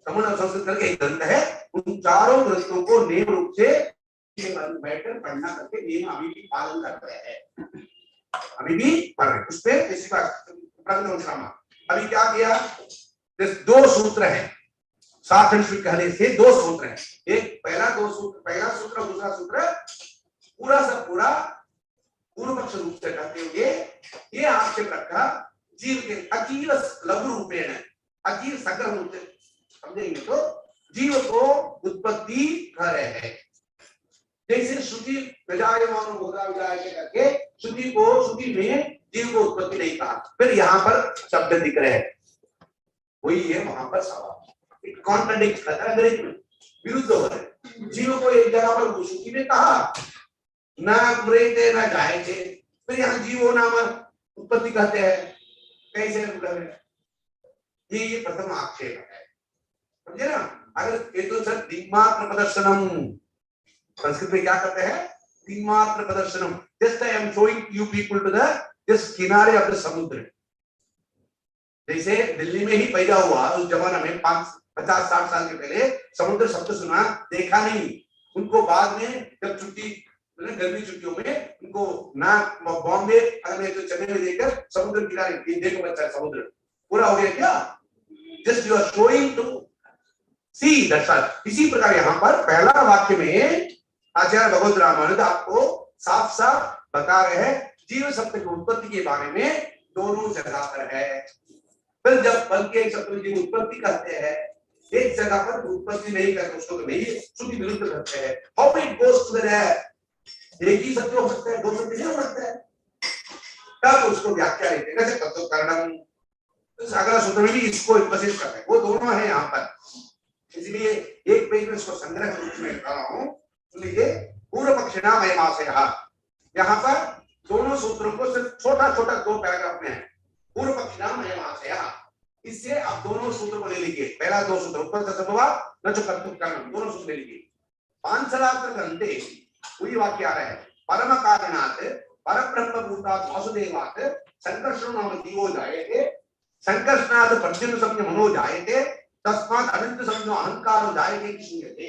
तमिल और संस्कृत करके एक ग्रंथ है, उन चारों ग्रंथों को नियम रूप से बैठकर पढ़ना करके नियम अभी भी पालन कर रहे हैं, अभी भी पढ़ रहे। उस पे अभी क्या किया, 2 सूत्र है, शास्त्र कहने से 2 सूत्र है, एक पहला सूत्र दूसरा सूत्र पूरा सब पूरा पूर्व पक्ष रूप से कहते हुए ये आक्षेप रखा, जीव के अकील लघु रूपेण, अकील सकल रूप से समझेंगे तो जीव को उत्पत्ति कर रहे हैं, जैसे श्रुति विजायमान होगा विजाय के करके श्रुति में जीव को उत्पत्ति नहीं कहा, फिर यहाँ पर शब्द दिख रहे हैं, वही है वहां पर सवाल, कॉन्ट्रडिक्ट करता है, अंग्रेजी में विरुद्ध हो रहा है। जीव को एक जगह पर श्रुति ने कहा ना मृते ना जायते, फिर यहाँ जीवो नाम उत्पत्ति कहते हैं, कैसे उड़े? ये प्रथम आक्षेप है, समझे ना? अगर ये तो सर दिमाग प्रदर्शनम, संस्कृत में क्या करते हैं? दिमाग प्रदर्शनम। Just I am showing you people to the just किनारे ऑफ द समुद्र। जैसे दिल्ली में ही पैदा हुआ उस जमाना में 50-60 साल के पहले समुद्र शब्द सुना, देखा नहीं। उनको बाद में जब छुट्टी गर्मी छुट्टियों में उनको ना बॉम्बे अगर तो चेन्नई में देखकर समुद्र किनारे देखो बच्चा समुद्र पूरा हो गया क्या? Just you are showing to see that's all. इसी प्रकार यहाँ पर पहला वाक्य में आचार्य भगवत रामानुज आपको साफ साफ बता रहे हैं जीव शब्द की उत्पत्ति के बारे में दोनों जगह पर है। फिर जब बल के शब्द की उत्पत्ति करते हैं एक जगह पर उत्पत्ति नहीं करते उसको तो नहीं श्रुति विरुद्ध करते हैं। How it goes together? एक ही सत्य हो सकता है, दो सत्य नहीं हो सकता है। तब उसको व्याख्या लेते हैं कैसे तत्व कारणम। अगला सूत्र में भी इसको उपस्थित करते हैं, वो दोनों है यहाँ पर। इसलिए एक पेज में इसको संग्रह के रूप में लिखा रहा हूँ। लीजिए पूर्व पक्षिणा मयमाशयः, यहाँ पर दोनों सूत्रों को सिर्फ छोटा छोटा 2 पैराग्राफ में है। पूर्व पक्षिणा मयमाशयः, इससे आप दोनों सूत्र को ले लीजिए। पहला 2 सूत्र उत्पत्ति संभवात् न च कर्तुः कारणम, दोनों सूत्र ले लीजिए। पांचरात्र ग्रंथे वही वाक्य आ रहा है, परम कारणात् परब्रह्म भूतात् वासुदेवात् संकर्षणो नाम जीवो जायते, संकर्षणात् प्रद्युम्न संज्ञ मनो जायते, तस्मात् अनंत संज्ञो अहंकारो जायते इति श्रूयते।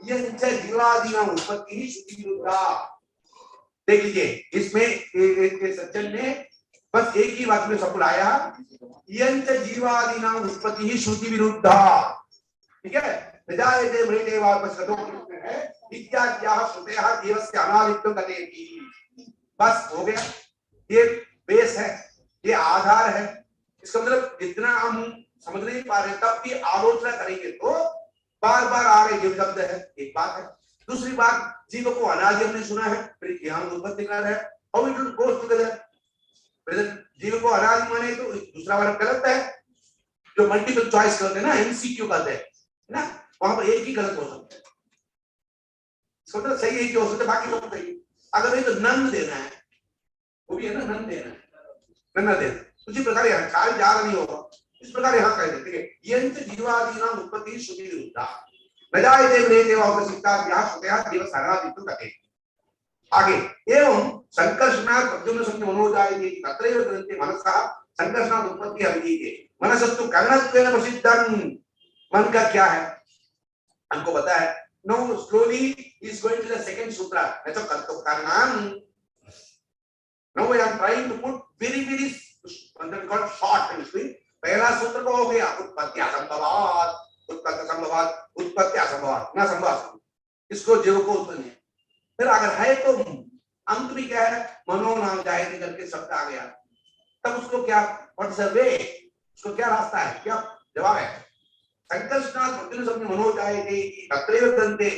यह जीवादीनां उत्पत्ति ही श्रुति विरुद्धा। देख लीजिए इसमें एक सज्जन ने बस एक ही वाक्य में सब बुलाया, यंच जीवादीनां उत्पत्ति ही श्रुति विरुद्धा। ठीक है, प्रजायते मृते वा पश्यतो है इत्याद्याः श्रुतयः जीवस्य अनादित्वं कथयति। बस हो गया, ये बेस है, ये आधार है। इसका मतलब जितना हम समझ नहीं पा रहे तब भी आलोचना करेंगे तो बार बार आ रहे जीव शब्द है, एक बात है। दूसरी बात जीव को अनादि हमने सुना है, फिर यहाँ उत्पत्ति कर है। How it will go together? जीव को अनादि माने तो दूसरा वर्ग गलत है। जो मल्टीपल चॉइस करते हैं ना, एमसीक्यू करते हैं ना, वहां पर एक ही गलत हो सकता है। सही है कि हो सकता है, बाकी सब सही। अगर नहीं तो नंद देना है, वो भी है ना, नंद देना है, नंद देना। उसी प्रकार यहाँ खाली जा नहीं होगा, इस प्रकार यहाँ कह देते हैं यंच जीवादीनां उत्पत्ति श्रुति विरुद्धा न जायते मृते वा पश्यतो श्रुतयः जीवस्य अनादित्वं कथयति। आगे एवं संकर्षणात् प्रद्युम्न संज्ञो मनो जायते तत्रैव ग्रन्थे मनसः संकर्षणात् उत्पत्ति अभिधीयते। मनसस्तु करणत्वेन प्रसिद्धं। मन का क्या है हमको पता है। Now slowly he is going to the second sutra. That's a kartu karanam. Now I am trying to put very called short and sweet. पहला सूत्र को हो गया उत्पत्ति असंभवात्, उत्पत्ति संभवात्, उत्पत्ति असंभवात्, न संभवात्। इसको जीव को उत्पन्न है। फिर अगर है तो अंत में क्या है, मनो नाम जायते करके शब्द आ गया। तब उसको क्या, व्हाट इज द वे, उसको क्या रास्ता है, क्या जवाब है? संकर्षणात् प्रद्युम्न संज्ञो मनो जायते तत्रैव ग्रन्थे,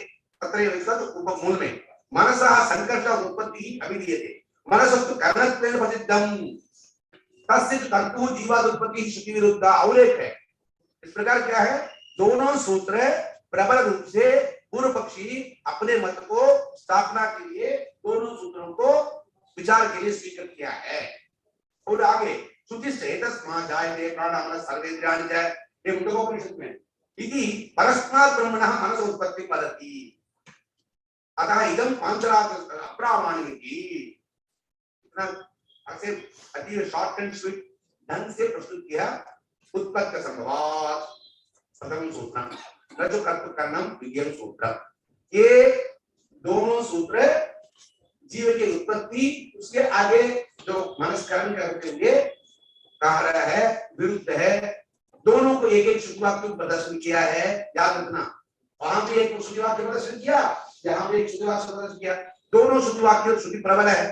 तत्रैव इसका तो उपमूल में मनसः संकर्षणात् उत्पत्ति ही अभिधीयते। मनसस्तु करणत्वेन प्रसिद्धं तस्य कर्तुः जीवाद उत्पत्ति ही श्रुति विरुद्धा। अवलेख है। इस प्रकार क्या है, दोनों सूत्र प्रबल रूप से पूर्व पक्षी अपने मत को स्थापना के लिए दोनों सूत्रों को विचार के लिए स्वीकार किया है। और आगे श्रुति से तस्मात् जायते प्राणान् सर्वेन्द्रियाणि च, ये मुंडकोपनिषद में इति परस्मात् ब्रह्मणः मनस उत्पत्ति वदति। अतः इदं पांचरात्र अप्रामाणिकम्। ऐसे अति शॉर्ट एंड स्वीट ढंग से प्रस्तुत किया। उत्पत्ति संभवात् प्रथम सूत्र, न जो कर्तृ कारणम द्वितीय सूत्र। ये दोनों सूत्र जीव की उत्पत्ति, उसके आगे जो मनस्करण करते हुए कहा रहा है विरुद्ध है। दोनों को एक एक श्रुतिवाक्य प्रदर्शन किया है, याद रखना। वहां भी एक श्रुतिवाक्य प्रदर्शन किया, यहाँ भी एक श्रुतिवाक्य प्रदर्शन किया। दोनों श्रुतिवाक्य श्रुति प्रबल है,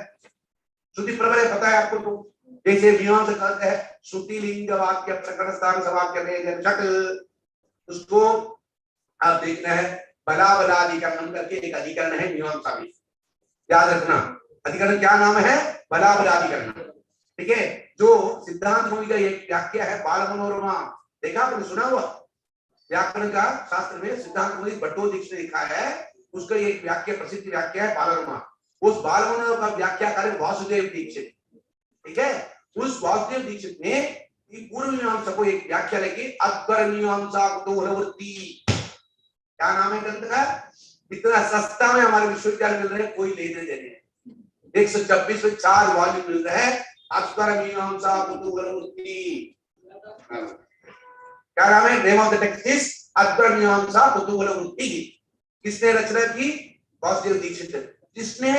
श्रुति प्रबल है, पता है आपको। तो जैसे मीमांसा कहते हैं श्रुति लिंग वाक्य प्रकरण स्थान सवाक्य में शक, उसको आप देखना है बलाबलाधिकरण करके एक अधिकरण है मीमांसा में, याद रखना। अधिकरण क्या नाम है? बलाबलाधिकरण। ठीक है, जो सिद्धांत मूल का एक व्याख्या है बाल मनोरमा, देखा आपने, सुना हुआ? व्याकरण का शास्त्र में सिद्धांत मूल भट्टो दीक्षित लिखा है, उसका एक व्याख्या प्रसिद्ध व्याख्या है बाल मनोरमा। उस बाल मनोरमा का व्याख्या करे वासुदेव दीक्षित। ठीक है, उस वासुदेव दीक्षित ने पूर्व मीमांसा को एक व्याख्या लिखी, अद्वर मीमांसा कुतूहलवृत्ति। क्या नाम है ग्रंथ का? इतना सस्ता में हमारे विश्वविद्यालय मिल रहे हैं, कोई लेने देने 126 में 4 वॉल्यूम मिल रहे हैं। अद्वर मीमांसा कुतूहलवृत्ति, क्या नाम है? Name of the text is Adhvara Mimamsa Kutuhalavritti. किसने रचना की? वासुदेव दीक्षित। जिसने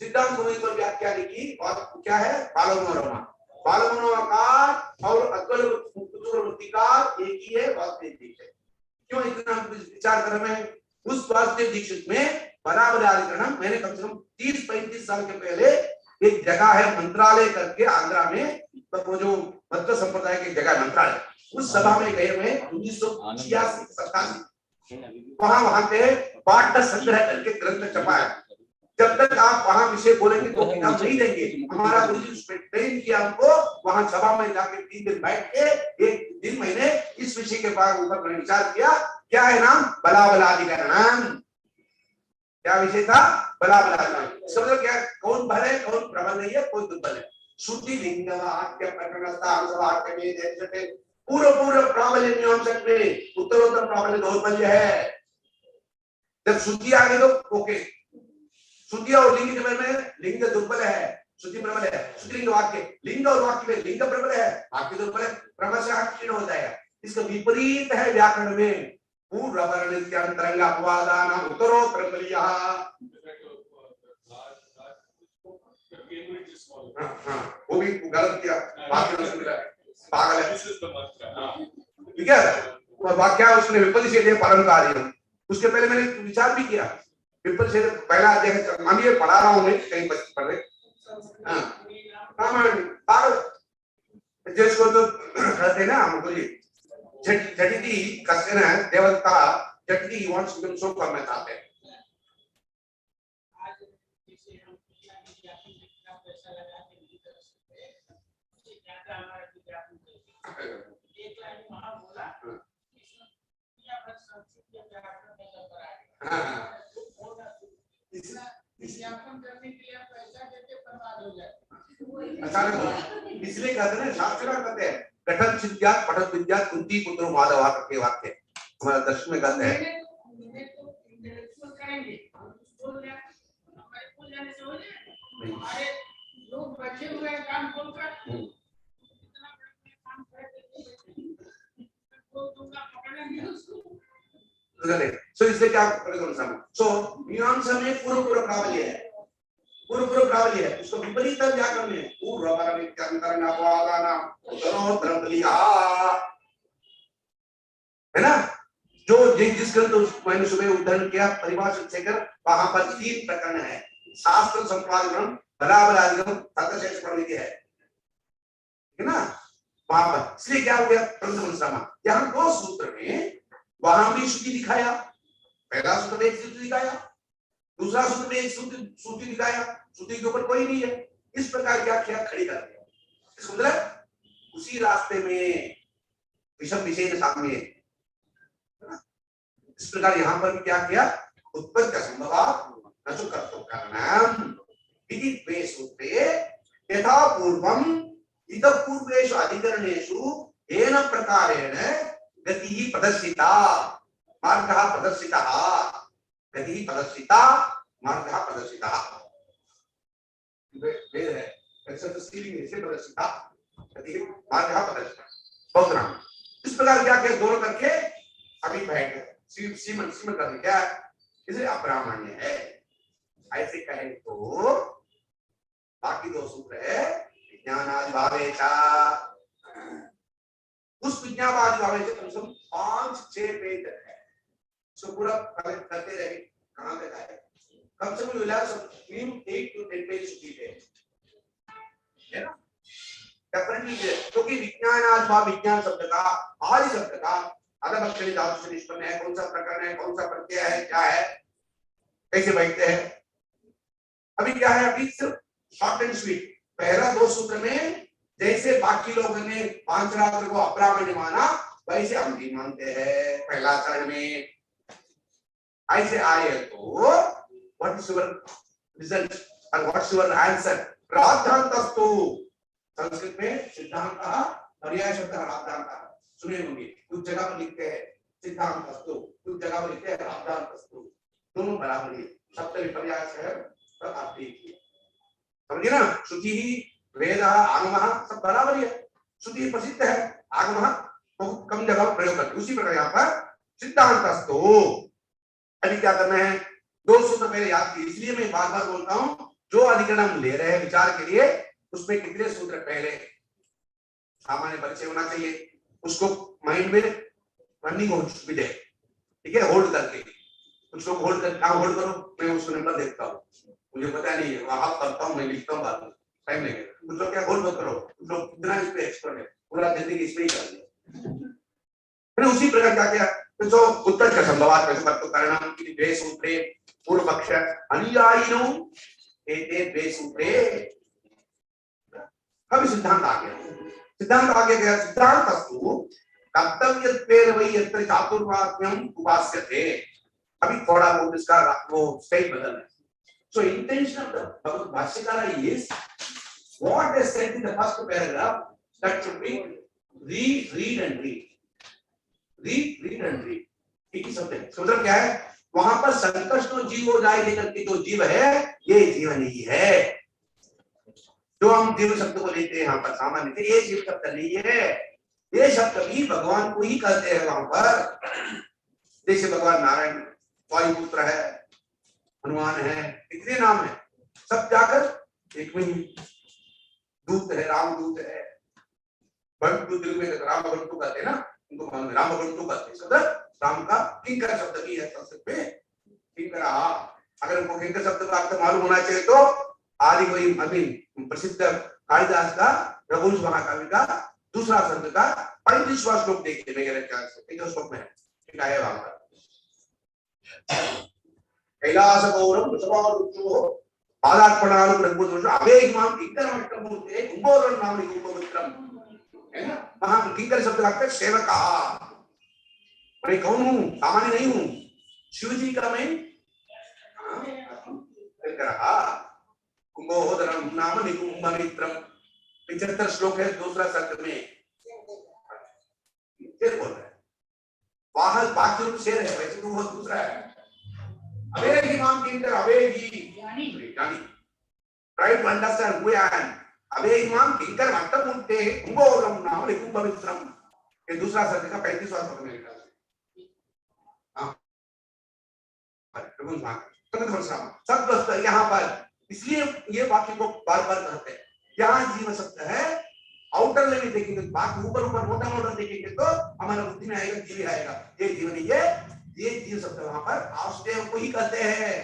सिद्धांत कौमुदी पर व्याख्या लिखी और क्या है? बालमनोरमा। बालमनोरकार और अद्वैत कुतूहलवृत्तिकार एक ही है, वासुदेव दीक्षित। क्यों इतना विचार कर रहे हैं? उस वासुदेव दीक्षित में बराबर अधिकरण, मैंने कम से कम 30-35 साल के पहले एक जगह है मंत्रालय करके आंध्रा में, तो वो जो मध्य संप्रदाय की जगह मंत्रालय, उस सभा में गए हुए 1986-87 वहां पे पाठ संग्रह करके ग्रंथ छपा है। जब तक आप वहां विषय बोलेंगे तो किताब नहीं देंगे। हमारा गुरुजी उसमें ट्रेन किया हमको, वहां सभा में जाके 3 दिन बैठ के 1 दिन महीने इस विषय के ऊपर मैंने विचार किया। क्या है नाम? बलाबलाधिकरणम। क्या विषय था? बलाबलाधिकरण। समझो क्या, कौन बल है, कौन प्रबल नहीं है, कौन दुर्बल है। श्रुति लिंग वाक्य प्रकरणस्थ में पूर्व प्राबल्य मीमांसक में उत्तरोत्तर प्राबल्य दौर्बल्य है। जब श्रुति आ गई तो ओके, श्रुति और लिंग के बारे में लिंग दुर्बल है, श्रुति प्रबल है। श्रुति लिंग वाक्य, लिंग और वाक्य में लिंग प्रबल है, वाक्य दुर्बल है, क्रमशः क्षीण हो जाएगा। इसका विपरीत है व्याकरण में, पूर्व वर्णित्यंतरंग अपवादानां उत्तरोत्तर बलियः। वो भी गलत किया, वाक्य में पागल है, ठीक है। वाक्य उसने विपरीत से परम कार्य, उसके पहले मैंने विचार भी किया। विपरीत से पहला अध्याय मानिए पढ़ा रहा हूं मैं, कहीं बच्चे पढ़ रहे, पागल जिसको तो कहते हैं ना हमको ये जटिति कसन है देवता, जटिति वांट्स टू शो करना चाहते हैं। इसलिए कहते हैं शास्त्र कहते हैं कठन विद्या पठन विद्या कुंती पुत्र माधव के वाक्य हमारा दर्शन में कहते हैं। लोग बचे हुए काम सो इसलिए क्या सो मीमांसा में पूर्व प्राबल्य है, पूर्व प्राबल्य है, उसको विपरीत व्याकरण में पूर्व वर्णित्यंतरंग अपवादानां उत्तरोत्तर बलियः, है ना। जो जिस ग्रंथ मैंने सुबह उद्धरण किया परिभाषित से कर, वहां पर 3 प्रकरण है, शास्त्र संपादन, बलाबलाधिकरण, तत्वशेष प्रवृत्ति है ना वहां पर। इसलिए क्या हो गया प्रथम यहाँ 2 सूत्र में वहां भी श्रुति दिखाया, पहला सूत्र में एक श्रुति दिखाया, दूसरा सूत्र में एक श्रुति दिखाया, श्रुति के ऊपर कोई नहीं है। इस प्रकार क्या किया, खड़ी कर दिया। इसका मतलब उसी रास्ते में विषम विषय सामने, इस प्रकार यहाँ पर भी क्या किया, उत्पत्ति संभव नचु कर्तुकार्यम इति द्वे सूत्रे यथा पूर्वम इतः पूर्वेषु अधिकरणेषु येन प्रकारेण गतिः प्रदर्शिता मार्गः प्रदर्शितः, गतिः प्रदर्शिता मार्गः प्रदर्शितः, वेद है ऐसा तो स्त्रीलिंग से प्रदर्शिता गतिः मार्गः प्रदर्शितः बहुत नाम। इस प्रकार क्या किया, दोनों करके अभी बैठ गए सीमन करके, क्या इसलिए अब्राह्मण्य है। ऐसे कहें तो बाकी 2 सूत्र है विज्ञानादि भावे च, उस विज्ञानादि भावे से कम से कम 5-6 पेज है, सो पूरा करते रहे। कहां तक आए, कम से कम विलास 8 to 10 पेज है ना, डेफिनेटली। क्योंकि विज्ञानादि भाव, विज्ञान शब्द का आदि शब्द का अधपक्षणी धातु से निष्पन्न है, कौन सा प्रकरण है, कौन सा प्रत्यय है, क्या है, कैसे बैठते हैं। अभी क्या है, अभी सिर्फ शॉर्ट एंड स्वीट पहला 2 सूत्र में जैसे बाकी लोगों ने पांचरात्र को अब्राह्मण्य माना, वैसे हम भी मानते हैं पहला चरण में। ऐसे आए तो व्हाट इज योर रिजल्ट और व्हाट्स योर आंसर? प्रार्थनास्तु संस्कृत में सिद्धांत कहा, पर्याय शब्द राजधान कहा, सुने होंगे। कुछ जगह पर लिखते हैं सिद्धांत अस्तु, कुछ जगह पर लिखते हैं राजधान अस्तु, दोनों बराबर है। शब्द विपर्याय है तो आप देखिए, समझिए ना। श्रुति ही वेद आगम सब बराबर है। श्रुति प्रसिद्ध है, आगम तो कम जगह प्रयोग करते। उसी प्रकार यहाँ पर सिद्धांत अस्तु। अभी क्या करना है, 2 सूत्र पहले याद किए, इसलिए मैं बार बार बोलता हूं जो अधिकरण हम ले रहे हैं विचार के लिए उसमें कितने सूत्र पहले सामान्य परिचय होना चाहिए, उसको माइंड में रनिंग हो जाए, ठीक है। होल्ड करके कुछ लोग होल्ड कर, कहाँ होल्ड करो, मैं उसको नंबर देखता हूँ, मुझे पता नहीं है, वहां करता हूँ, मैं लिखता हूँ, बाद में टाइम लगेगा। कुछ लोग क्या होल्ड मत करो, कुछ लोग कितना इस पे एक्सपर्ट है, पूरा जिंदगी इसमें ही कर लिया। मैंने उसी प्रकार क्या किया, तो जो उत्तर का संभवात वैसे बात तो कारणम की द्वे सूत्रे पूर्व पक्ष अनुयायिनो एते द्वे सूत्रे। अब सिद्धांत आ गया, सिद्धांत आगे गया। सिद्धांत अस्तु कर्तव्यत्वेन वै यत्र चातुर्वाक्यम उपास्यते। अभी थोड़ा बहुत इसका वो स्टाइल बदलना है। So intention of the Bhagavad Bhashyakara is what they said in the first paragraph, that should be read, read and read, read, read and read. एक ही शब्द है। मतलब क्या है, वहां पर संकष्ट जीव हो जाए, लेकर के जो जीव है ये जीव नहीं है। जो हम जीव शब्द को लेते हैं यहाँ पर सामान्य से, ये जीव शब्द नहीं है। ये शब्द भी भगवान को ही कहते हैं वहां पर। जैसे भगवान नारायण वायुपुत्र है, हनुमान है, इतने नाम है, सब जाकर एक में ही। दूत है, राम दूत है, बंटू दिल में राम बंटू कहते हैं ना, उनको मालूम है, राम बंटू कहते हैं। शब्द राम का किंकर शब्द भी है संस्कृत में, किंकर। अगर उनको किंकर शब्द का अर्थ मालूम होना चाहिए तो आदि कोई अमीन प्रसिद्ध कालिदास का रघुवंश महाकाव्य का दूसरा शब्द का 35वां श्लोक देखिए मेरे ख्याल से, एक श्लोक में है वहां पर। कैलास गौरव वृषभारुचो पादार्पणानु रघुवंश अवेगमाम किंकरमष्टमूर्ते कुंभोदरम नाम कुंभमित्रम, है ना। वहां किंकर शब्द का अर्थ सेवका। मैं कौन हूं, सामान्य नहीं हूं, शिव जी का मैं कुंभोदरम नाम निकुंभमित्रम। 75 श्लोक है, दूसरा शब्द में शेर बोल रहा है, बाहर बाकी रूप शेर है, वैसे तो वो दूसरा है। अवेगी नाम किंकर, अवेगी यानी try to understand who I am। अवेगी नाम किंकर मष्टमूर्ते कुंभोदरम नाम निकुंभमित्रम, ये दूसरा शब्द का 35वां श्लोक में लिखा है। सब यहाँ पर इसलिए ये वाक्य को बार बार कहते हैं। यहाँ जीव शब्द है, आउटर लेवल देखेंगे, बात ऊपर ऊपर मोटा मोटा देखेंगे तो हमारा बुद्धि में आएगा जीव आएगा, ये जीव नहीं है। ये जीव शब्द वहां पर वासुदेव को ही कहते हैं।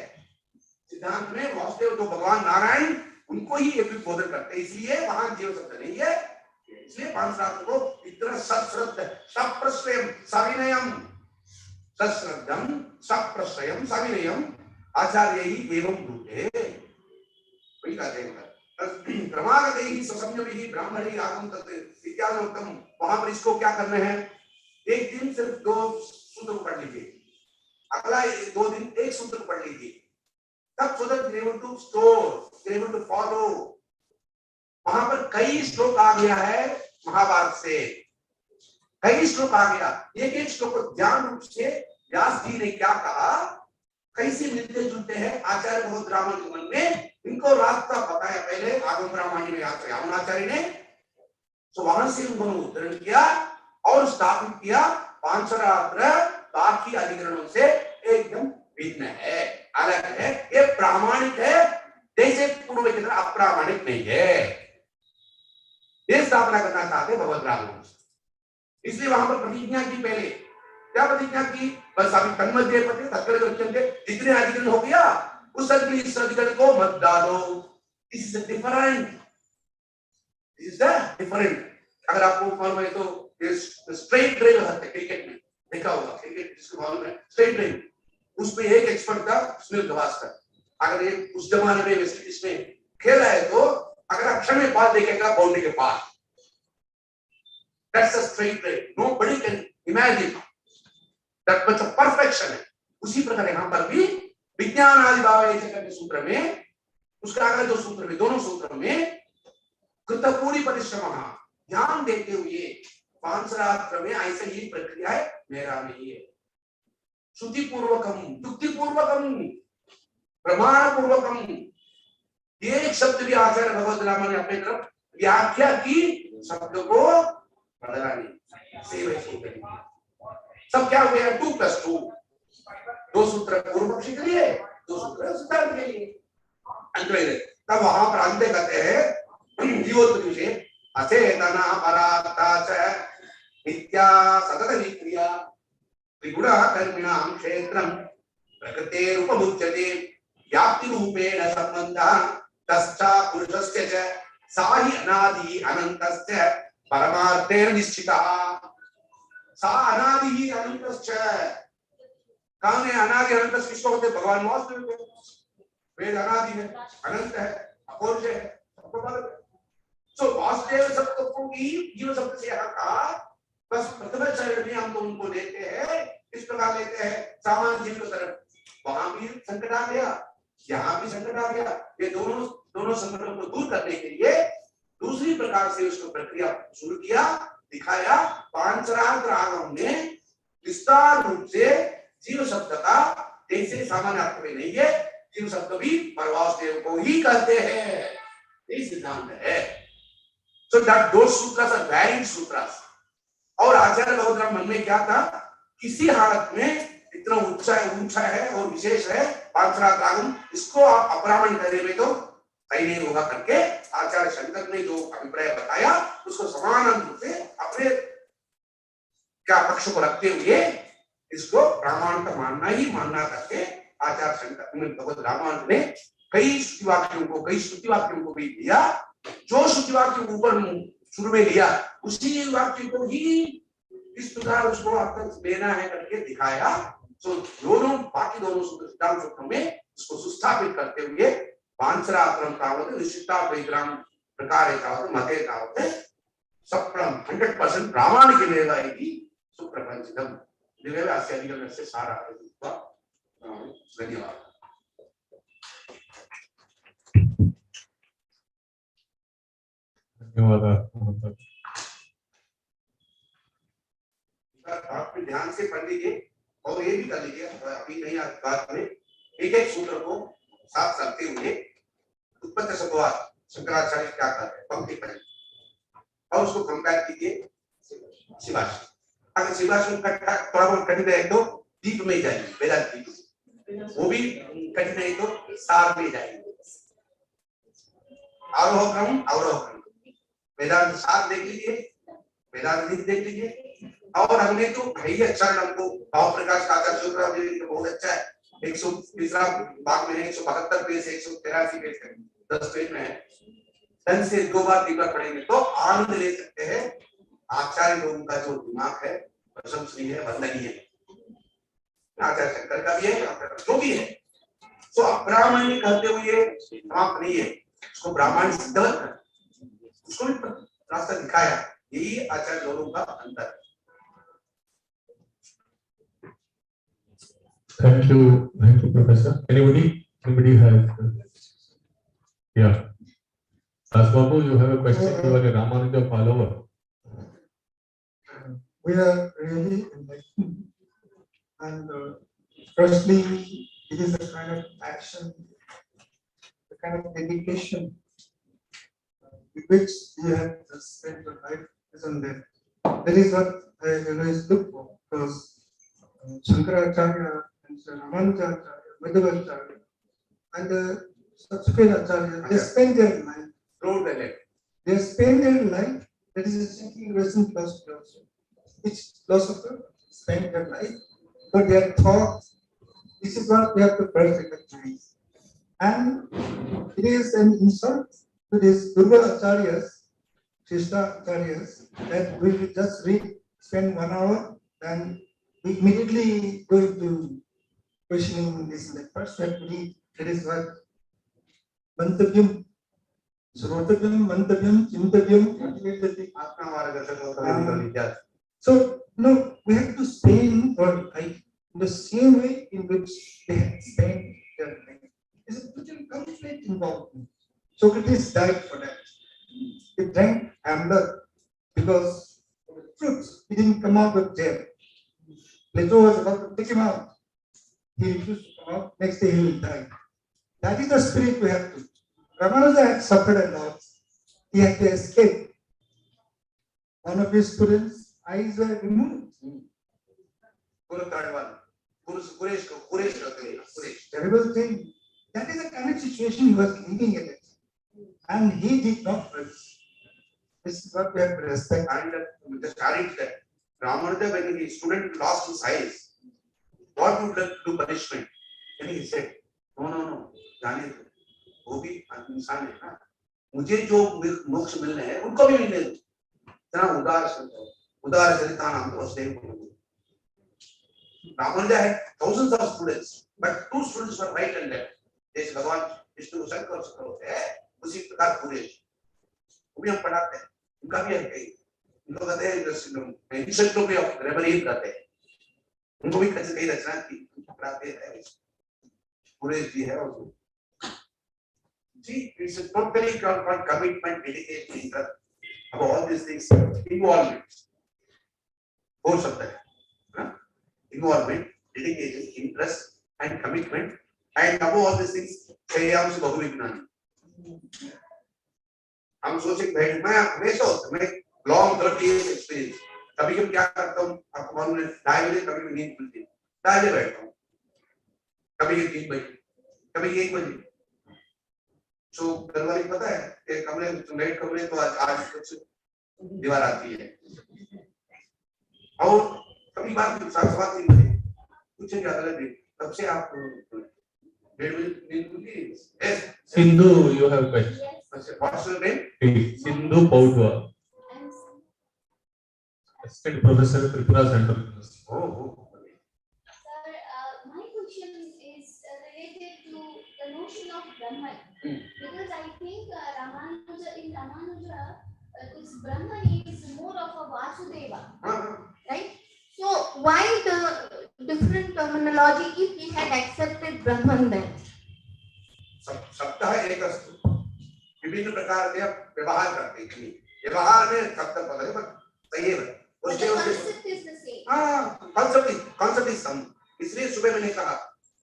सिद्धांत में वासुदेव जो भगवान नारायण उनको ही ये बोधन करते हैं, इसलिए वहां जीव शब्द नहीं है। इसलिए पांचरात्र को इतना सश्रद्ध सप्रश्रयम सविनयम, सश्रद्धम सप्रश्रयम सविनयम आचार्य ही एवं ब्रूते, वही कहते हैं। क्रमागत ही ससंयम ही ब्राह्मणी आगम तत् इत्यादि। वहां पर इसको क्या करना है, एक दिन सिर्फ 2 सूत्र पढ़ लीजिए, अगला 2 दिन 1 सूत्र पढ़ लीजिए, तब so that able to store, able to follow। वहां पर कई श्लोक आ गया है महाभारत से, कई श्लोक आ गया। एक एक श्लोक को ध्यान रूप से व्यास जी ने क्या कहा, कैसे मिलते जुलते हैं आचार्य बहुत ब्राह्मण के मन में, इनको रास्ता बताया पहले आगम ब्राह्मण में आचार्य ने। तो वहां से उन्होंने उद्धरण किया और स्थापित किया। पांचरात्र बाकी अधिकरणों से एकदम भिन्न है, अलग है, ये प्रामाणिक है, जैसे पूर्व की तरह अप्रामाणिक नहीं है। ये स्थापना करना चाहते भगवत ब्राह्मण, इसलिए वहां पर प्रतिज्ञा की। पहले क्या प्रतिज्ञा की, बस अभी तन्मध्य पते तत्कर्तव्य जितने अधिकरण हो गया उस अधिकरण को मत डालो। This is different, this is different. अगर आपको मालूम है तो स्ट्रेट ड्राइव होता है क्रिकेट में, देखा होगा क्रिकेट जिसको मालूम है स्ट्रेट ड्राइव, उसमें एक एक्सपर्ट था सुनील गावस्कर। अगर ये उस जमाने में इसमें खेला है तो अगर अक्षर में बात देखेगा बाउंड्री के पास, that's a straight drive, nobody can imagine that much perfection है। उसी प्रकार यहां पर भी विज्ञान आदि भाव सूत्र में, उसका अगला जो सूत्र में, दोनों सूत्रों में कृतपूरी परिश्रम, ध्यान देते हुए पांचरात्र में ऐसे ही प्रक्रिया है, मेरा नहीं है। श्रुति पूर्वकम, युक्ति पूर्वकम, प्रमाण पूर्वकम, एक शब्द भी आचार्य भगवत रामा ने अपने तरफ व्याख्या की, शब्द को बदला नहीं, सेम ऐसे करेंगे। सब क्या हुए? 2+2, 2 सूत्र पूर्व पक्षी के लिए, 2 सूत्र सिद्धांत के लिए। तब वहां पर अंत कहते हैं जीवोत्पत्ति विषय अचेतना परात्ता च नित्या सतत विक्रिया त्रिगुण कर्मिणां क्षेत्रं प्रकृतेरुपमुच्यते व्याप्ति रूपेण संबन्धः तस्चा पुरुषस्य च सा हि अनादि अनन्तस्य परमार्थेन निश्चितः। सा अनादि अनन्तश्च, कौन है अनादि अनंत? किसको बोलते? भगवान वासुदेव को। वेद अनादि है, अनंत है, अपौरुष है, सबको मालूम है। सो वासुदेव शब्द को भी जीव शब्द से यहाँ कहा, बस प्रथम चरण में हम तो उनको लेते हैं, इस प्रकार लेते हैं सामान्य जीव की तरफ। वहां भी संकट आ गया, यहाँ भी संकट आ गया। ये दोनों संकटों को दूर करने के लिए दूसरी प्रकार से उसको प्रक्रिया शुरू किया, दिखाया। पांचरात्र आगम ने विस्तार रूप से जीव शब्द का जैसे सामान्य अर्थ में नहीं है, जीव शब्द भी परवासुदेव को ही कहते हैं, ये सिद्धांत है। So that those sutras are varied sutras. और आचार्य भगवत मन में क्या था? किसी हालत में इतना ऊंचा है और विशेष है पांचरात्र आगम, इसको आप अपरामण करने में तो सही नहीं होगा करके आचार्य शंकर ने जो अभिप्राय बताया उसको समान रूप से अपने क्या पक्ष को रखते हुए इसको प्रामाणिक मानना ही मानना करके आचार्य शंकर भगवत रामानुज ने कई श्रुति वाक्यों को भी दिया। जो श्रुति वाक्यों को ऊपर शुरू में लिया उसी वाक्य को ही इस प्रकार उसको आपको लेना है करके दिखाया। तो बाकी दोनों सिद्धांत सूत्रों में उसको सुस्थापित करते हुए पांचरात्रम तावत् विशिष्टाद्वैतम प्रकारे तावत् मते तावत् सप्रम 100% प्रामाणिक निर्णयी सुप्रपंचितम दिव्यवास्य अधिकरणस्य सारः। धन्यवाद। धन्यवाद। आप ध्यान से पढ़ लीजिए और ये भी कर लीजिए, अभी नहीं आज बात में एक एक सूत्र को साथ रखते हुए उत्पत्ति संवाद शंकराचार्य क्या कर रहे हैं पंक्ति पढ़िए और उसको कंपेयर कीजिए शिवाशी। अगर शिवाशी थोड़ा बहुत कठिन है तो दीप में जाएंगे, वेदांत दीप, वो भी कठिन है तो सार में जाएंगे। आरोह क्रम वेदांत सार देख लीजिए, वेदांत दीप देख लीजिए। और हमने तो भाई अच्छा हमको भाव प्रकाश का तो बहुत अच्छा है, 130 भाग में है, 172 पेज से 183 पेज है, 10 पेज में है। ढंग से 2 बार 3 बार पढ़ेंगे तो आनंद ले सकते हैं। आचार्य लोगों का जो दिमाग है प्रशंसनीय है, वंदनीय है। आचार्य शंकर का भी है, जो भी है। तो अब्राह्मणी कहते हुए समाप्त नहीं है, उसको ब्राह्मण सिद्ध कर उसको भी रास्ता दिखाया। यही आचार्य लोगों का अंतर है। Thank you, Professor. Anybody has? Yeah. Babu, you have a question. You are a Ramanuja follower. We are really enlightened, and firstly, it is a kind of action, a kind of dedication with which you have to spend your life, isn't there? That is what I always look for, because Shankaracharya and Ramanujacharya, Madhvacharya, and the subsequent Acharya, they spend their life. Throughout the life. They spend their life. That is a thinking Western philosophy also. Each philosopher spend their life, but their thoughts. This is what we have to first recognize. And it is an insult to these Durga Acharyas, Krishna Acharyas, that we will just spend 1 hour and we immediately go into questioning this. Like first we have to read. That is what Mantavyam, Srotavyam, Mantavyam, Chintavyam, so no, we have to spend our life in the same way in which they have spent their life. It's a total conflict involvement. Socrates died for that. he drank amber because fruits, he didn't come out with jam. Plato was about to take him out. He refused to come out. Next day he will die. That is the spirit we have to. Ramanuja had suffered a lot. He had to escape. One of his students' eyes were removed. Terrible thing. That is the kind of situation he was living in it. And he did not resist. This is what we have to respect. And just adding to that, Ramanuja, when the student lost his eyes, what would like to do punishment? Then he said, no, जाने दो, वो भी इंसान है ना, मुझे जो मोक्ष मिलने हैं, उनको भी मिलने दो। इतना उदार चरिता नाम तो वसुदेव को। Ramanuja had thousands of students, but 2 students were right and left. जैसे भगवान विष्णु को शंकर शंकर होते हैं, उसी प्रकार पूरे वो भी हम पढ़ाते हैं, उनका भी है कहीं, उनको कहते हैं इंसेंट्रोपी ऑफ रेबरी कहते हैं, उनको भी कई रचना की पढ़ाते हैं, पूरे जी है और जी, it's a totally called commitment, dedication, interest, about all these things, involvement, हो सकता है, ना? Involvement, dedication, interest, and commitment, and above all these things, संयम से बहुविज्ञानी। हम सोचे भाई मैं हमेशा होता मैं long 30 years experience, कभी कभी क्या करता हूँ आपको मालूम है 2:30 बजे कभी भी नींद खुलती है 2:30 बजे बैठता हूँ कभी 3 बजे कभी 1 बजे सो घर वाली पता है कि कमरे लेट कमरे तो आज कुछ दीवार आती है और कभी बात 7:30 बजे कुछ नहीं आता है तब से आप 1:30 बजे नींद खुलती है Sindhu, you have a question. Yes. What's your name? Sindhu Paudwa, I'm assistant professor at Tripura Central University. Oh. Sir, my question is related to the notion of Brahman. Because I think in Ramanuja, this Brahman is more of a Vasudeva, right? So why the different terminology if he had accepted Brahman then? सप्ताह एक अस्तु विभिन्न प्रकार के व्यवहार करते हैं व्यवहार में शब्द बदले पर सही है But the concept is the same. हाँ concept is same इसलिए सुबह मैंने कहा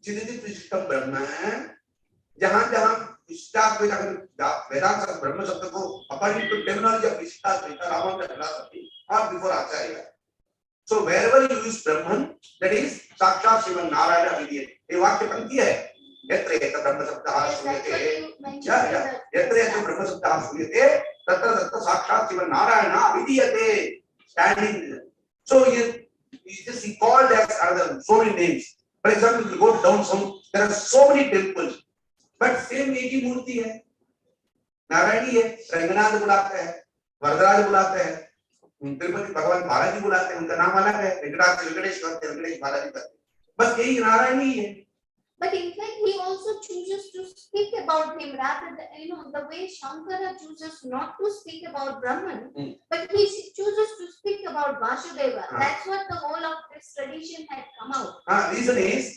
चिदित विशिष्टम ब्रह्म जहाँ विशिष्टाद्वैत वेदांत शब्द ब्रह्म शब्द को according to terminology of Vishishtadvaita Ramanuja philosophy और before Acharya so wherever you use brahman that is साक्षात श्रीमन नारायण विद्यते ये वाक्य पंक्ति है यत्र यत्र ब्रह्म शब्दः श्रूयते यत्र यत्र ब्रह्म शब्दः श्रूयते तत्र तत्र साक्षात् श्रीमन नारायण विद्यते standing so he called as other so many names for example you go down some there are so many temples but same एक ही मूर्ति है नारायण ही है रंगनाथ बुलाते हैं वरदराज बुलाते हैं तिरुपति भगवान बालाजी बुलाते हैं उनका नाम अलग है वेंकटेश करते हैं वेंकटेश बालाजी करते हैं बस यही नारायण ही है But in fact, he also chooses to speak about him rather than, the way Shankara chooses not to speak about Brahman, but he chooses to speak about Vasudeva. That's what the whole of this tradition had come out. Reason is,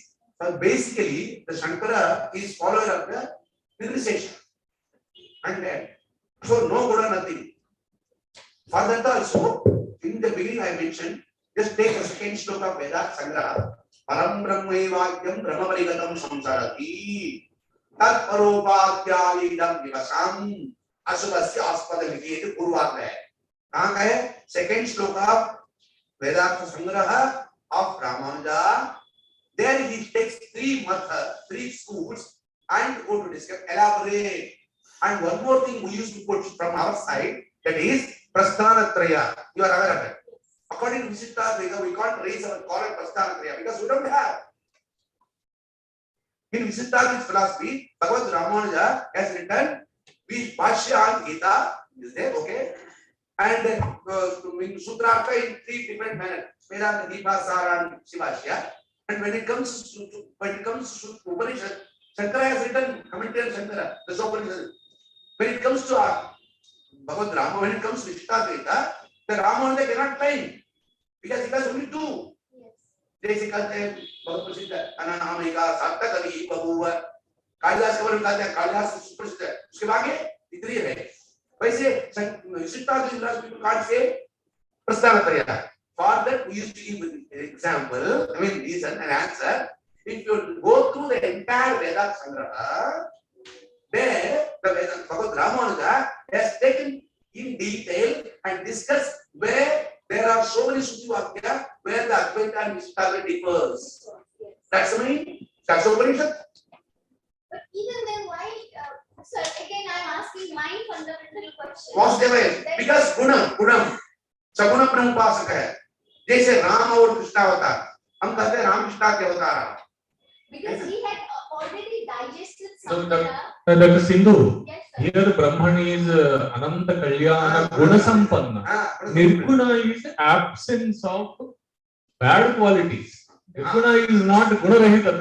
basically, the Shankara is follower of the Nirvisesha. And so, no good or nothing. For that also, in the beginning I mentioned, just take the second sloka of Veda Sangraha. परम ब्रह्मैवाक्यं ब्रह्मपरिगतं संसारति तत्परोपाद्यायिदं दिवसं अशुभस्य आस्पदमिति ये पूर्वार्ध है कहाँ का है second श्लोक of वेदार्थ संग्रह of Ramanuja there he takes three schools and go to discuss elaborate and one more thing we used to put from our side that is prasthanatraya you are aware of it. According to Visitadvaita, we can't raise our call at Prasthanatraya because we don't have. In Visitadvaita's philosophy, Bhagavad Ramanuja has written Bhashya on Gita, is there, okay? And in Sutrartha in 3 different manners, Vedanta, Dipasara and Shivashya. And when it comes to Upanishad, Shankara has written commentary on Shankara, the Upanishad. When it comes to Bhagavad Rama, when it comes to Visitadvaita, the Ramanuja cannot claim because he has only 2. जैसे कहते हैं बहुत प्रसिद्ध अनामिका सातकली बबुआ कालिदास के बारे में कहते हैं कालिदास सुप्रसिद्ध है उसके आगे इतनी है वैसे विशिष्टाद्वैत people can't say Prasthanatraya. For that, we used to give an example, I mean, reason and answer. If you go through the entire Veda Sangraha, there the Bhagavad Ramanuja has taken in detail and discussed where there are so many Shruti Vakya where the Advaita and Vishishtadvaita differs. That's the meaning. That's the Upanishad. But even then, why? So again, I'm asking my fundamental question. Vasudeva, because Gunam, Saguna Brahmapasaka है. जैसे राम और कृष्ण अवतार, हम कहते हैं राम कृष्ण के अवतार. Because he had already digested So Samhita. Dr. Sindhu, Yes, sir. here Brahman is Ananta Kalyana Gunasampanna. Nirguna is absence of bad qualities. Nirguna is not Gunarahita.